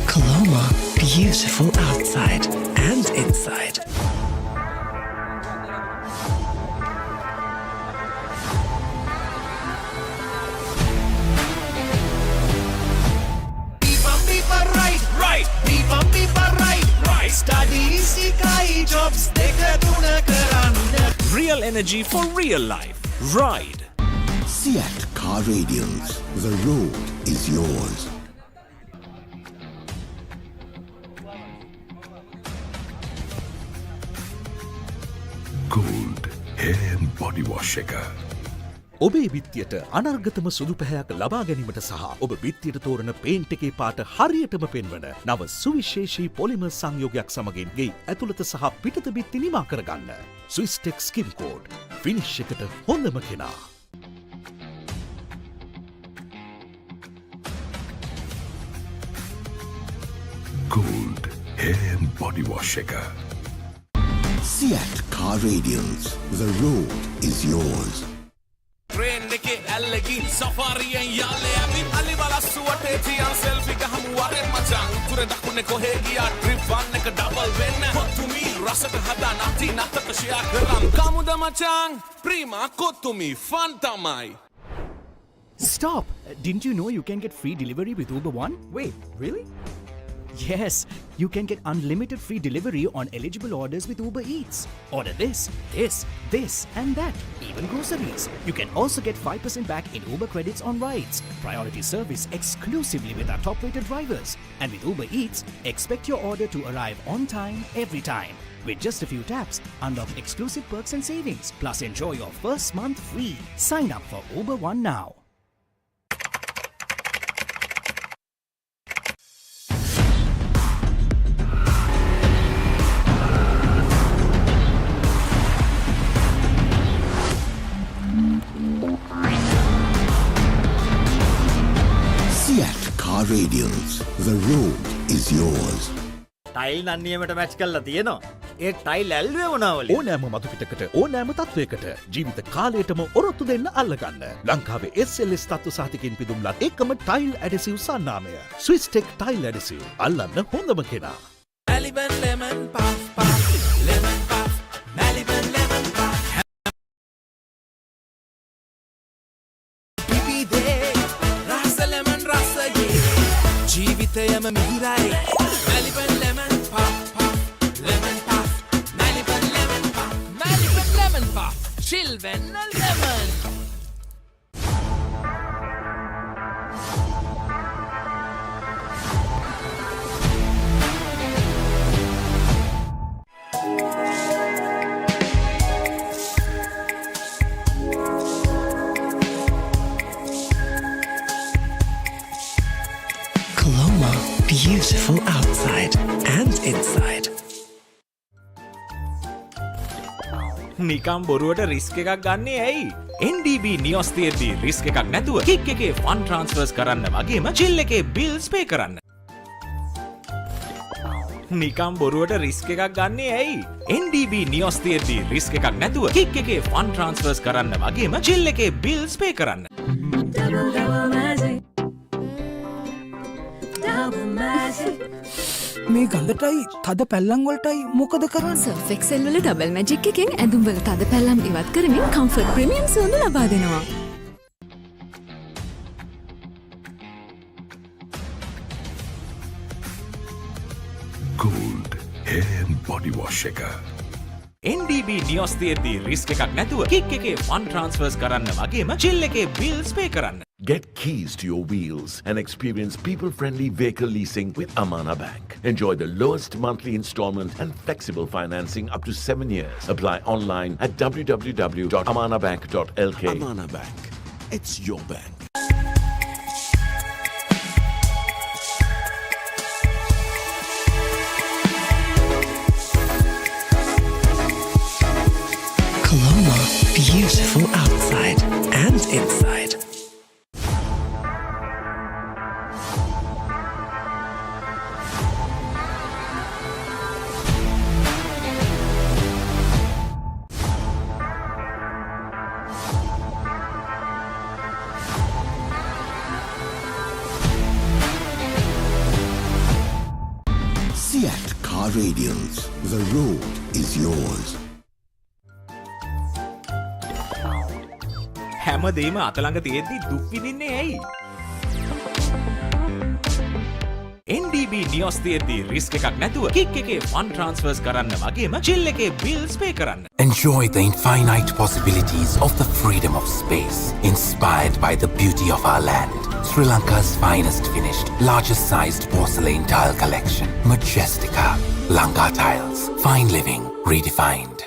Colombo, beautiful outside and inside. Real energy for real life. Ride. Seat Car Radials. The road is yours. Gold hair and body wash shaker. ඔබේ බිත්තියට අනර්ගතම සුදු පැහැයක් ලබා ගැනීමට සහ ඔබ බිත්තියට තෝරන paint එකේ පාට හරියටම පෙන්වන නව සුවිශේෂී පොලිමර් සංයෝගයක් සමගින් ගේ ඇතුළත සහ පිටත බිත්ති නිමා කරගන්න. ස්විස්ටෙක් ස්කිම් කෝඩ් ෆිනිෂ් එකට හොඳම කෙනා. Gold hair and body wash එක. Seat car radials. The road is yours. Train के अलगी सफारियां याले अभी अली वाला सुवटे थी यार सेल्फी का हम वारे मचांग तुरे दखुने को है गया ट्रिप वन ने का डबल वेन हो तुम्ही रसक हदा नाती नाटक शिया करम कामुदा मचांग प्रीमा को तुम्ही फंटामाई. Stop! Didn't you know you can get free delivery with Uber One? Wait, really? Yes, you can get unlimited free delivery on eligible orders with Uber Eats. Order this, and that, even groceries. You can also get 5% back in Uber credits on rides. Priority service exclusively with our top-rated drivers. And with Uber Eats, expect your order to arrive on time, every time. With just a few taps, unlock exclusive perks and savings. Plus, enjoy your first month free. Sign up for Uber One now. Car radials. The road is yours. Tile නම් නියමයට match කරලා තියෙනවා. ඒ tile ඇල්ලුවේ මොනවද? ඕනෑම මතු පිටකට ඕනෑම තත්වයකට ජීවිත කාලයටම ඔරොත්තු දෙන්න අල්ලගන්න. ලංකාවේ SLS තත්ත්ව සහතිකෙන් පිදුම්ලත් එකම ටයිල් ඇඩසිව් සන්නාමය. ස්විස්ටෙක් ටයිල් ඇඩසිව්. අල්ලන්න හොඳම කෙනා. Maliban lemon puff puff lemon puff Maliban lemon puff pipi de rasa lemon rasa ye ජීවිතයම මිහිරයි Maliban lemon puff puff lemon puff Maliban lemon puff Maliban lemon puff chill when lemon. Colombo, beautiful outside and inside. නිකම් බොරුවට risk එකක් ගන්නේ ඇයි? NDB නියොස් තියෙද්දි risk එකක් නැතුව kick එකේ fun ට්‍රාන්ස්ෆර්ස් කරන්න වගේම චිල් එකේ බිල්ස් පේ කරන්න. නිකම් බොරුවට රිස්ක් එකක් ගන්නේ ඇයි? NDB නියොස් තියෙද්දි රිස්ක් එකක් නැතුව කික් එකේ ෆන් ට්‍රාන්ස්ෆර්ස් කරන්න වගේම චිල් එකේ බිල්ස් පේ කරන්න. මේ ගඳටයි තද පැල්ලම් වලටයි මොකද කරන්නේ? Surf Excel වල ඩබල් මැජික් එකෙන් ඇඳුම් වල තද පැල්ලම් ඉවත් කරමින් කම්ෆර්ට් ප්‍රීමියම් සුවඳ ලබා දෙනවා. Gold hair and body wash එක. NDB නියොස් තියෙද්දි රිස්ක් එකක් නැතුව කික් එකේ ෆන් ට්‍රාන්ස්ෆර්ස් කරන්න වගේම චිල් එකේ බිල්ස් පේ කරන්න. Get keys to your wheels and experience people-friendly vehicle leasing with Amana Bank. Enjoy the lowest monthly installment and flexible financing up to 7 years. Apply online at www.amanabank.lk. Amana Bank. It's your bank. Colombo, beautiful outside and inside. Seat car radials. The road is yours. හැමදේම අතළඟ තියෙද්දි දුක් විඳින්නේ ඇයි? NDB නියොස් තියෙද්දි risk එකක් නැතුව kick එකේ fun ට්‍රාන්ස්ෆර්ස් කරන්න වගේම චිල් එකේ බිල්ස් පේ කරන්න. Enjoy the infinite possibilities of the freedom of space, inspired by the beauty of our land. Sri Lanka's finest finished, largest sized porcelain tile collection. Majestica. Lanka Tiles. Fine living redefined.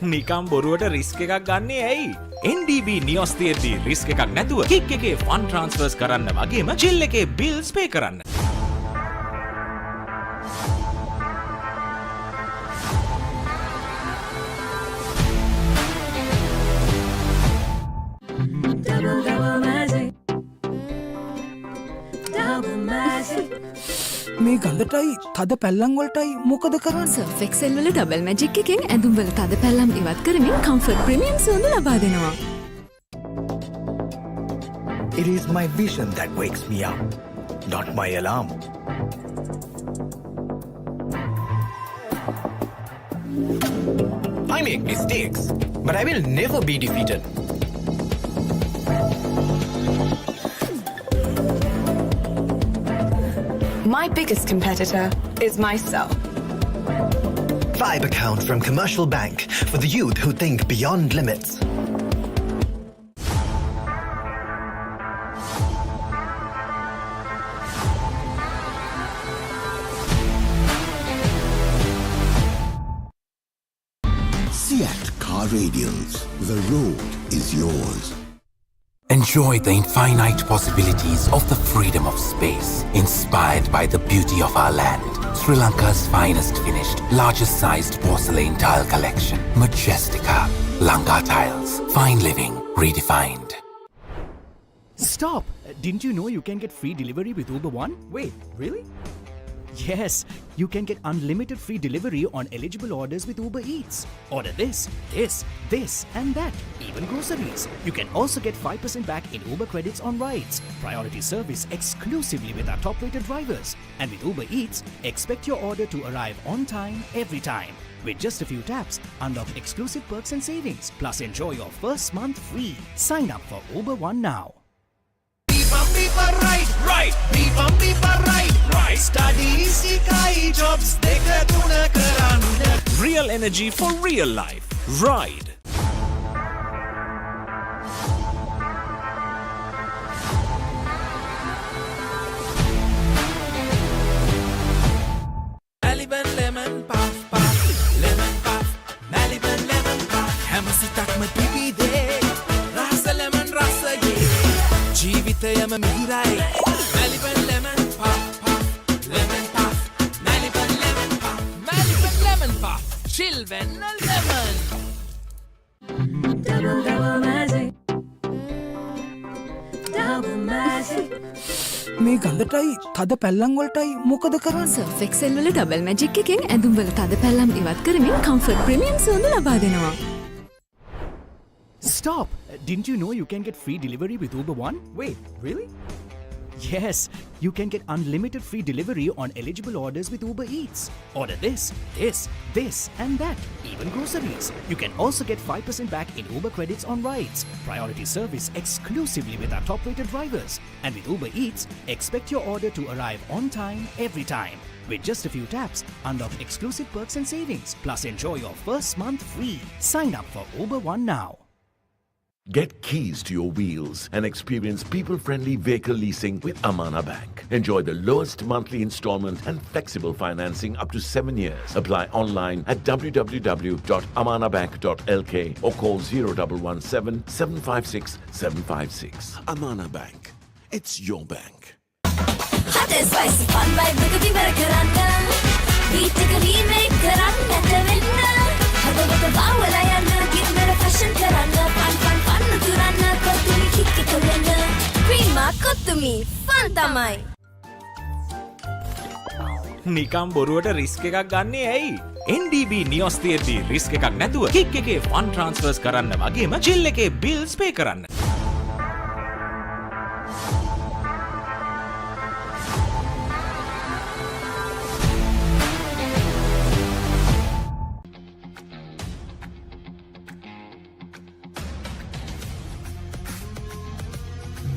නිකම් බොරුවට risk එකක් ගන්නේ ඇයි? NDB නියොස් තියෙද්දි risk එකක් නැතුව kick එකේ fun ට්‍රාන්ස්ෆර්ස් කරන්න වගේම චිල් එකේ බිල්ස් පේ කරන්න. මේ ගඳටයි තද පැල්ලම් වලටයි මොකද කරන්නේ? සර්ෆ් එක්සෙල් වල ඩබල් මැජික් එකෙන් ඇඳුම් වල තද පැල්ලම් ඉවත් කරමින් කම්ෆර්ට් ප්‍රීමියම් සුවඳ ලබා දෙනවා. It is my vision that wakes me up, not my alarm. I make mistakes, but I will never be defeated. My biggest competitor is myself. Vibe account from Commercial Bank for the youth who think beyond limits. Seat Car Radials. The road is yours. Enjoy the infinite possibilities of the freedom of space, inspired by the beauty of our land. Sri Lanka's finest finished, largest sized porcelain tile collection. Majestica. Lanka Tiles. Fine living redefined. Stop! Didn't you know you can get free delivery with Uber One? Wait, really? Yes, you can get unlimited free delivery on eligible orders with Uber Eats. Order this, and that, even groceries. You can also get 5% back in Uber credits on rides. Priority service exclusively with our top-rated drivers. And with Uber Eats, expect your order to arrive on time, every time. With just a few taps, unlock exclusive perks and savings. Plus enjoy your first month free. Sign up for Uber One now. Right. Right. Studies, ikai jobs, dekha guna karanda. Real energy for real life. Ride. Maliban lemon puff puff, lemon puff. Maliban lemon puff. Hamasitakma pipide, rasa lemon rasa ye. Jeevithayama mihirai. Maliban lemon puff puff, lemon puff. Maliban lemon puff, Maliban lemon puff. Chill when a lemon. Double magic. Double magic. මේ ගඳටයි තද පැල්ලම් වලටයි මොකද කරන්නේ? Surf Excel වල double magic එකෙන් ඇඳුම් වල තද පැල්ලම් ඉවත් කරමින් කම්ෆර්ට් ප්‍රීමියම් සුවඳ ලබා දෙනවා. Stop! Didn't you know you can get free delivery with Uber One? Wait, really? Yes, you can get unlimited free delivery on eligible orders with Uber Eats. Order this, and that, even groceries. You can also get 5% back in Uber credits on rides. Priority service exclusively with our top-rated drivers. And with Uber Eats, expect your order to arrive on time, every time. With just a few taps, unlock exclusive perks and savings. Plus enjoy your first month free. Sign up for Uber One now. Get keys to your wheels and experience people-friendly vehicle leasing with Amana Bank. Enjoy the lowest monthly installment and flexible financing up to 7 years. Apply online at www.amanabank.lk or call 0117 756 756. Amana Bank. It's your bank. Hot and spicy fun vibe with the Americana. We take a remake karanga tavinna. Hada wada bawala yana give me a fashion karanga. Fun turana kotumi kikki karanga. Prima kotumi fun tamai. නිකම් බොරුවට risk එකක් ගන්නේ ඇයි? NDB නියොස් තියෙද්දි risk එකක් නැතුව kick එකේ fun ට්‍රාන්ස්ෆර්ස් කරන්න වගේම චිල් එකේ බිල්ස් පේ කරන්න.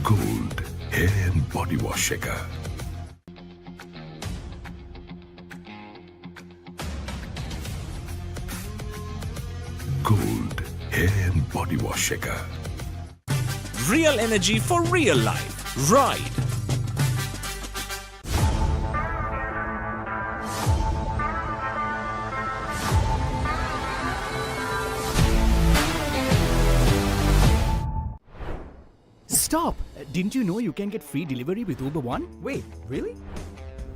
Gold hair and body wash එක. Gold hair and body wash එක. Real energy for real life. Ride. Stop! Didn't you know you can get free delivery with Uber One? Wait, really?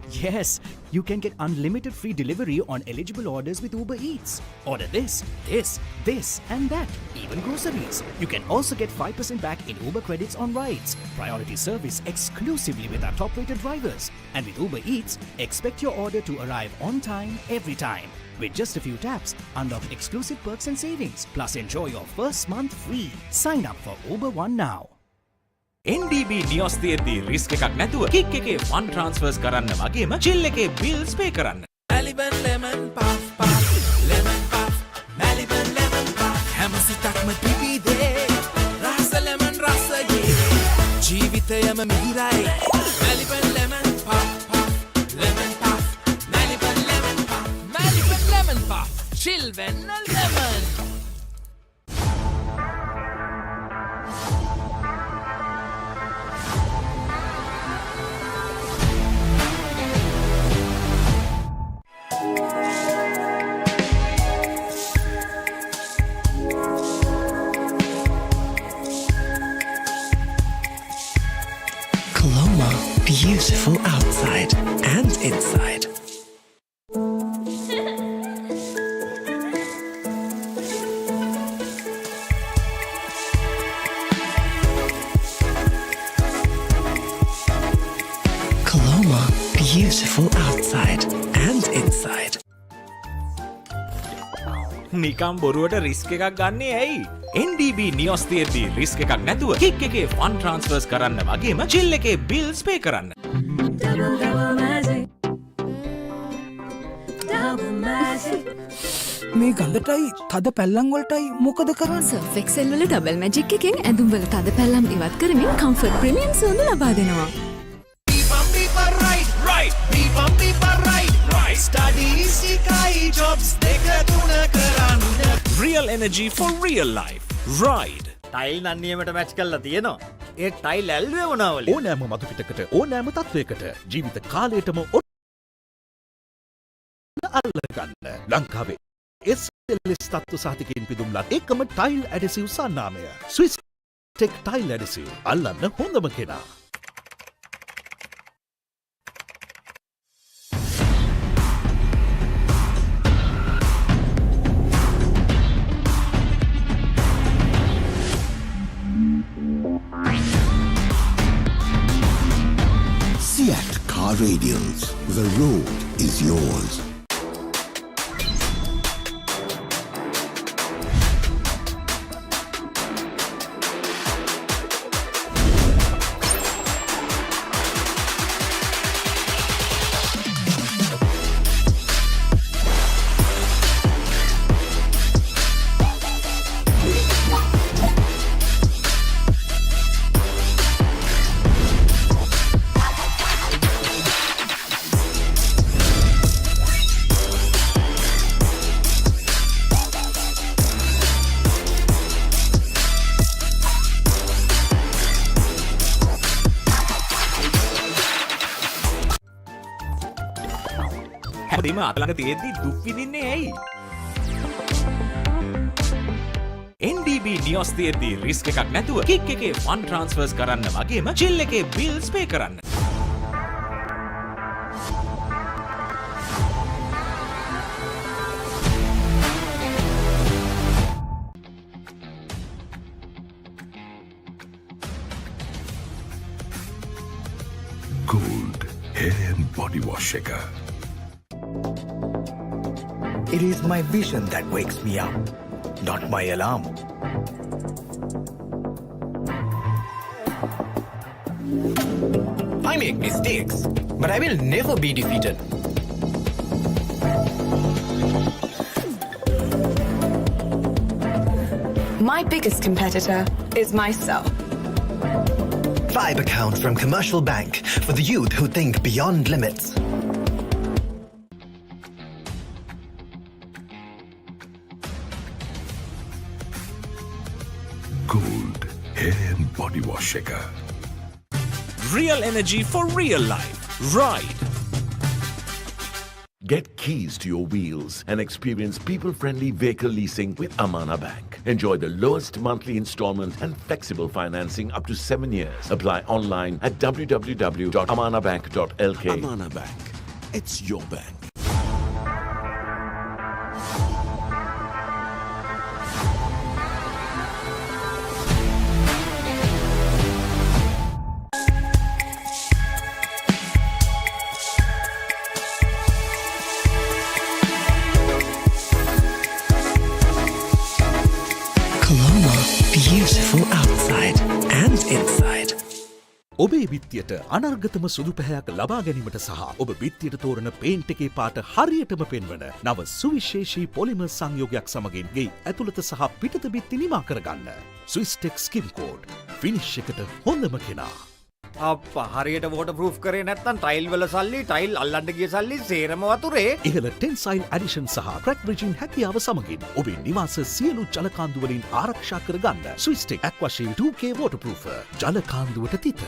Yes, you can get unlimited free delivery on eligible orders with Uber Eats. Order this, and that, even groceries. You can also get 5% back in Uber credits on rides. Priority service exclusively with our top-rated drivers. And with Uber Eats, expect your order to arrive on time, every time. With just a few taps, unlock exclusive perks and savings. Plus enjoy your first month free. Sign up for Uber One now. NDB නියොස් තියෙද්දී risk එකක් නැතුව kick එකේ fun ට්‍රාන්ස්ෆර්ස් කරන්න වගේම chill එකේ bills පේ කරන්න. Maliban lemon puff puff, lemon puff, Maliban lemon puff. හැම සිතක්ම පිපිදේ, රස lemon රසයේ, ජීවිතයම මිහිරයි. Maliban lemon puff puff, lemon puff, Maliban lemon puff, Maliban lemon puff, chill when lemon. Colombo, beautiful outside and inside. Colombo, beautiful outside and inside. නිකම් බොරුවට risk එකක් ගන්නේ ඇයි? NDB නියොස් තියෙද්දී risk එකක් නැතුව කික් එකේ ෆන් ට්‍රාන්ස්ෆර්ස් කරන්න වගේම චිල් එකේ බිල්ස් පේ කරන්න. මේ ගඳටයි තද පැල්ලම් වලටයි මොකද කරන්නේ? සර්ෆ් එක්සෙල් වල ඩබල් මැජික් එකෙන් ඇඳුම් වල තද පැල්ලම් ඉවත් කරමින් කම්ෆර්ට් ප්‍රීමියම් සුවඳ ලබා දෙනවා. Real energy for real life. Ride. Tile නන්නියමට මැච් කරලා තියෙනවා. ඒ ටයිල් ඇල්ලුවේ මොනවලු? ඕනෑම මතු පිටකට ඕනෑම තත්වයකට ජීවිත කාලයටම අල්ලගන්න. ලංකාවේ SLS තත්ත්ව සහතිකයෙන් පිදුම්ලත් එකම ටයිල් ඇඩසිව් සන්නාමය. ස්විස් ටෙක් ටයිල් ඇඩසිව් අල්ලන්න හොඳම කෙනා. Siat Car Radials. The road is yours. හැමදේම අතලඟ තියෙද්දි දුක් විඳින්නේ ඇයි? NDB නියොස් තියෙද්දි රිස්ක් එකක් නැතුව කික් එකේ ෆන් ට්‍රාන්ස්ෆර්ස් කරන්න වගේම චිල් එකේ බිල්ස් පේ කරන්න. Gold hair and body wash එක. It is my vision that wakes me up, not my alarm. I make mistakes, but I will never be defeated. My biggest competitor is myself. 5 account from Commercial Bank for the youth who think beyond limits. Gold hair and body wash එක. Real energy for real life. Ride. Get keys to your wheels and experience people-friendly vehicle leasing with Amana Bank. Enjoy the lowest monthly installment and flexible financing up to 7 years. Apply online at www.amanabank.lk. Amana Bank. It's your bank. Colombo, beautiful outside and inside. ඔබේ බිත්තියට අනර්ගතම සුදු පැහැයක් ලබා ගැනීමට සහ ඔබ බිත්තියට තෝරන paint එකේ පාට හරියටම පෙන්වන නව සුවිශේෂී පොලිමර් සංයෝගයක් සමගින් ගෙයි ඇතුළත සහ පිටත බිත්ති නිමා කරගන්න. ස්විස්ටෙක් ස්කිම් කෝඩ් ෆිනිෂ් එකට හොඳම කෙනා. අප්පා හරියට වෝටර් ප්‍රූෆ් කරේ නැත්නම් ටයිල් වල සල්ලි ටයිල් අල්ලන්න ගිය සල්ලි සේරම වතුරේ. ඉහළ ටෙන්සයිල් ඇඩිෂන් සහ ක්‍රැක් බ්‍රිජින් හැකියාව සමගින් ඔබේ නිවාස සියලු ජලකාන්දු වලින් ආරක්ෂා කරගන්න. ස්විස්ටෙක් ඇක්වා ෂීල්ඩ් 2K වෝටර් ප්‍රූෆර් ජලකාන්දුවට තිත.